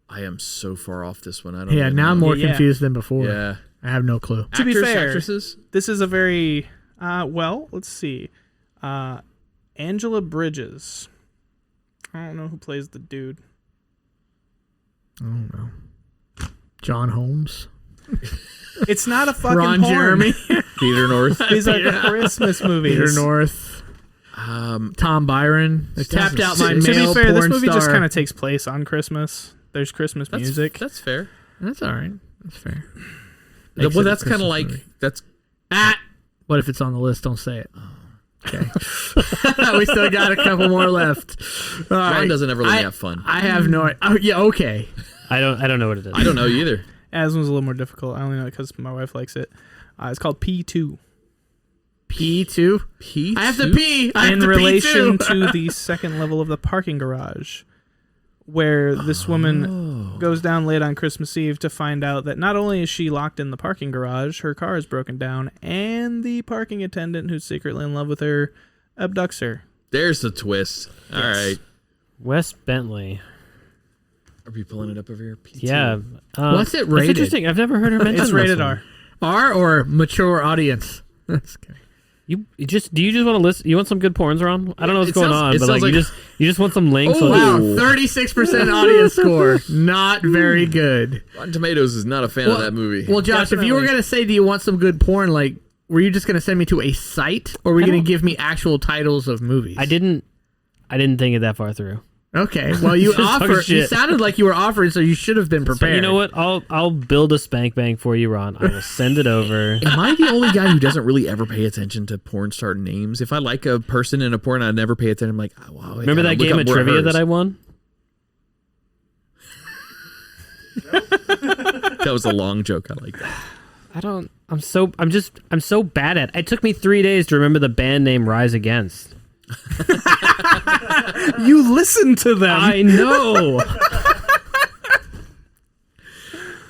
[SPEAKER 2] I am so far off this one. I don't
[SPEAKER 4] Yeah,
[SPEAKER 2] even
[SPEAKER 4] now I'm
[SPEAKER 2] know.
[SPEAKER 4] more
[SPEAKER 1] Yeah.
[SPEAKER 4] confused than before.
[SPEAKER 2] Yeah.
[SPEAKER 4] I have no clue.
[SPEAKER 1] To be
[SPEAKER 2] Actors,
[SPEAKER 1] fair,
[SPEAKER 2] actresses?
[SPEAKER 1] This is a very well. Let's see, Angela Bridges. I don't know who plays the dude.
[SPEAKER 4] I don't know. John Holmes.
[SPEAKER 1] It's not a fucking
[SPEAKER 4] Ron
[SPEAKER 1] porn.
[SPEAKER 4] Jeremy.
[SPEAKER 2] Peter North.
[SPEAKER 1] These are Christmas movies.
[SPEAKER 4] Peter North. Tom Byron. They tapped out my
[SPEAKER 1] To be
[SPEAKER 4] male
[SPEAKER 1] fair, this
[SPEAKER 4] porn
[SPEAKER 1] movie just
[SPEAKER 4] star.
[SPEAKER 1] kind of takes place on Christmas. There's Christmas music.
[SPEAKER 2] That's fair.
[SPEAKER 4] That's all right. That's fair.
[SPEAKER 2] Well,
[SPEAKER 4] Makes it a
[SPEAKER 2] that's kind of
[SPEAKER 4] Christmas
[SPEAKER 2] like
[SPEAKER 4] movie.
[SPEAKER 2] that's.
[SPEAKER 4] What if it's on the list? Don't say it. Okay. We still got a couple more left. All
[SPEAKER 2] Ron
[SPEAKER 4] right.
[SPEAKER 2] doesn't ever let me have fun.
[SPEAKER 4] I have no. Oh yeah. Okay.
[SPEAKER 3] I don't know what it is.
[SPEAKER 2] I don't know either.
[SPEAKER 1] As one's a little more difficult. I only know it because my wife likes it. It's called P2.
[SPEAKER 4] P2.
[SPEAKER 2] P.
[SPEAKER 4] I have to pee. I have
[SPEAKER 1] In
[SPEAKER 4] to
[SPEAKER 1] relation
[SPEAKER 4] pee too.
[SPEAKER 1] to the second level of the parking garage, where this woman goes down late on Christmas Eve to find out that not only is she locked in the parking garage, her car is broken down, and the parking attendant who's secretly in love with her abducts her.
[SPEAKER 2] There's the twist. All right.
[SPEAKER 3] Wes Bentley.
[SPEAKER 2] Are we pulling it up over here? P2.
[SPEAKER 3] Yeah.
[SPEAKER 4] What's it
[SPEAKER 3] That's
[SPEAKER 4] rated?
[SPEAKER 3] interesting. I've never heard her mention
[SPEAKER 1] It's
[SPEAKER 3] this
[SPEAKER 1] rated
[SPEAKER 3] one.
[SPEAKER 1] R.
[SPEAKER 4] R or mature audience. That's okay.
[SPEAKER 3] Do you just want to listen? You want some good porns, Ron? I don't know what's
[SPEAKER 2] It
[SPEAKER 3] going
[SPEAKER 2] sounds-
[SPEAKER 3] on,
[SPEAKER 2] it
[SPEAKER 3] but like
[SPEAKER 2] sounds
[SPEAKER 3] you just want some links.
[SPEAKER 4] Oh
[SPEAKER 3] on
[SPEAKER 4] wow,
[SPEAKER 2] Ooh.
[SPEAKER 4] 36% audience score. Not very good.
[SPEAKER 2] Rotten Tomatoes is not a fan of that movie.
[SPEAKER 4] Well, Josh, if you were
[SPEAKER 1] Definitely.
[SPEAKER 4] gonna say, "Do you want some good porn?" Like, were you just gonna send me to a site, or were you
[SPEAKER 3] I
[SPEAKER 4] gonna
[SPEAKER 3] don't-
[SPEAKER 4] give me actual titles of movies?
[SPEAKER 3] I didn't think it that far through.
[SPEAKER 4] Okay, well, you
[SPEAKER 3] Just talking
[SPEAKER 4] offered. You
[SPEAKER 3] shit.
[SPEAKER 4] sounded like you were offering, so you should have been
[SPEAKER 3] So
[SPEAKER 4] prepared.
[SPEAKER 3] you know what? I'll build a spank bank for you, Ron. I will send it over.
[SPEAKER 2] Am I the only guy who doesn't really ever pay attention to porn star names? If I like a person in a porn, I never pay attention. I'm like, oh, wow.
[SPEAKER 3] Remember that game of trivia that I won?
[SPEAKER 2] That was a long joke. I like that.
[SPEAKER 3] I'm so bad at it. It took me 3 days to remember the band name Rise Against.
[SPEAKER 1] You listen to them.
[SPEAKER 3] I know.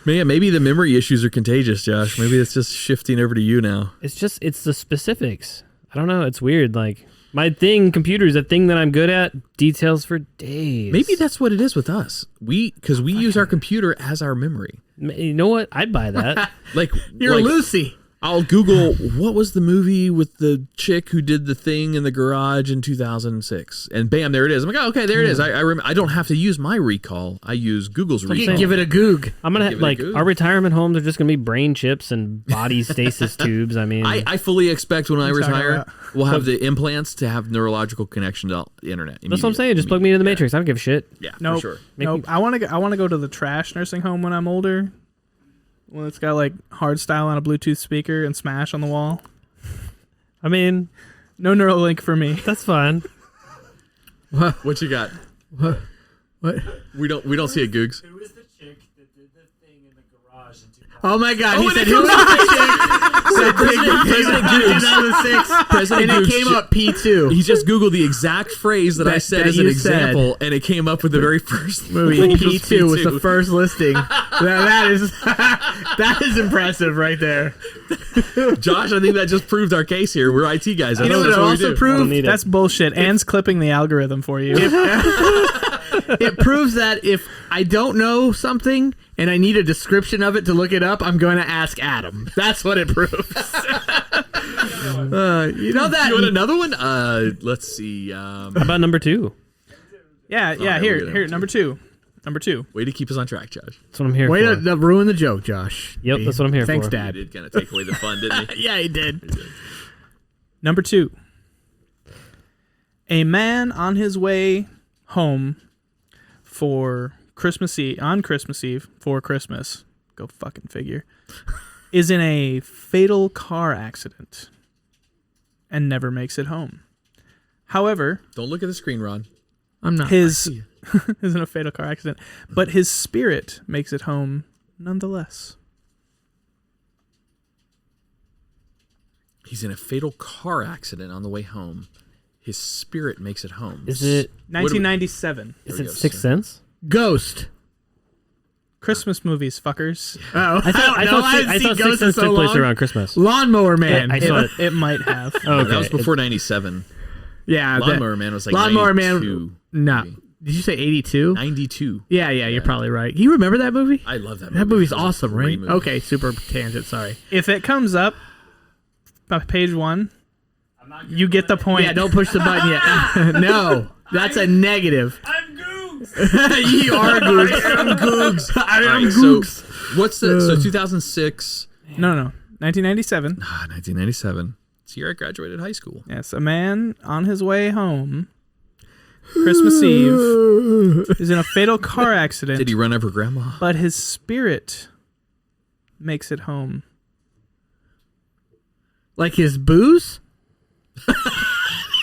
[SPEAKER 2] Man, maybe the memory issues are contagious, Josh. Maybe it's just shifting over to you now.
[SPEAKER 3] It's the specifics. I don't know. It's weird. Like my computer is a thing that I'm good at. Details for days.
[SPEAKER 2] Maybe that's what it is with us. Because we use our computer as our memory.
[SPEAKER 3] You know what? I'd buy that.
[SPEAKER 2] Like
[SPEAKER 4] You're
[SPEAKER 2] like,
[SPEAKER 4] Lucy.
[SPEAKER 2] I'll Google what was the movie with the chick who did the thing in the garage in 2006, and bam, there it is. I'm like, oh, okay, there it is. I don't have to use my recall. I use Google's recall.
[SPEAKER 4] Give it a goog.
[SPEAKER 3] I'm gonna
[SPEAKER 2] Give it a
[SPEAKER 3] like
[SPEAKER 2] goog.
[SPEAKER 3] our retirement homes are just gonna be brain chips and body stasis tubes. I mean,
[SPEAKER 2] I fully expect when I
[SPEAKER 1] talking
[SPEAKER 2] retire,
[SPEAKER 1] about?
[SPEAKER 2] we'll have the implants to have neurological connection to the internet.
[SPEAKER 3] that's what I'm saying. Just plug me into the Matrix. I don't give a shit.
[SPEAKER 2] Yeah,
[SPEAKER 1] Nope.
[SPEAKER 2] for sure.
[SPEAKER 1] Nope. I want to go to the trash nursing home when I'm older. When it's got like hardstyle on a Bluetooth speaker and Smash on the wall.
[SPEAKER 3] I mean,
[SPEAKER 1] No Neuralink for me.
[SPEAKER 3] that's fine.
[SPEAKER 2] What you got?
[SPEAKER 4] What?
[SPEAKER 2] We don't see it, Googs.
[SPEAKER 9] Who is the chick that did the thing in the garage in 2000?
[SPEAKER 4] Oh my God! He
[SPEAKER 2] and
[SPEAKER 4] said,
[SPEAKER 2] it
[SPEAKER 4] "Who was
[SPEAKER 2] comes
[SPEAKER 4] the chick?"
[SPEAKER 2] President Googs.
[SPEAKER 4] 2006,
[SPEAKER 2] President
[SPEAKER 4] and it
[SPEAKER 2] Googs
[SPEAKER 4] came up P2.
[SPEAKER 2] He just Googled the exact phrase that I
[SPEAKER 4] That-
[SPEAKER 2] said
[SPEAKER 4] that
[SPEAKER 2] as an
[SPEAKER 4] you said.
[SPEAKER 2] example, and it came up with the very first
[SPEAKER 4] movie
[SPEAKER 2] thing.
[SPEAKER 4] P2 was the first listing. that is that is impressive right there.
[SPEAKER 2] Josh, I think that just proved our case here. We're IT guys. I
[SPEAKER 4] You know what
[SPEAKER 2] that's
[SPEAKER 4] it
[SPEAKER 2] what we
[SPEAKER 4] also
[SPEAKER 2] do.
[SPEAKER 3] I don't
[SPEAKER 4] proved?
[SPEAKER 3] need it.
[SPEAKER 1] That's bullshit. Anne's clipping the algorithm for you.
[SPEAKER 4] It proves that if I don't know something and I need a description of it to look it up, I'm going to ask Adam. That's what it proves. You know that?
[SPEAKER 2] You want another one? Let's see.
[SPEAKER 3] How about number 2?
[SPEAKER 1] Yeah,
[SPEAKER 2] right,
[SPEAKER 1] here,
[SPEAKER 2] we'll get
[SPEAKER 1] here,
[SPEAKER 2] it.
[SPEAKER 1] number two.
[SPEAKER 2] Way to keep us on track, Josh.
[SPEAKER 3] That's what I'm here
[SPEAKER 4] Way
[SPEAKER 3] for.
[SPEAKER 4] to ruin the joke, Josh.
[SPEAKER 3] Yep, that's what I'm here
[SPEAKER 4] Thanks,
[SPEAKER 3] for.
[SPEAKER 2] He
[SPEAKER 4] Dad.
[SPEAKER 2] did kind of take away the fun, didn't he?
[SPEAKER 4] Yeah, he did.
[SPEAKER 1] Number 2. A man on his way home for Christmas Eve for Christmas, go fucking figure, is in a fatal car accident and never makes it home. However,
[SPEAKER 2] Don't look at the screen, Ron.
[SPEAKER 4] I'm not.
[SPEAKER 1] his is in a fatal car accident, but his spirit makes it home nonetheless.
[SPEAKER 2] He's in a fatal car accident on the way home. His spirit makes it home.
[SPEAKER 3] Is it
[SPEAKER 1] 1997.
[SPEAKER 3] is it Sixth Sense?
[SPEAKER 4] Ghost.
[SPEAKER 1] Christmas movies, fuckers.
[SPEAKER 4] Oh,
[SPEAKER 3] I thought Sixth Sense took place around Christmas.
[SPEAKER 4] Lawnmower Man.
[SPEAKER 3] I saw it.
[SPEAKER 1] It might have.
[SPEAKER 3] Oh, okay.
[SPEAKER 2] That was before 97.
[SPEAKER 4] Yeah,
[SPEAKER 2] Lawnmower Man was like
[SPEAKER 4] Lawnmower
[SPEAKER 2] 92.
[SPEAKER 4] Man. No, did you say 82?
[SPEAKER 2] 92.
[SPEAKER 4] Yeah, you're probably right. You remember that movie?
[SPEAKER 2] I love that movie.
[SPEAKER 4] That movie's
[SPEAKER 2] It was a
[SPEAKER 4] awesome,
[SPEAKER 2] great
[SPEAKER 4] right?
[SPEAKER 2] movie.
[SPEAKER 4] Okay, super tangent. Sorry.
[SPEAKER 1] If it comes up by page 1, you get the point.
[SPEAKER 4] Yeah, don't push the button yet. No, that's a negative.
[SPEAKER 9] I'm Goose!
[SPEAKER 4] You are Googs.
[SPEAKER 2] I am Googs.
[SPEAKER 4] I
[SPEAKER 2] All
[SPEAKER 4] am
[SPEAKER 2] right,
[SPEAKER 4] Googs.
[SPEAKER 2] so what's the 2006?
[SPEAKER 1] No, 1997.
[SPEAKER 2] 1997. It's the year I graduated high school.
[SPEAKER 1] Yes, a man on his way home, Christmas Eve, is in a fatal car accident.
[SPEAKER 2] Did he run over grandma?
[SPEAKER 1] But his spirit makes it home.
[SPEAKER 4] Like his booze?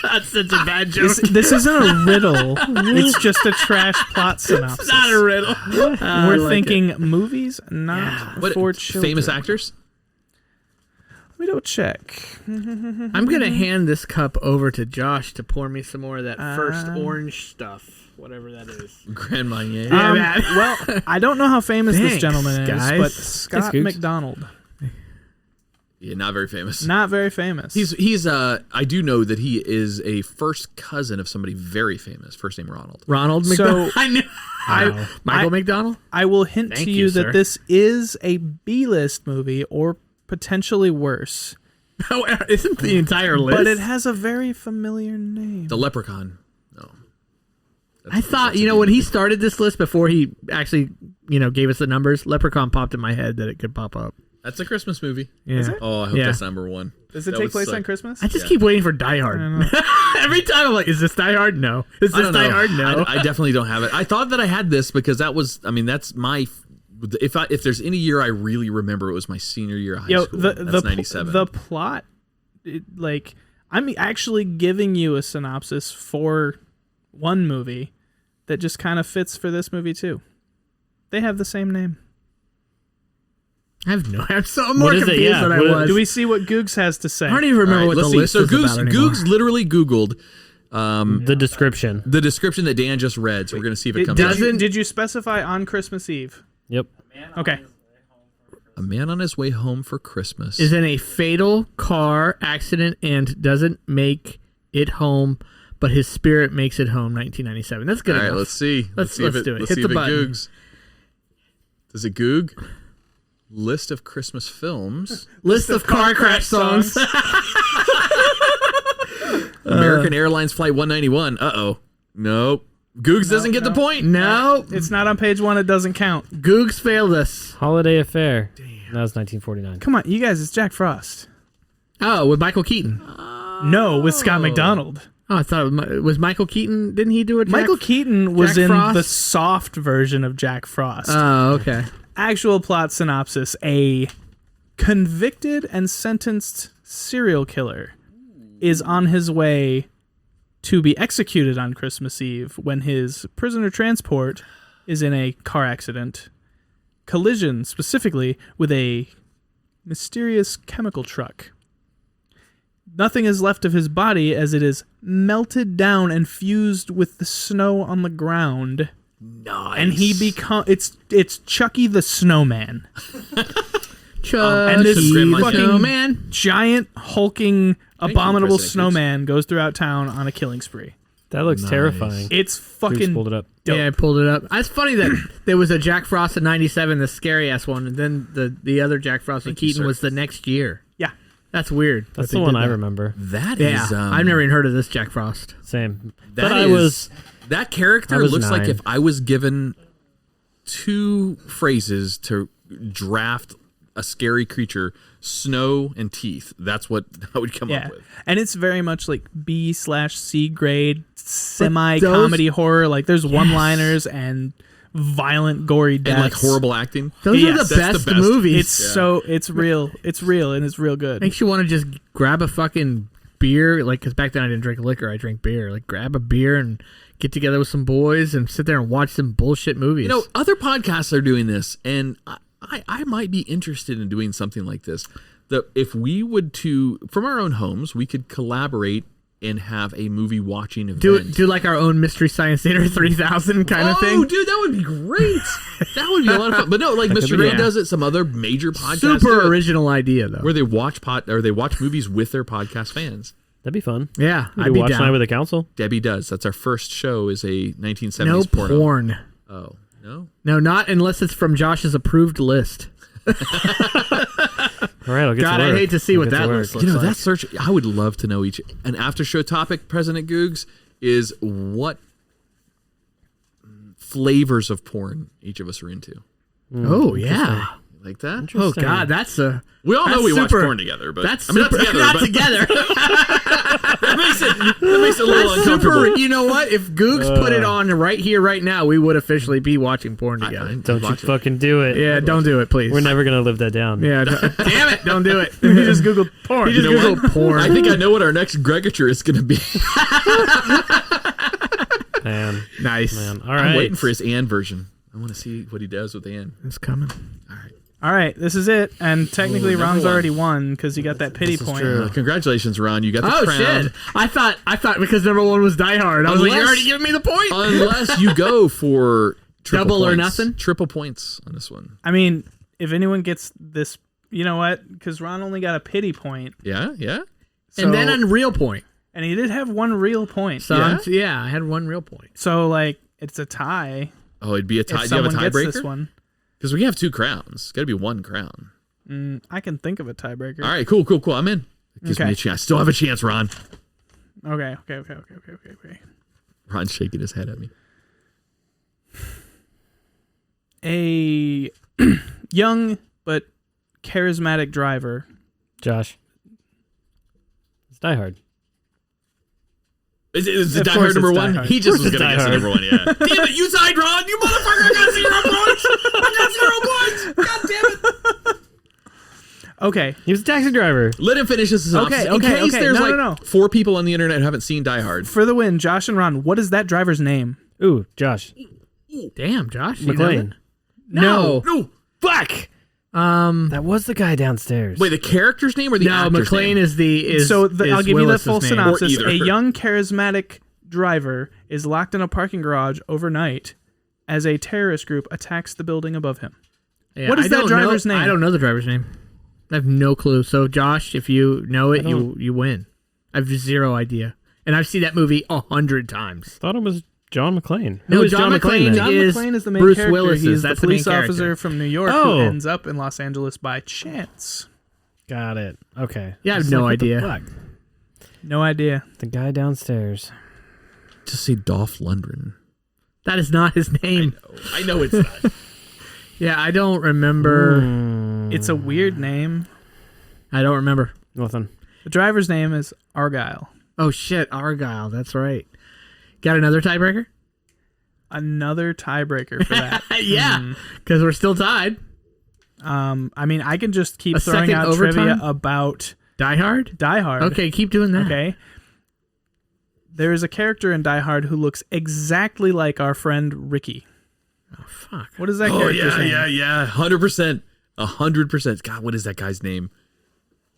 [SPEAKER 4] That's such a bad joke.
[SPEAKER 1] This isn't a riddle. It's just a trash plot synopsis.
[SPEAKER 4] It's not a riddle.
[SPEAKER 1] We're thinking movies, not
[SPEAKER 2] What
[SPEAKER 1] for children.
[SPEAKER 2] famous actors?
[SPEAKER 1] Let me double check.
[SPEAKER 4] I'm going to hand this cup over to Josh to pour me some more of that first orange stuff, whatever that is.
[SPEAKER 2] Grand Marnier.
[SPEAKER 4] Yeah, man.
[SPEAKER 1] Well, I don't know how famous this
[SPEAKER 4] Thanks,
[SPEAKER 1] gentleman is,
[SPEAKER 4] guys.
[SPEAKER 1] but Scott
[SPEAKER 3] Thanks, Googs.
[SPEAKER 1] McDonald.
[SPEAKER 2] Yeah, not very famous.
[SPEAKER 1] Not very famous.
[SPEAKER 2] He's I do know that he is a first cousin of somebody very famous. First name Ronald.
[SPEAKER 4] Ronald
[SPEAKER 1] So-
[SPEAKER 4] McDonald. I knew. Michael McDonald?
[SPEAKER 1] I will hint
[SPEAKER 4] Thank
[SPEAKER 1] to
[SPEAKER 4] you,
[SPEAKER 1] you
[SPEAKER 4] sir.
[SPEAKER 1] that this is a B-list movie or potentially worse.
[SPEAKER 4] Oh, isn't the entire list?
[SPEAKER 1] But it has a very familiar name.
[SPEAKER 2] The Leprechaun. No.
[SPEAKER 4] I thought, when he started this list before he actually, gave us the numbers, Leprechaun popped in my head that it could pop up.
[SPEAKER 2] That's a Christmas movie.
[SPEAKER 4] Yeah.
[SPEAKER 1] Is it?
[SPEAKER 2] Oh, I hope
[SPEAKER 4] Yeah.
[SPEAKER 2] that's number 1.
[SPEAKER 1] Does it
[SPEAKER 2] That
[SPEAKER 1] take
[SPEAKER 2] would
[SPEAKER 1] place
[SPEAKER 2] suck.
[SPEAKER 1] on Christmas?
[SPEAKER 4] I just keep waiting for Die Hard. Every time I'm like, is this Die Hard? No. Is
[SPEAKER 2] I
[SPEAKER 4] this
[SPEAKER 2] don't
[SPEAKER 4] Die
[SPEAKER 2] know.
[SPEAKER 4] Hard? No.
[SPEAKER 2] I definitely don't have it. I thought that I had this because that was. I mean, that's my. If there's any year I really remember, it was my senior year of high school. That's 97.
[SPEAKER 1] The plot, I'm actually giving you a synopsis for one movie that just kind of fits for this movie too. They have the same name.
[SPEAKER 4] I'm so more
[SPEAKER 3] What is it?
[SPEAKER 4] confused
[SPEAKER 3] Yeah,
[SPEAKER 4] than I
[SPEAKER 3] what-
[SPEAKER 4] was.
[SPEAKER 1] Do we see what Googs has to say?
[SPEAKER 4] I don't even remember
[SPEAKER 2] All right,
[SPEAKER 4] what the
[SPEAKER 2] let's see.
[SPEAKER 4] list
[SPEAKER 2] So
[SPEAKER 4] is about anymore.
[SPEAKER 2] Googs literally Googled
[SPEAKER 3] The description.
[SPEAKER 2] the description that Dan just read. So we're gonna see if it comes
[SPEAKER 4] doesn't-
[SPEAKER 2] up.
[SPEAKER 1] Did you specify on Christmas Eve?
[SPEAKER 3] Yep.
[SPEAKER 1] Okay.
[SPEAKER 2] A man on his way home for Christmas.
[SPEAKER 4] is in a fatal car accident and doesn't make it home, but his spirit makes it home. 1997. That's good
[SPEAKER 2] All right,
[SPEAKER 4] enough.
[SPEAKER 2] let's see.
[SPEAKER 4] Let's
[SPEAKER 2] see if
[SPEAKER 4] do it.
[SPEAKER 2] Let's
[SPEAKER 4] Hit
[SPEAKER 2] see
[SPEAKER 4] the
[SPEAKER 2] if
[SPEAKER 4] button.
[SPEAKER 2] it googs. Does it goog? list of Christmas films.
[SPEAKER 4] List of car crash songs.
[SPEAKER 2] American Airlines Flight 191. Uh-oh. Nope. Googs doesn't get the point.
[SPEAKER 4] No.
[SPEAKER 1] It's not on page 1. It doesn't count.
[SPEAKER 4] Googs failed us.
[SPEAKER 3] Holiday Affair. Damn. That was 1949.
[SPEAKER 1] Come on, you guys. It's Jack Frost.
[SPEAKER 4] Oh, with Michael Keaton.
[SPEAKER 1] No, with Scott McDonald.
[SPEAKER 4] Oh, I thought it was Michael Keaton. Didn't he do it?
[SPEAKER 1] Michael Keaton was
[SPEAKER 4] Jack
[SPEAKER 1] in
[SPEAKER 4] Frost?
[SPEAKER 1] the soft version of Jack Frost.
[SPEAKER 4] Oh, okay.
[SPEAKER 1] Actual plot synopsis: a convicted and sentenced serial killer is on his way to be executed on Christmas Eve when his prisoner transport is in a car accident, collision specifically with a mysterious chemical truck. Nothing is left of his body as it is melted down and fused with the snow on the ground.
[SPEAKER 2] Nice.
[SPEAKER 1] And he it's Chucky the Snowman.
[SPEAKER 4] Chucky
[SPEAKER 1] And this
[SPEAKER 4] the
[SPEAKER 1] fucking
[SPEAKER 4] Snowman.
[SPEAKER 1] giant hulking
[SPEAKER 2] you,
[SPEAKER 1] abominable
[SPEAKER 2] President
[SPEAKER 1] snowman goes throughout town on a killing spree.
[SPEAKER 3] That looks
[SPEAKER 2] Nice.
[SPEAKER 3] terrifying.
[SPEAKER 1] It's
[SPEAKER 3] Googs
[SPEAKER 1] fucking
[SPEAKER 3] pulled it up.
[SPEAKER 1] dope.
[SPEAKER 4] Yeah, I pulled it up. It's funny that there was a Jack Frost in 97, the scary ass one, and then the other Jack Frost with
[SPEAKER 2] Thank you,
[SPEAKER 4] Keaton
[SPEAKER 2] sir.
[SPEAKER 4] was the next year.
[SPEAKER 1] Yeah.
[SPEAKER 4] That's weird.
[SPEAKER 3] That's
[SPEAKER 4] that they
[SPEAKER 3] the one
[SPEAKER 4] did
[SPEAKER 3] I
[SPEAKER 4] that.
[SPEAKER 3] remember.
[SPEAKER 2] That
[SPEAKER 4] Yeah,
[SPEAKER 2] is,
[SPEAKER 4] I've never even heard of this Jack Frost.
[SPEAKER 3] Same.
[SPEAKER 2] That
[SPEAKER 3] But I
[SPEAKER 2] is-
[SPEAKER 3] was...
[SPEAKER 2] That character
[SPEAKER 3] I was
[SPEAKER 2] looks like
[SPEAKER 3] 9.
[SPEAKER 2] if I was given 2 phrases to draft a scary creature, snow and teeth. That's what I would come
[SPEAKER 1] Yeah.
[SPEAKER 2] up with.
[SPEAKER 1] And it's very much like B/C grade semi-comedy horror. Like there's one-liners and violent, gory deaths.
[SPEAKER 2] And like horrible acting.
[SPEAKER 4] Those
[SPEAKER 1] Yes,
[SPEAKER 4] are
[SPEAKER 2] that's
[SPEAKER 4] the
[SPEAKER 2] the
[SPEAKER 4] best,
[SPEAKER 2] best.
[SPEAKER 4] movies.
[SPEAKER 1] It's real. It's real and it's real good.
[SPEAKER 4] Makes you want to just grab a fucking beer, like, because back then I didn't drink liquor, I drank beer. Like, grab a beer and get together with some boys and sit there and watch some bullshit movies.
[SPEAKER 2] You know, other podcasts are doing this, and I might be interested in doing something like this. That if we would from our own homes, we could collaborate and have a movie watching event.
[SPEAKER 4] do like our own Mystery Science Theater 3000 kind of thing.
[SPEAKER 2] Oh, dude, that would be great. That would be a lot of fun. But no, like
[SPEAKER 3] That could
[SPEAKER 2] Mr.
[SPEAKER 3] be
[SPEAKER 2] Ray
[SPEAKER 3] good.
[SPEAKER 2] does it. Some other major podcasts do
[SPEAKER 4] Super
[SPEAKER 2] it,
[SPEAKER 4] original idea, though.
[SPEAKER 2] where they watch movies with their podcast fans.
[SPEAKER 3] That'd be fun.
[SPEAKER 4] Yeah,
[SPEAKER 3] We
[SPEAKER 4] I'd
[SPEAKER 3] could
[SPEAKER 4] be
[SPEAKER 3] watch
[SPEAKER 4] down.
[SPEAKER 3] Night with the Council.
[SPEAKER 2] Debbie does. That's our first show. Is a 1970s
[SPEAKER 4] No
[SPEAKER 2] porno.
[SPEAKER 4] porn.
[SPEAKER 2] Oh no.
[SPEAKER 4] No, not unless it's from Josh's approved list.
[SPEAKER 3] All right, I'll get
[SPEAKER 4] God,
[SPEAKER 3] to work.
[SPEAKER 4] I hate to see
[SPEAKER 3] I'll
[SPEAKER 4] what
[SPEAKER 3] get to
[SPEAKER 4] that
[SPEAKER 3] work.
[SPEAKER 4] looks like.
[SPEAKER 2] You know, that search, I would love to know an after show topic, President Googs, is what flavors of porn each of us are into.
[SPEAKER 4] Oh, yeah.
[SPEAKER 2] You like that?
[SPEAKER 4] Oh, God, that's a...
[SPEAKER 2] We all know
[SPEAKER 4] That's
[SPEAKER 2] we watch
[SPEAKER 4] super-
[SPEAKER 2] porn together, but
[SPEAKER 4] That's
[SPEAKER 2] I mean,
[SPEAKER 4] super,
[SPEAKER 2] not together. but that makes it a little
[SPEAKER 4] That's
[SPEAKER 2] uncomfortable.
[SPEAKER 4] super. You know what? If Googs put it on right here, right now, we would officially be watching porn together.
[SPEAKER 3] Don't you fucking do it.
[SPEAKER 4] Yeah, don't do it, please.
[SPEAKER 3] We're never going to live that down.
[SPEAKER 4] Yeah, damn it, don't do it.
[SPEAKER 1] You just Googled porn.
[SPEAKER 4] You just
[SPEAKER 2] You know
[SPEAKER 4] Googled
[SPEAKER 2] what?
[SPEAKER 4] porn.
[SPEAKER 2] I think I know what our next Gregature is going to be.
[SPEAKER 3] Man.
[SPEAKER 4] Nice.
[SPEAKER 3] Man. All right.
[SPEAKER 2] I'm waiting for his Ann version. I want to see what he does with Ann.
[SPEAKER 4] It's coming.
[SPEAKER 1] All right, this is it. And technically,
[SPEAKER 2] Ooh, number
[SPEAKER 1] Ron's
[SPEAKER 2] one.
[SPEAKER 1] already won because he got that pity
[SPEAKER 3] This is
[SPEAKER 1] point.
[SPEAKER 3] true.
[SPEAKER 2] Congratulations, Ron. You got the
[SPEAKER 4] Oh,
[SPEAKER 2] crown.
[SPEAKER 4] shit. I thought because number one was Die Hard. I was like, you're
[SPEAKER 2] Unless-
[SPEAKER 4] already giving me the point.
[SPEAKER 2] Unless you go for triple
[SPEAKER 4] Double or
[SPEAKER 2] points.
[SPEAKER 4] nothing?
[SPEAKER 2] Triple points on this one.
[SPEAKER 1] I mean, if anyone gets this, you know what? Because Ron only got a pity point.
[SPEAKER 2] Yeah, yeah.
[SPEAKER 4] And then
[SPEAKER 1] So-
[SPEAKER 4] on real point.
[SPEAKER 1] And he did have one real point.
[SPEAKER 4] So
[SPEAKER 2] Yeah?
[SPEAKER 4] I had one real point.
[SPEAKER 1] So, like, it's a tie.
[SPEAKER 2] Oh, it'd be a tie.
[SPEAKER 1] If
[SPEAKER 2] Do you have a
[SPEAKER 1] someone gets this
[SPEAKER 2] tiebreaker?
[SPEAKER 1] one.
[SPEAKER 2] Because we have 2 crowns. It's got to be 1 crown.
[SPEAKER 1] I can think of a tiebreaker.
[SPEAKER 2] All right, cool. I'm in. It gives me
[SPEAKER 1] Okay.
[SPEAKER 2] a chance. Still have a chance, Ron.
[SPEAKER 1] Okay.
[SPEAKER 2] Ron's shaking his head at me.
[SPEAKER 1] A young but charismatic driver.
[SPEAKER 3] Josh. It's Die Hard.
[SPEAKER 2] Is it
[SPEAKER 1] Of
[SPEAKER 2] Die
[SPEAKER 1] course
[SPEAKER 2] Hard number
[SPEAKER 1] it's
[SPEAKER 2] 1?
[SPEAKER 1] Die Hard.
[SPEAKER 2] He
[SPEAKER 3] Of
[SPEAKER 2] just
[SPEAKER 3] course
[SPEAKER 2] was
[SPEAKER 3] it's
[SPEAKER 2] going to
[SPEAKER 3] Die
[SPEAKER 2] guess
[SPEAKER 3] Hard.
[SPEAKER 2] number 1, yeah. Damn it, you tied, Ron. You motherfucker. I got 0 points. I got 0 points. God damn it.
[SPEAKER 1] Okay.
[SPEAKER 3] He was a taxi driver.
[SPEAKER 2] Let him finish this synopsis.
[SPEAKER 1] Okay,
[SPEAKER 2] In case
[SPEAKER 1] okay.
[SPEAKER 2] there's
[SPEAKER 1] No,
[SPEAKER 2] like
[SPEAKER 1] no.
[SPEAKER 2] 4 people on the internet who haven't seen Die Hard.
[SPEAKER 1] For the win, Josh and Ron, what is that driver's name?
[SPEAKER 3] Ooh, Josh.
[SPEAKER 4] Damn, Josh. you know
[SPEAKER 3] McLean.
[SPEAKER 4] that? No.
[SPEAKER 2] No.
[SPEAKER 3] Fuck!
[SPEAKER 4] Um,
[SPEAKER 3] That was the guy downstairs.
[SPEAKER 2] Wait, the character's name or the
[SPEAKER 4] no,
[SPEAKER 2] actor's
[SPEAKER 4] McLean
[SPEAKER 2] name?
[SPEAKER 4] is the
[SPEAKER 1] So
[SPEAKER 4] is
[SPEAKER 1] I'll give you the
[SPEAKER 4] Willis's
[SPEAKER 1] full
[SPEAKER 4] name.
[SPEAKER 1] synopsis.
[SPEAKER 2] Or
[SPEAKER 1] A
[SPEAKER 2] either.
[SPEAKER 1] young charismatic driver is locked in a parking garage overnight as a terrorist group attacks the building above him.
[SPEAKER 4] Yeah,
[SPEAKER 1] What is
[SPEAKER 4] I
[SPEAKER 1] that
[SPEAKER 4] don't
[SPEAKER 1] driver's
[SPEAKER 4] know-
[SPEAKER 1] name?
[SPEAKER 4] I don't know the driver's name. I have no clue. So, Josh, if you know it,
[SPEAKER 3] I
[SPEAKER 4] you
[SPEAKER 3] don't-
[SPEAKER 4] win. I have 0 idea. And I've seen that movie 100 times.
[SPEAKER 3] Thought it was John McClane.
[SPEAKER 4] No,
[SPEAKER 3] Who is
[SPEAKER 4] John McClane
[SPEAKER 3] then?
[SPEAKER 1] John
[SPEAKER 4] is
[SPEAKER 1] McClane is the main
[SPEAKER 4] Bruce
[SPEAKER 1] character.
[SPEAKER 4] Willis.
[SPEAKER 1] He's the
[SPEAKER 4] That's the main
[SPEAKER 1] police officer
[SPEAKER 4] character.
[SPEAKER 1] from New York
[SPEAKER 3] Oh.
[SPEAKER 1] who ends up in Los Angeles by chance.
[SPEAKER 3] Got it. Okay.
[SPEAKER 4] Yeah, I have
[SPEAKER 3] Just
[SPEAKER 4] no
[SPEAKER 3] what the
[SPEAKER 4] idea.
[SPEAKER 3] fuck?
[SPEAKER 1] No idea.
[SPEAKER 3] The guy downstairs.
[SPEAKER 2] Just say Dolph Lundgren.
[SPEAKER 4] That is not his name.
[SPEAKER 2] I know it's not.
[SPEAKER 4] Yeah, I don't remember.
[SPEAKER 1] It's a weird name.
[SPEAKER 4] I don't remember.
[SPEAKER 3] Nothing.
[SPEAKER 1] The driver's name is Argyle.
[SPEAKER 4] Oh shit, Argyle. That's right. Got another tiebreaker?
[SPEAKER 1] Another tiebreaker for that.
[SPEAKER 4] Yeah, because we're still tied.
[SPEAKER 1] I mean, I can just keep
[SPEAKER 4] A
[SPEAKER 1] throwing
[SPEAKER 4] second
[SPEAKER 1] out
[SPEAKER 4] overtime?
[SPEAKER 1] trivia about
[SPEAKER 4] Die Hard?
[SPEAKER 1] Die Hard.
[SPEAKER 4] Okay, keep doing that.
[SPEAKER 1] Okay. There is a character in Die Hard who looks exactly like our friend Ricky.
[SPEAKER 4] Oh fuck.
[SPEAKER 1] What is that
[SPEAKER 2] Oh
[SPEAKER 1] character's name?
[SPEAKER 2] yeah. 100%. 100%. God, what is that guy's name?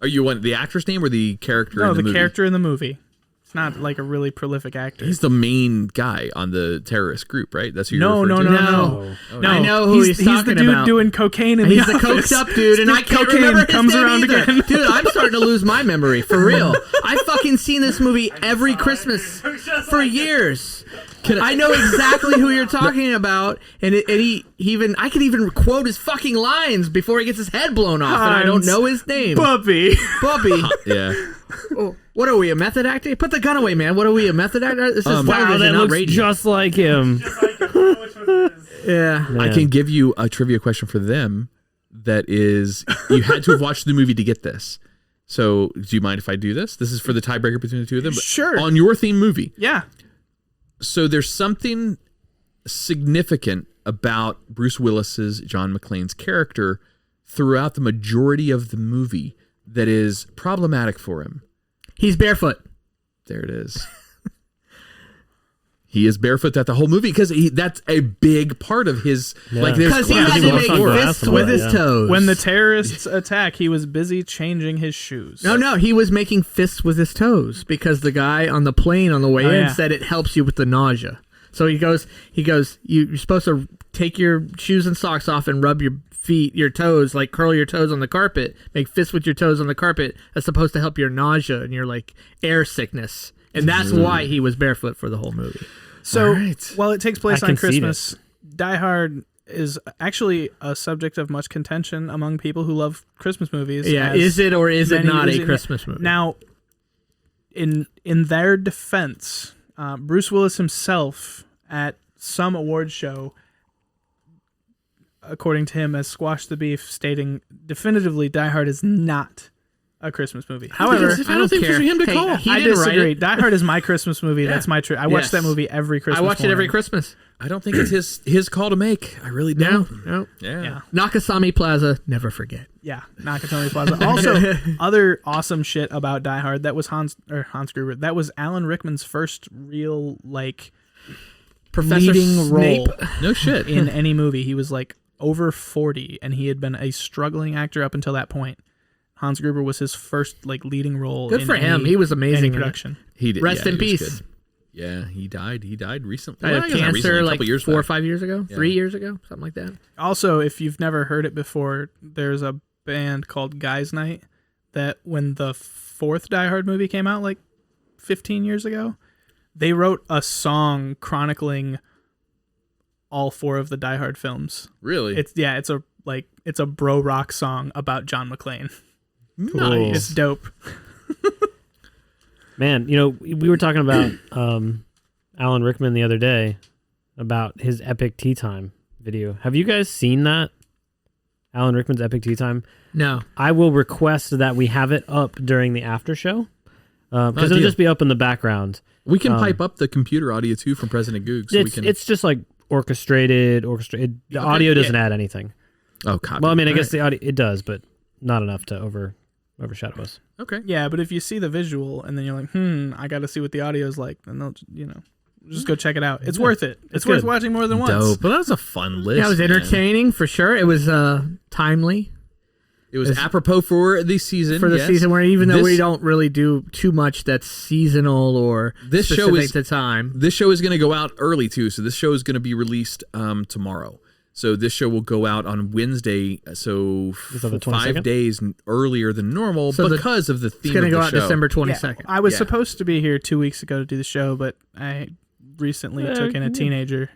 [SPEAKER 2] Are you want the actor's name or the character
[SPEAKER 1] No,
[SPEAKER 2] in the
[SPEAKER 1] the
[SPEAKER 2] movie?
[SPEAKER 1] character in the movie. It's not like a really prolific actor.
[SPEAKER 2] He's the main guy on the terrorist group, right? That's who you're
[SPEAKER 1] no,
[SPEAKER 2] referring
[SPEAKER 1] no,
[SPEAKER 2] to?
[SPEAKER 1] no,
[SPEAKER 4] No.
[SPEAKER 1] no,
[SPEAKER 4] No, I know who he's
[SPEAKER 1] the
[SPEAKER 4] talking
[SPEAKER 1] dude
[SPEAKER 4] about.
[SPEAKER 1] doing cocaine in
[SPEAKER 4] He's
[SPEAKER 1] the
[SPEAKER 4] the
[SPEAKER 1] office.
[SPEAKER 4] coked up dude, and I can't
[SPEAKER 1] Cocaine
[SPEAKER 4] remember his
[SPEAKER 1] comes
[SPEAKER 4] name
[SPEAKER 1] around
[SPEAKER 4] either.
[SPEAKER 1] again.
[SPEAKER 4] Dude, I'm starting to lose my memory, for real. I fucking seen this movie every Christmas for years. I know exactly who you're talking about, and he even I could even quote his fucking lines before he gets his head blown off, and I don't know his name.
[SPEAKER 1] Puppy.
[SPEAKER 4] Bubby.
[SPEAKER 2] Yeah.
[SPEAKER 4] Oh, what are we, a method actor? Put the gun away, man. What are we, a method actor? This is
[SPEAKER 3] Wow,
[SPEAKER 4] television,
[SPEAKER 3] that
[SPEAKER 4] not
[SPEAKER 3] looks
[SPEAKER 4] radio.
[SPEAKER 3] just like him.
[SPEAKER 4] Yeah.
[SPEAKER 2] I can give you a trivia question for them that is, you had to have watched the movie to get this. So, do you mind if I do this? This is for the tiebreaker between the two of them. But
[SPEAKER 1] Sure.
[SPEAKER 2] On your theme movie.
[SPEAKER 1] Yeah.
[SPEAKER 2] So, there's something significant about Bruce Willis's John McClane's character throughout the majority of the movie that is problematic for him.
[SPEAKER 4] He's barefoot.
[SPEAKER 2] There it is. He is barefoot throughout the whole movie because that's a big part of his like this.
[SPEAKER 4] Because he had
[SPEAKER 3] he
[SPEAKER 4] to
[SPEAKER 3] walks
[SPEAKER 4] make
[SPEAKER 3] on glass
[SPEAKER 4] fists
[SPEAKER 3] and
[SPEAKER 4] with
[SPEAKER 3] all that,
[SPEAKER 4] his
[SPEAKER 3] yeah.
[SPEAKER 4] toes.
[SPEAKER 1] When the terrorists attack, he was busy changing his shoes.
[SPEAKER 4] No, he was making fists with his toes because the guy on the plane on the way in
[SPEAKER 1] yeah.
[SPEAKER 4] said it helps you with the nausea. So he goes, you're supposed to take your shoes and socks off and rub your feet, your toes, like curl your toes on the carpet, make fists with your toes on the carpet. That's supposed to help your nausea and your like air sickness. And that's why he was barefoot for the whole movie.
[SPEAKER 1] So,
[SPEAKER 2] Right.
[SPEAKER 1] while it takes place
[SPEAKER 3] I
[SPEAKER 1] on
[SPEAKER 3] concede
[SPEAKER 1] Christmas, Die Hard is actually a subject of much contention among people who love Christmas movies.
[SPEAKER 4] Yeah,
[SPEAKER 1] as
[SPEAKER 4] is it or is it
[SPEAKER 1] many-
[SPEAKER 4] not
[SPEAKER 1] is
[SPEAKER 4] a
[SPEAKER 1] it-
[SPEAKER 4] Christmas movie?
[SPEAKER 1] Now, in their defense, Bruce Willis himself at some award show, according to him, has squashed the beef, stating definitively Die Hard is not a Christmas movie. However,
[SPEAKER 2] I don't think it's for him to call.
[SPEAKER 4] He
[SPEAKER 1] I
[SPEAKER 4] didn't write
[SPEAKER 1] disagree.
[SPEAKER 4] it.
[SPEAKER 1] Die Hard is my Christmas movie.
[SPEAKER 4] Yeah.
[SPEAKER 1] That's my I watch
[SPEAKER 4] Yes.
[SPEAKER 1] that movie every Christmas.
[SPEAKER 4] I watch it every
[SPEAKER 1] morning.
[SPEAKER 4] Christmas.
[SPEAKER 2] I don't think it's his call to make. I really don't.
[SPEAKER 4] No.
[SPEAKER 2] Yeah.
[SPEAKER 1] Yeah.
[SPEAKER 4] Nakasami Plaza, never forget.
[SPEAKER 1] Yeah, Nakatomi Plaza. Also, other awesome shit about Die Hard. That was Hans Gruber. That was Alan Rickman's first real like
[SPEAKER 4] Professor
[SPEAKER 1] leading
[SPEAKER 4] Snape.
[SPEAKER 1] role
[SPEAKER 2] No shit.
[SPEAKER 1] in any movie. He was like over 40, and he had been a struggling actor up until that point. Hans Gruber was his first like leading role.
[SPEAKER 4] Good
[SPEAKER 1] in
[SPEAKER 4] for him.
[SPEAKER 1] any-
[SPEAKER 4] He was amazing
[SPEAKER 1] any
[SPEAKER 4] in it.
[SPEAKER 1] production.
[SPEAKER 2] He did.
[SPEAKER 4] Rest
[SPEAKER 2] yeah,
[SPEAKER 4] in
[SPEAKER 2] he was
[SPEAKER 4] peace.
[SPEAKER 2] good. Yeah, he died. He died recently.
[SPEAKER 4] I
[SPEAKER 2] Well,
[SPEAKER 4] had
[SPEAKER 2] guess not recently,
[SPEAKER 4] cancer
[SPEAKER 2] a
[SPEAKER 4] like
[SPEAKER 2] couple years
[SPEAKER 4] 4 or
[SPEAKER 2] back.
[SPEAKER 4] 5 years ago,
[SPEAKER 2] Yeah.
[SPEAKER 4] 3 years ago, something like that.
[SPEAKER 1] Also, if you've never heard it before, there's a band called Guys Night that when the fourth Die Hard movie came out like 15 years ago, they wrote a song chronicling all 4 of the Die Hard films.
[SPEAKER 2] Really?
[SPEAKER 1] It's a bro rock song about John McClane.
[SPEAKER 2] nice.
[SPEAKER 1] It's dope.
[SPEAKER 3] Man, we were talking about Alan Rickman the other day about his Epic Tea Time video. Have you guys seen that? Alan Rickman's Epic Tea Time?
[SPEAKER 4] No.
[SPEAKER 3] I will request that we have it up during the after show because it'll
[SPEAKER 2] deal.
[SPEAKER 3] just be up in the background.
[SPEAKER 2] We can pipe up the computer audio too from President Goog. So we can.
[SPEAKER 3] It's just like orchestrated. The audio doesn't add anything.
[SPEAKER 2] Oh, copy.
[SPEAKER 3] Well, I mean, I
[SPEAKER 2] All
[SPEAKER 3] guess the audio it does, but not enough to overshadow us.
[SPEAKER 2] Okay.
[SPEAKER 1] Yeah, but if you see the visual and then you're like, I got to see what the audio's like, then they'll, just go check it out. It's worth it. It's worth
[SPEAKER 3] good.
[SPEAKER 1] watching more than once.
[SPEAKER 2] Dope. But that was a fun list.
[SPEAKER 4] Yeah, it was
[SPEAKER 2] man.
[SPEAKER 4] entertaining for sure. It was timely
[SPEAKER 2] It was apropos for the season.
[SPEAKER 4] for the
[SPEAKER 2] yes.
[SPEAKER 4] season, where even though
[SPEAKER 2] This-
[SPEAKER 4] we don't really do too much that's seasonal or
[SPEAKER 2] This show
[SPEAKER 4] specific
[SPEAKER 2] is-
[SPEAKER 4] to time.
[SPEAKER 2] This show is going to go out early too. So this show is going to be released tomorrow. So this show will go out on Wednesday. So
[SPEAKER 3] Is that the
[SPEAKER 2] 5
[SPEAKER 3] 22nd?
[SPEAKER 2] days earlier than normal
[SPEAKER 4] So
[SPEAKER 2] because of the theme
[SPEAKER 4] It's going to
[SPEAKER 2] of
[SPEAKER 4] go
[SPEAKER 2] the
[SPEAKER 4] out
[SPEAKER 2] show.
[SPEAKER 4] December
[SPEAKER 1] Yeah,
[SPEAKER 4] 22nd.
[SPEAKER 1] I was
[SPEAKER 2] Yeah.
[SPEAKER 1] supposed to be here 2 weeks ago to do the show, but I recently took in a teenager,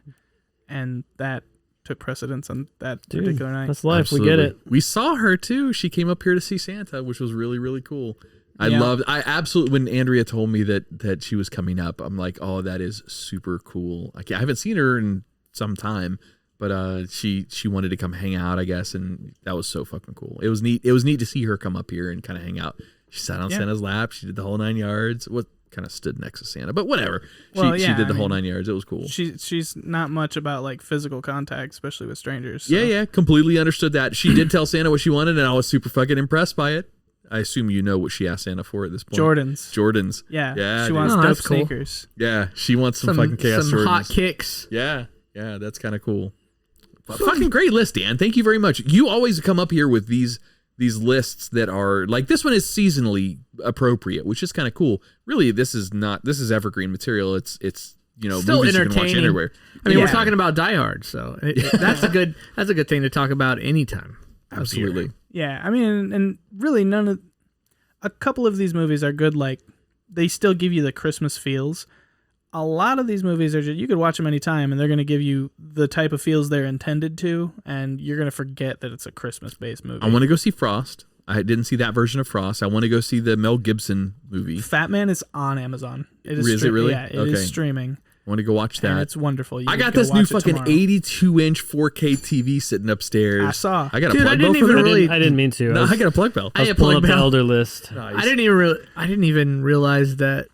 [SPEAKER 1] and that took precedence on that particular night.
[SPEAKER 3] That's life.
[SPEAKER 2] Absolutely.
[SPEAKER 3] We get it.
[SPEAKER 2] We saw her too. She came up here to see Santa, which was really, really cool. I absolutely, when Andrea told me that she was coming up, I'm like, oh, that is super cool. I haven't seen her in some time, but she wanted to come hang out, I guess, and that was so fucking cool. It was neat. It was neat to see her come up here and kind of hang out. She sat on Santa's lap. She did the whole 9 yards. What kind of stood next to Santa, but whatever. She did the whole 9 yards. It was cool.
[SPEAKER 1] She's not much about like physical contact, especially with strangers.
[SPEAKER 2] So. Yeah, completely understood that. She did tell Santa what she wanted, and I was super fucking impressed by it. I assume you know what she asked Santa for at this point.
[SPEAKER 1] Jordans. Yeah. She wants dope sneakers.
[SPEAKER 2] Yeah, she wants some fucking chaos
[SPEAKER 4] some
[SPEAKER 2] Jordans.
[SPEAKER 4] hot kicks.
[SPEAKER 2] Yeah, that's kind of cool. Fucking great list, Dan. Thank you very much. You always come up here with these lists that are like, this one is seasonally appropriate, which is kind of cool. Really, this is evergreen material. It's
[SPEAKER 4] still
[SPEAKER 2] movies you can watch
[SPEAKER 4] entertaining.
[SPEAKER 2] anywhere.
[SPEAKER 4] I mean, we're talking about Die Hard, so that's a good thing to talk about anytime.
[SPEAKER 2] Absolutely.
[SPEAKER 1] Yeah, I mean, and really a couple of these movies are good. Like, they still give you the Christmas feels. A lot of these movies are just, you could watch them anytime and they're going to give you the type of feels they're intended to, and you're going to forget that it's a Christmas-based movie.
[SPEAKER 2] I want to go see Frost. I didn't see that version of Frost. I want to go see the Mel Gibson movie.
[SPEAKER 1] Fat Man is on Amazon.
[SPEAKER 2] Is it really?
[SPEAKER 1] Yeah, it is streaming.
[SPEAKER 2] I want to go watch that.
[SPEAKER 1] And it's wonderful.
[SPEAKER 2] I got this new fucking 82-inch 4K TV sitting upstairs.
[SPEAKER 1] I saw.
[SPEAKER 2] I got a plug bell.
[SPEAKER 3] I didn't mean to.
[SPEAKER 2] No, I got a plug bell.
[SPEAKER 3] I was pulling up the Elder list.
[SPEAKER 2] Nice.
[SPEAKER 4] I didn't even realize that.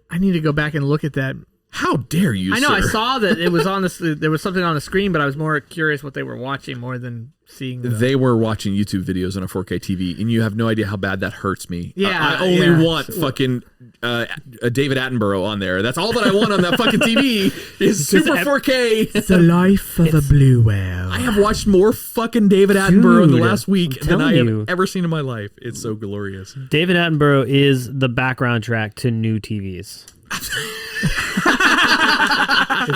[SPEAKER 4] I need to go back and look at that.
[SPEAKER 2] How dare you?
[SPEAKER 4] I know.
[SPEAKER 2] Sir.
[SPEAKER 4] I saw that it was on there was something on the screen, but I was more curious what they were watching more than seeing.
[SPEAKER 2] They were watching YouTube videos on a 4K TV, and you have no idea how bad that hurts me.
[SPEAKER 4] Yeah,
[SPEAKER 2] I only want fucking a David Attenborough on there. That's all that I want on that fucking TV is super 4K.
[SPEAKER 4] The life of a blue whale.
[SPEAKER 2] I have watched more fucking David Attenborough in the last week than I have
[SPEAKER 3] you.
[SPEAKER 2] ever seen in my life. It's so glorious.
[SPEAKER 3] David Attenborough is the background track to new TVs.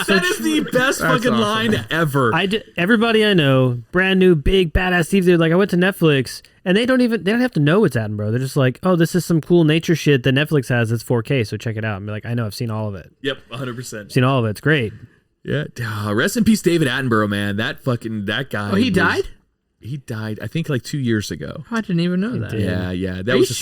[SPEAKER 2] That is the best fucking line ever.
[SPEAKER 3] Everybody I know, brand new, big, badass TVs. They're like, I went to Netflix, and they don't have to know it's Attenborough. They're just like, oh, this is some cool nature shit that Netflix has. It's 4K, so check it out. And be like, I know, I've seen all of it.
[SPEAKER 2] Yep, 100%.
[SPEAKER 3] Seen all of it. It's great.
[SPEAKER 2] Yeah. Rest in peace, David Attenborough, man. That guy.
[SPEAKER 4] Oh, he died?
[SPEAKER 2] He died, I think, like 2 years ago.
[SPEAKER 4] I didn't even know that.
[SPEAKER 2] Yeah. That was a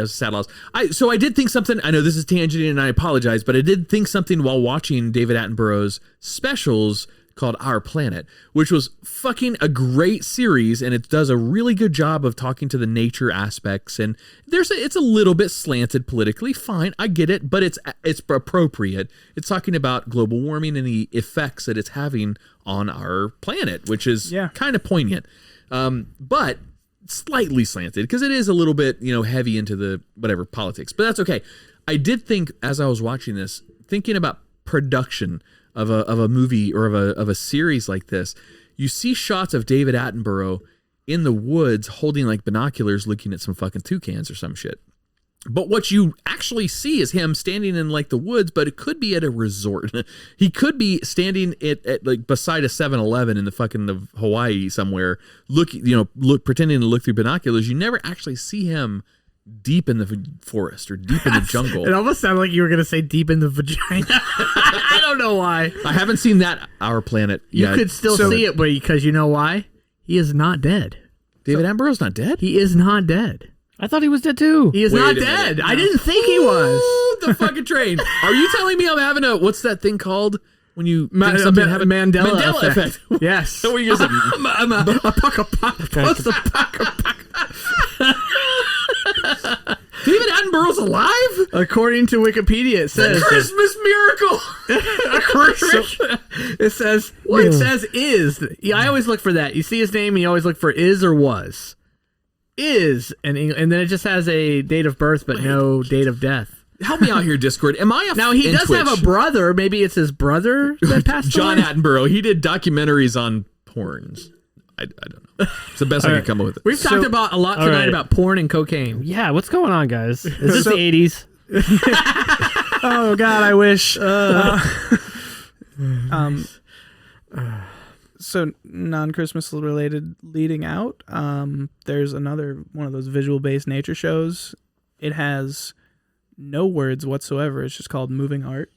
[SPEAKER 2] sad loss. So I did think something. I know this is tangent, and I apologize, but I did think something while watching David Attenborough's specials called Our Planet, which was fucking a great series, and it does a really good job of talking to the nature aspects. And it's a little bit slanted politically. Fine, I get it, but it's appropriate. It's talking about global warming and the effects that it's having on our planet, which is kind of poignant. But slightly slanted because it is a little bit, heavy into the whatever politics, but that's okay. I did think as I was watching this, thinking about production of a movie or of a series like this, you see shots of David Attenborough in the woods holding like binoculars looking at some fucking toucans or some shit. But what you actually see is him standing in like the woods, but it could be at a resort. He could be standing at like beside a 7-Eleven in the fucking of Hawaii somewhere, pretending to look through binoculars. You never actually see him deep in the forest or deep in the jungle.
[SPEAKER 4] It almost sounded like you were going to say deep in the vagina. I don't know why.
[SPEAKER 2] I haven't seen that Our Planet yet.
[SPEAKER 4] You could still see it, because you know why? He is not dead.
[SPEAKER 2] David Attenborough's not dead?
[SPEAKER 4] He is not dead.
[SPEAKER 3] I thought he was dead too.
[SPEAKER 4] He is not dead. I didn't think he was.
[SPEAKER 2] The fucking train. Are you telling me I'm having what's that thing called when you think something happened?
[SPEAKER 4] Mandela effect. Yes.
[SPEAKER 2] So what you're saying? David Attenborough's alive?
[SPEAKER 4] According to Wikipedia, it says
[SPEAKER 2] Christmas miracle.
[SPEAKER 4] It says is. Yeah, I always look for that. You see his name, and you always look for is or was. Is and then it just has a date of birth but no date of death.
[SPEAKER 2] Help me out here, Discord. Am I
[SPEAKER 4] now? He does have a brother. Maybe it's his brother that passed
[SPEAKER 2] John
[SPEAKER 4] away?
[SPEAKER 2] Attenborough. He did documentaries on porns. I don't know. It's the best I could come up with.
[SPEAKER 4] We've talked about a lot tonight about porn and cocaine.
[SPEAKER 3] Yeah, what's going on, guys? Is this the 80s?
[SPEAKER 1] Oh God, I wish. So non-Christmas related leading out, there's another one of those visual-based nature shows. It has no words whatsoever. It's just called Moving Art.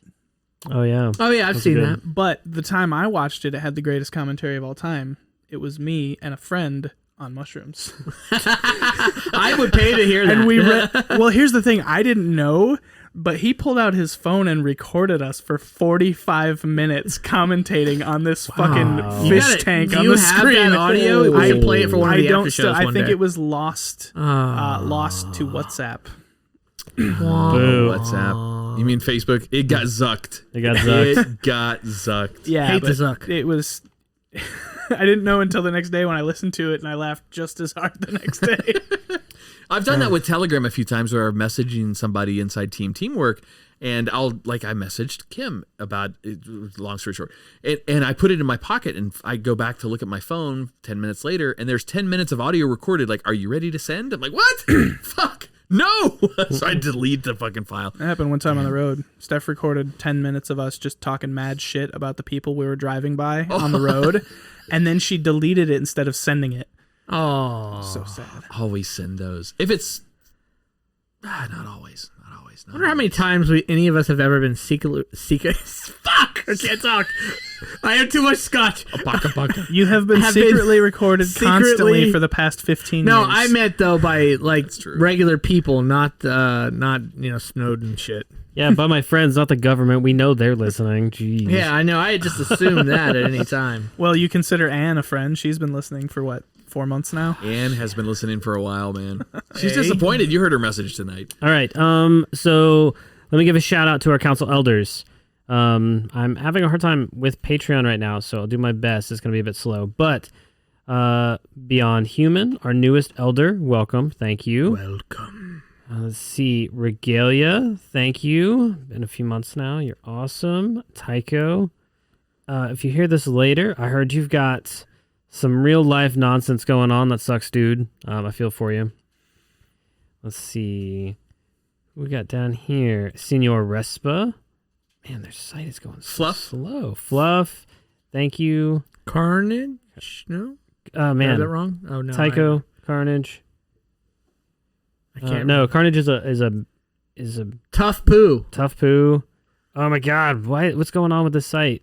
[SPEAKER 3] Oh yeah.
[SPEAKER 4] Oh yeah, I've
[SPEAKER 3] That's
[SPEAKER 4] seen
[SPEAKER 3] good.
[SPEAKER 4] that.
[SPEAKER 1] But the time I watched it, it had the greatest commentary of all time. It was me and a friend on mushrooms.
[SPEAKER 4] I would pay to hear that.
[SPEAKER 1] And we well, here's the thing. I didn't know, but he pulled out his phone and recorded us for 45 minutes commentating on this fucking
[SPEAKER 4] You
[SPEAKER 1] fish
[SPEAKER 4] gotta-
[SPEAKER 1] tank
[SPEAKER 4] do
[SPEAKER 1] on
[SPEAKER 4] you
[SPEAKER 1] the
[SPEAKER 4] have
[SPEAKER 1] screen.
[SPEAKER 4] that audio? We should play it for one of
[SPEAKER 1] I
[SPEAKER 4] the
[SPEAKER 1] don't
[SPEAKER 4] after
[SPEAKER 1] still.
[SPEAKER 4] shows
[SPEAKER 1] I
[SPEAKER 4] one
[SPEAKER 1] think
[SPEAKER 4] day.
[SPEAKER 1] it was lost to WhatsApp.
[SPEAKER 3] Boo.
[SPEAKER 2] WhatsApp. You mean Facebook? It got zucked.
[SPEAKER 3] It got zucked.
[SPEAKER 2] It got zucked.
[SPEAKER 1] Yeah,
[SPEAKER 4] Hate
[SPEAKER 1] but
[SPEAKER 4] the Zuck.
[SPEAKER 1] it was. I didn't know until the next day when I listened to it, and I laughed just as hard the next day.
[SPEAKER 2] I've done that with Telegram a few times where I'm messaging somebody inside teamwork, and I messaged Kim about it, long story short, and I put it in my pocket, and I go back to look at my phone 10 minutes later, and there's 10 minutes of audio recorded. Like, are you ready to send? I'm like, what? Fuck. No. So I delete the fucking file.
[SPEAKER 1] That happened one time on the road. Steph recorded 10 minutes of us just talking mad shit about the people we were driving by on the road, and then she deleted it instead of sending it.
[SPEAKER 4] Oh,
[SPEAKER 1] So sad.
[SPEAKER 2] Always send those. If it's not always.
[SPEAKER 4] I wonder how many times any of us have ever been secretly. Fuck! I can't talk. I have too much scotch.
[SPEAKER 1] You have been
[SPEAKER 4] Have been
[SPEAKER 1] secretly recorded constantly
[SPEAKER 4] secretly-
[SPEAKER 1] for the past 15
[SPEAKER 4] No,
[SPEAKER 1] years.
[SPEAKER 4] I meant though by like
[SPEAKER 2] true.
[SPEAKER 4] regular people, not Snowden shit.
[SPEAKER 3] Yeah, but my friends, not the government. We know they're listening. Jeez.
[SPEAKER 4] Yeah, I know. I just assumed that at any time.
[SPEAKER 1] Well, you consider Anne a friend. She's been listening for what, 4 months now?
[SPEAKER 2] Anne has been listening for a while, man. She's disappointed. You heard her message tonight.
[SPEAKER 3] All right. So let me give a shout out to our council elders. I'm having a hard time with Patreon right now, so I'll do my best. It's going to be a bit slow, but Beyond Human, our newest elder, welcome. Thank you.
[SPEAKER 4] Welcome.
[SPEAKER 3] Let's see. Regalia, thank you. Been a few months now. You're awesome. Tycho, if you hear this later, I heard you've got some real life nonsense going on. That sucks, dude. I feel for you. Let's see. Who we got down here? Senor Respa. Man, their site is going
[SPEAKER 2] Fluff?
[SPEAKER 3] slow. Fluff, thank you.
[SPEAKER 4] Carnage? No?
[SPEAKER 3] Man.
[SPEAKER 4] Did I have that wrong? Oh no.
[SPEAKER 3] Tycho, Carnage.
[SPEAKER 4] I can't.
[SPEAKER 3] No, Carnage is a
[SPEAKER 4] Tough poo.
[SPEAKER 3] tough poo. Oh my God! What's going on with this site?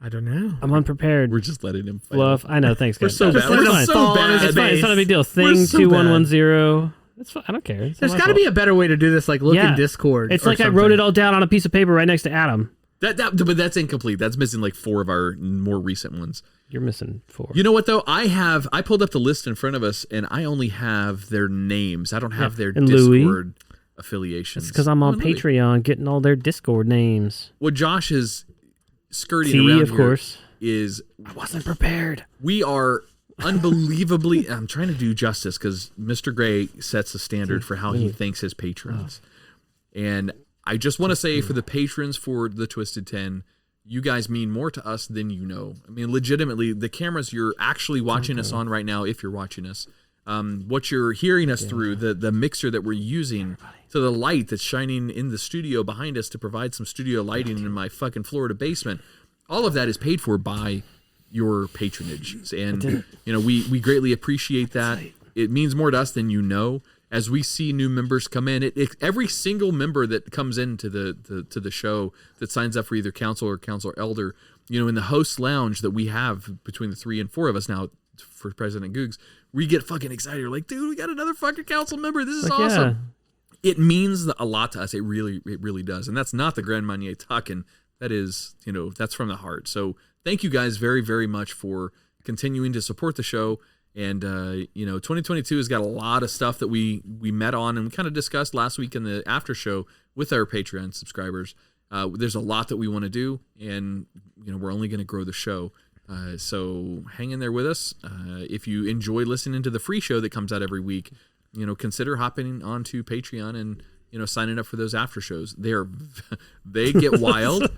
[SPEAKER 4] I don't know.
[SPEAKER 3] I'm unprepared.
[SPEAKER 2] We're just letting him fight.
[SPEAKER 3] Fluff. I know. Thanks, guys.
[SPEAKER 2] We're so
[SPEAKER 3] That's
[SPEAKER 2] bad. We're
[SPEAKER 3] fine.
[SPEAKER 2] so bad.
[SPEAKER 3] It's fine. It's not a big deal.
[SPEAKER 2] We're
[SPEAKER 3] Thing
[SPEAKER 2] so
[SPEAKER 3] 2110. That's fine. I don't care. It's not
[SPEAKER 4] There's
[SPEAKER 3] my
[SPEAKER 4] got to
[SPEAKER 3] fault.
[SPEAKER 4] be a better way to do this. Like look
[SPEAKER 3] Yeah.
[SPEAKER 4] in Discord.
[SPEAKER 3] It's
[SPEAKER 4] or
[SPEAKER 3] like I
[SPEAKER 4] something.
[SPEAKER 3] wrote it all down on a piece of paper right next to Adam.
[SPEAKER 2] But that's incomplete. That's missing like 4 of our more recent ones.
[SPEAKER 3] You're missing 4.
[SPEAKER 2] You know what though? I pulled up the list in front of us, and I only have their names. I don't have their
[SPEAKER 3] And Louis.
[SPEAKER 2] Discord affiliations.
[SPEAKER 3] It's because I'm on
[SPEAKER 2] Oh, Louis.
[SPEAKER 3] Patreon getting all their Discord names.
[SPEAKER 2] What Josh is skirting
[SPEAKER 3] T,
[SPEAKER 2] around
[SPEAKER 3] of
[SPEAKER 2] here
[SPEAKER 3] course.
[SPEAKER 2] is
[SPEAKER 3] I wasn't prepared.
[SPEAKER 2] we are unbelievably. I'm trying to do justice because Mr. Gray sets a standard for how he thanks his patrons, and I just want to say for the patrons for the Twisted 10, you guys mean more to us than you know. I mean, legitimately, the cameras you're actually watching us on right now, if you're watching us, what you're hearing us through, the mixer that we're using, to the light that's shining in the studio behind us to provide some studio lighting in my fucking Florida basement, all of that is paid for by your patronage. And, we greatly appreciate that. It means more to us than you know. As we see new members come in, every single member that comes into the show that signs up for either council or council elder, in the host lounge that we have between the 3 and 4 of us now for President Googs, we get fucking excited. We're like, dude, we got another fucking council member. This is awesome. Yeah. It means a lot to us. It really does. And that's not the Grand Marnier talking. That is, that's from the heart. So thank you guys very, very much for continuing to support the show. And, 2022 has got a lot of stuff that we met on and we kind of discussed last week in the after show with our Patreon subscribers. There's a lot that we want to do, and, we're only going to grow the show. So hang in there with us. If you enjoy listening to the free show that comes out every week, consider hopping onto Patreon and, signing up for those after shows. They get wild.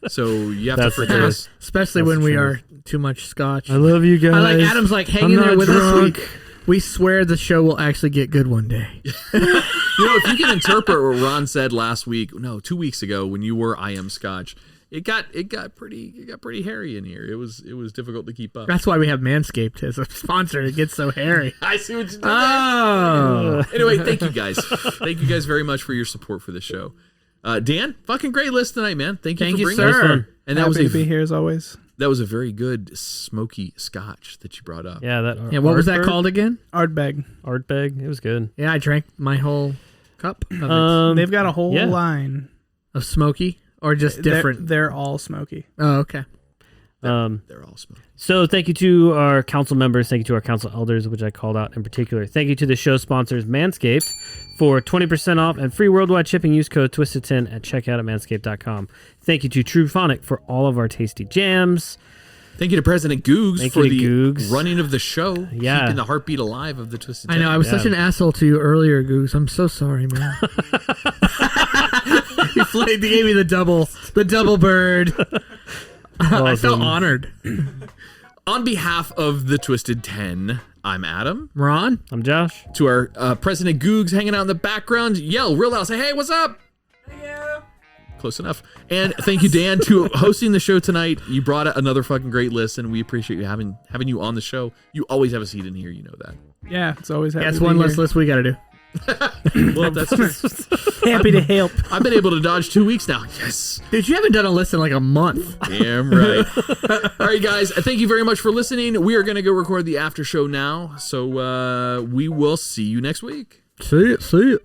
[SPEAKER 2] So you have to forgive us.
[SPEAKER 4] Especially when we are too much scotch.
[SPEAKER 3] I love you guys.
[SPEAKER 4] I like Adam's like, hang in there with us. We swear the show will actually get good one day.
[SPEAKER 2] If you can interpret what Ron said last week, 2 weeks ago when you were I Am Scotch, it got pretty hairy in here. It was difficult to keep up.
[SPEAKER 4] That's why we have Manscaped as a sponsor. It gets so hairy.
[SPEAKER 2] I see what you did.
[SPEAKER 4] Oh.
[SPEAKER 2] Anyway, thank you guys. Thank you guys very much for your support for the show. Dan, fucking great list tonight, man. Thank you
[SPEAKER 4] Thank
[SPEAKER 2] for
[SPEAKER 4] you,
[SPEAKER 2] bringing
[SPEAKER 4] sir.
[SPEAKER 2] us. And that was
[SPEAKER 1] Happy to be here as always.
[SPEAKER 2] that was a very good smoky scotch that you brought up.
[SPEAKER 3] Yeah, that.
[SPEAKER 4] Yeah, what was that
[SPEAKER 3] Ardbeg?
[SPEAKER 4] called again?
[SPEAKER 1] Ardbeg.
[SPEAKER 3] Ardbeg. It was good.
[SPEAKER 4] Yeah, I drank my whole cup of it.
[SPEAKER 1] They've got a whole
[SPEAKER 3] yeah.
[SPEAKER 1] line.
[SPEAKER 4] Of smoky or just different?
[SPEAKER 1] They're all smoky.
[SPEAKER 4] Oh, okay.
[SPEAKER 2] They're all smoky.
[SPEAKER 3] So thank you to our council members. Thank you to our council elders, which I called out in particular. Thank you to the show sponsors, Manscaped, for 20% off and free worldwide shipping. Use code Twisted10 at checkout at manscaped.com. Thank you to TruePhonic for all of our tasty jams.
[SPEAKER 2] Thank you to President Googs
[SPEAKER 3] Thank
[SPEAKER 2] for
[SPEAKER 3] you to
[SPEAKER 2] the
[SPEAKER 3] Googs.
[SPEAKER 2] running of the show,
[SPEAKER 3] Yeah.
[SPEAKER 2] keeping the heartbeat alive of the Twisted
[SPEAKER 4] I know. I was such an asshole to you earlier, Goose. I'm so sorry, man. You gave me the double bird. I felt
[SPEAKER 3] Awesome.
[SPEAKER 4] honored.
[SPEAKER 2] On behalf of the Twisted 10, I'm Adam.
[SPEAKER 4] Ron?
[SPEAKER 3] I'm Josh.
[SPEAKER 2] To our President Googs hanging out in the background, yell real loud, say, hey, what's up? Close enough. And thank you, Dan, to hosting the show tonight. You brought another fucking great list, and we appreciate you having you on the show. You always have a seat in here, you know that.
[SPEAKER 1] Yeah, it's always happy
[SPEAKER 4] That's
[SPEAKER 1] to be
[SPEAKER 4] one
[SPEAKER 1] here.
[SPEAKER 4] less list we got to do.
[SPEAKER 2] Well, that's true.
[SPEAKER 1] Happy to help.
[SPEAKER 2] I've been able to dodge 2 weeks now. Yes.
[SPEAKER 4] Dude, you haven't done a list in like a month.
[SPEAKER 2] Damn right. All right, guys. Thank you very much for listening. We are going to go record the after show now. So we will see you next week.
[SPEAKER 4] See it.